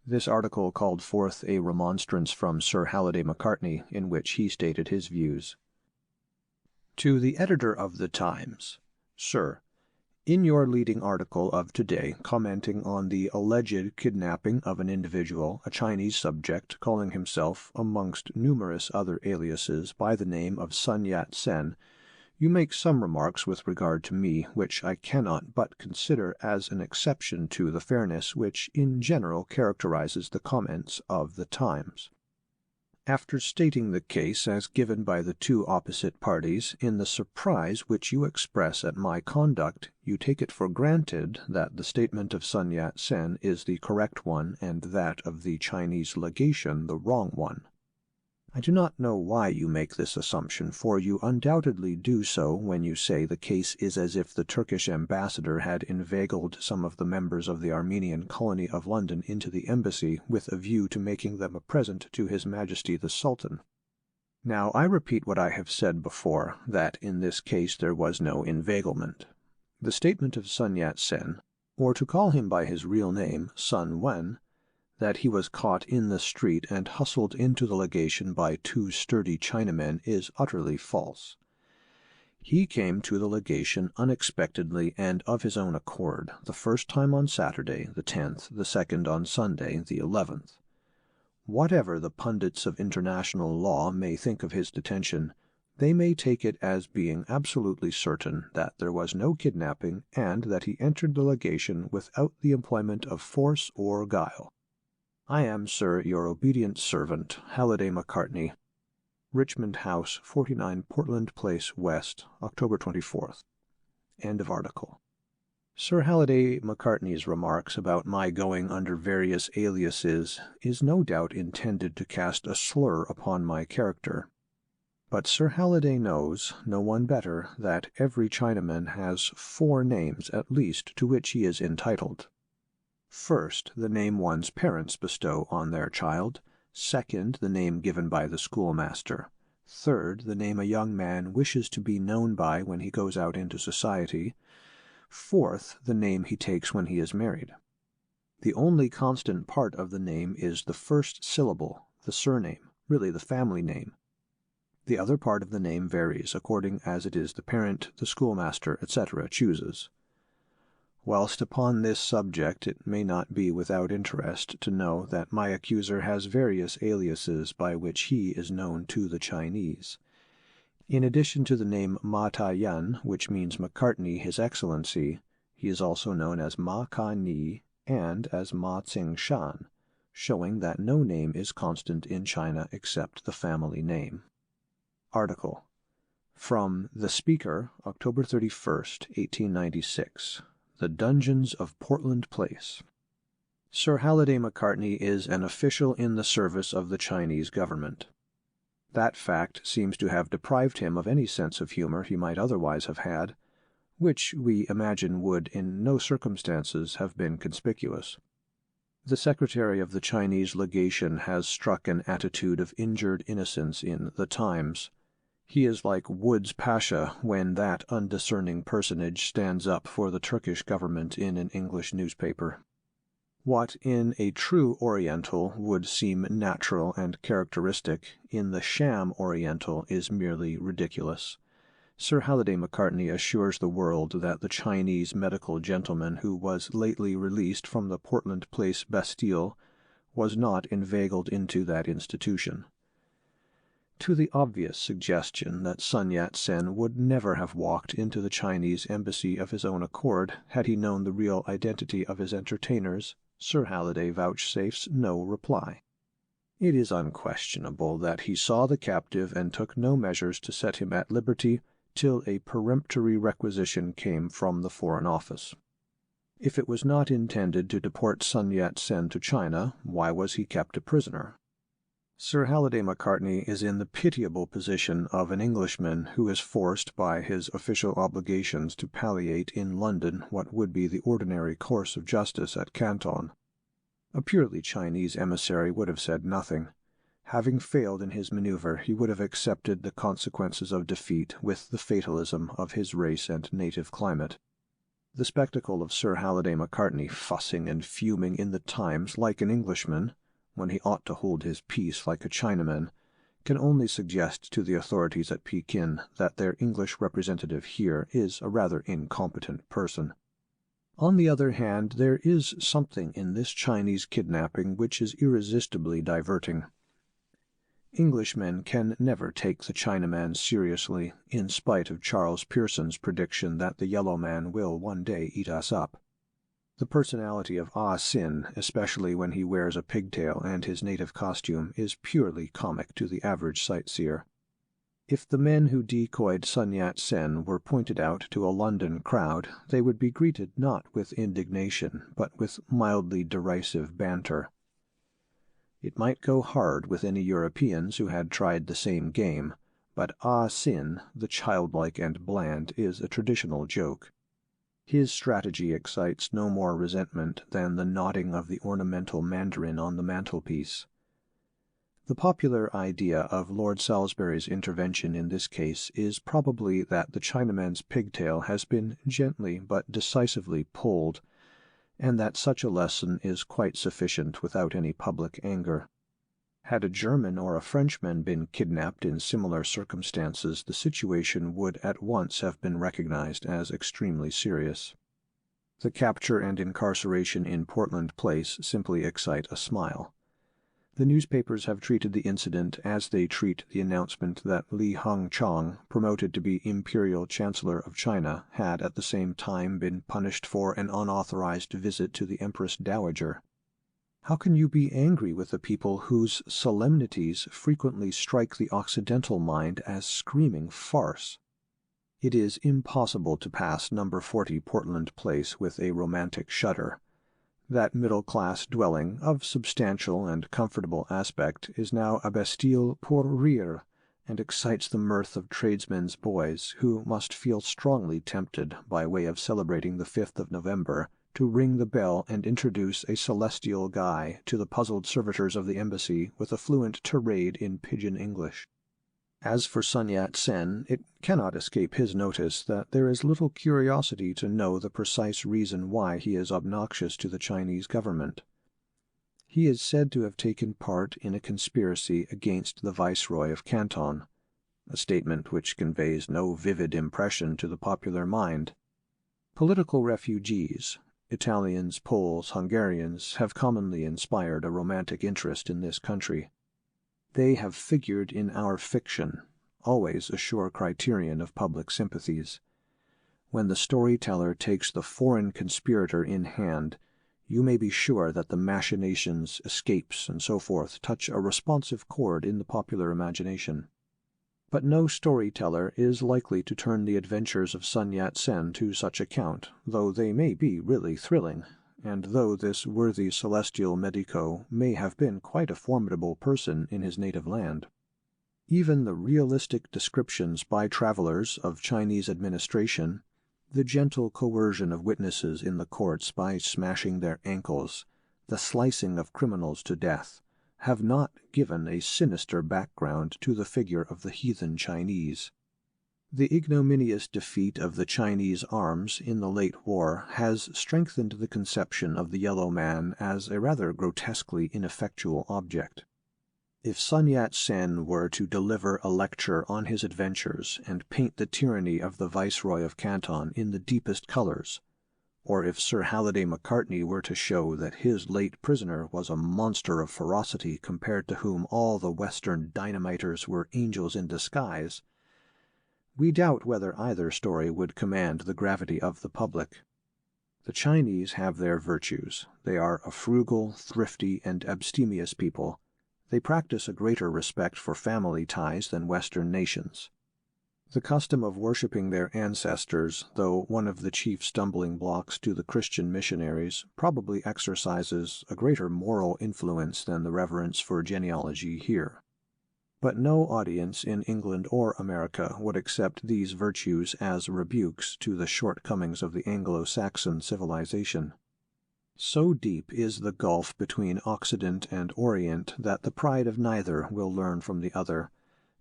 This article called forth a remonstrance from Sir Halliday Macartney, in which he stated his views. To the Editor of the Times. Sir, in your leading article of today, commenting on the alleged kidnapping of an individual, a Chinese subject, calling himself, amongst numerous other aliases, by the name of Sun Yat-sen, you make some remarks with regard to me which I cannot but consider as an exception to the fairness which in general characterizes the comments of the Times. After stating the case as given by the two opposite parties, in the surprise which you express at my conduct, you take it for granted that the statement of Sun Yat-sen is the correct one and that of the Chinese legation the wrong one. I do not know why you make this assumption, for you undoubtedly do so when you say the case is as if the Turkish ambassador had inveigled some of the members of the Armenian colony of London into the embassy with a view to making them a present to His Majesty the Sultan. Now I repeat what I have said before, that in this case there was no inveiglement. The statement of Sun Yat-sen, or to call him by his real name, Sun Wen, that he was caught in the street and hustled into the legation by two sturdy Chinamen is utterly false. He came to the legation unexpectedly and of his own accord, the first time on Saturday, the 10th, the second on Sunday, the 11th. Whatever the pundits of international law may think of his detention, they may take it as being absolutely certain that there was no kidnapping and that he entered the legation without the employment of force or guile. I am, sir, your obedient servant, Halliday Macartney, Richmond House, 49 Portland Place, West, October 24th. End of article. Sir Halliday Macartney's remarks about my going under various aliases is no doubt intended to cast a slur upon my character. But Sir Halliday knows, no one better, that every Chinaman has 4 names at least to which he is entitled. First, the name one's parents bestow on their child. Second, the name given by the schoolmaster. Third, the name a young man wishes to be known by when he goes out into society. Fourth, the name he takes when he is married. The only constant part of the name is the first syllable, the surname, really the family name. The other part of the name varies according as it is the parent, the schoolmaster, etc. chooses. Whilst upon this subject it may not be without interest to know that my accuser has various aliases by which he is known to the Chinese. In addition to the name Ma Ta-yan, which means Macartney, His Excellency, he is also known as Ma Ka-ni and as Ma Tsing-shan, showing that no name is constant in China except the family name. Article from The Speaker, October 31st, 1896. The Dungeons of Portland Place. Sir Halliday Macartney is an official in the service of the Chinese government. That fact seems to have deprived him of any sense of humor he might otherwise have had, which we imagine would in no circumstances have been conspicuous. The Secretary of the Chinese Legation has struck an attitude of injured innocence in The Times. He is like Wood's Pasha when that undiscerning personage stands up for the Turkish government in an English newspaper. What in a true Oriental would seem natural and characteristic, in the sham Oriental is merely ridiculous. Sir Halliday Macartney assures the world that the Chinese medical gentleman who was lately released from the Portland Place Bastille was not inveigled into that institution. To the obvious suggestion that Sun Yat-sen would never have walked into the Chinese embassy of his own accord had he known the real identity of his entertainers, Sir Halliday vouchsafes no reply. It is unquestionable that he saw the captive and took no measures to set him at liberty till a peremptory requisition came from the Foreign Office. If it was not intended to deport Sun Yat-sen to China, why was he kept a prisoner? Sir Halliday Macartney is in the pitiable position of an Englishman who is forced by his official obligations to palliate in London what would be the ordinary course of justice at Canton. A purely Chinese emissary would have said nothing. Having failed in his maneuver, he would have accepted the consequences of defeat with the fatalism of his race and native climate. The spectacle of Sir Halliday Macartney fussing and fuming in the Times like an Englishman, when he ought to hold his peace like a Chinaman, can only suggest to the authorities at Pekin that their English representative here is a rather incompetent person. On the other hand, there is something in this Chinese kidnapping which is irresistibly diverting. Englishmen can never take the Chinaman seriously, in spite of Charles Pearson's prediction that the yellow man will one day eat us up. The personality of Sin, especially when he wears a pigtail and his native costume, is purely comic to the average sightseer. If the men who decoyed Sun Yat-sen were pointed out to a London crowd, they would be greeted not with indignation, but with mildly derisive banter. It might go hard with any Europeans who had tried the same game, but Sin, the childlike and bland, is a traditional joke. His strategy excites no more resentment than the nodding of the ornamental mandarin on the mantelpiece. The popular idea of Lord Salisbury's intervention in this case is probably that the Chinaman's pigtail has been gently but decisively pulled, and that such a lesson is quite sufficient without any public anger. Had a German or a Frenchman been kidnapped in similar circumstances, the situation would at once have been recognized as extremely serious. The capture and incarceration in Portland Place simply excite a smile. The newspapers have treated the incident as they treat the announcement that Li Hongchang, promoted to be Imperial Chancellor of China, had at the same time been punished for an unauthorized visit to the Empress Dowager. How can you be angry with a people whose solemnities frequently strike the Occidental mind as screaming farce? It is impossible to pass No. 40 Portland Place with a romantic shudder. That middle-class dwelling, of substantial and comfortable aspect, is now a Bastille pour rire, and excites the mirth of tradesmen's boys, who must feel strongly tempted, by way of celebrating the 5th of November, to ring the bell and introduce a celestial guy to the puzzled servitors of the embassy with a fluent tirade in pidgin English. As for Sun Yat-sen, it cannot escape his notice that there is little curiosity to know the precise reason why he is obnoxious to the Chinese government. He is said to have taken part in a conspiracy against the Viceroy of Canton, a statement which conveys no vivid impression to the popular mind. Political refugees, Italians, Poles, Hungarians, have commonly inspired a romantic interest in this country. They have figured in our fiction, always a sure criterion of public sympathies. When the storyteller takes the foreign conspirator in hand, you may be sure that the machinations, escapes, and so forth touch a responsive chord in the popular imagination. But no storyteller is likely to turn the adventures of Sun Yat-sen to such account, though they may be really thrilling, and though this worthy celestial medico may have been quite a formidable person in his native land. Even the realistic descriptions by travelers of Chinese administration, the gentle coercion of witnesses in the courts by smashing their ankles, the slicing of criminals to death, have not given a sinister background to the figure of the heathen Chinese. The ignominious defeat of the Chinese arms in the late war has strengthened the conception of the yellow man as a rather grotesquely ineffectual object. If Sun Yat-sen were to deliver a lecture on his adventures and paint the tyranny of the Viceroy of Canton in the deepest colors, or if Sir Halliday Macartney were to show that his late prisoner was a monster of ferocity compared to whom all the Western dynamiters were angels in disguise, we doubt whether either story would command the gravity of the public. The Chinese have their virtues. They are a frugal, thrifty, and abstemious people. They practice a greater respect for family ties than Western nations. The custom of worshipping their ancestors, though one of the chief stumbling blocks to the Christian missionaries, probably exercises a greater moral influence than the reverence for genealogy here. But no audience in England or America would accept these virtues as rebukes to the shortcomings of the Anglo-Saxon civilization. So deep is the gulf between Occident and Orient that the pride of neither will learn from the other,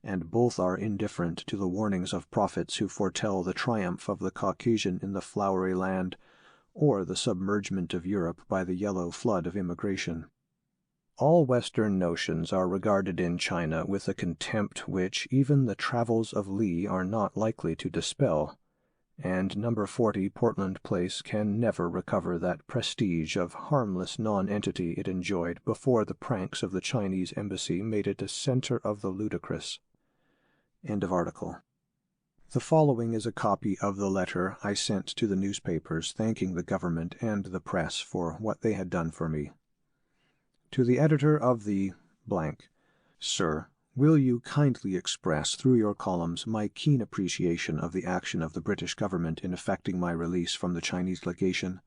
and both are indifferent to the warnings of prophets who foretell the triumph of the Caucasian in the flowery land, or the submergement of Europe by the yellow flood of immigration. All Western notions are regarded in China with a contempt which even the travels of Li are not likely to dispel, and No. 40 Portland Place can never recover that prestige of harmless nonentity it enjoyed before the pranks of the Chinese embassy made it a center of the ludicrous. End of article. The following is a copy of the letter I sent to the newspapers thanking the government and the press for what they had done for me. To the editor of the Sir, will you kindly express through your columns my keen appreciation of the action of the British government in effecting my release from the Chinese legation?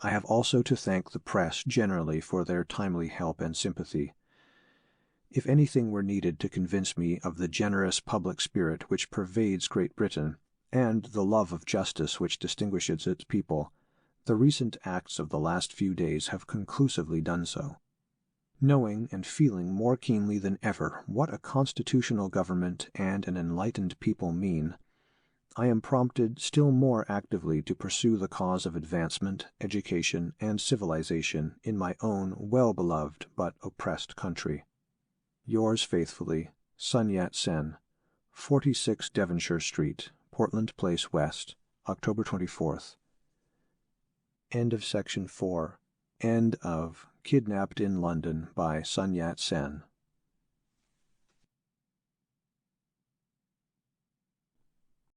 I have also to thank the press generally for their timely help and sympathy. If anything were needed to convince me of the generous public spirit which pervades Great Britain, and the love of justice which distinguishes its people, the recent acts of the last few days have conclusively done so. Knowing and feeling more keenly than ever what a constitutional government and an enlightened people mean, I am prompted still more actively to pursue the cause of advancement, education, and civilization in my own well-beloved but oppressed country. Yours faithfully, Sun Yat-sen, 46 Devonshire Street, Portland Place West, October 24th. End of Section 4. End of Kidnapped in London by Sun Yat-sen.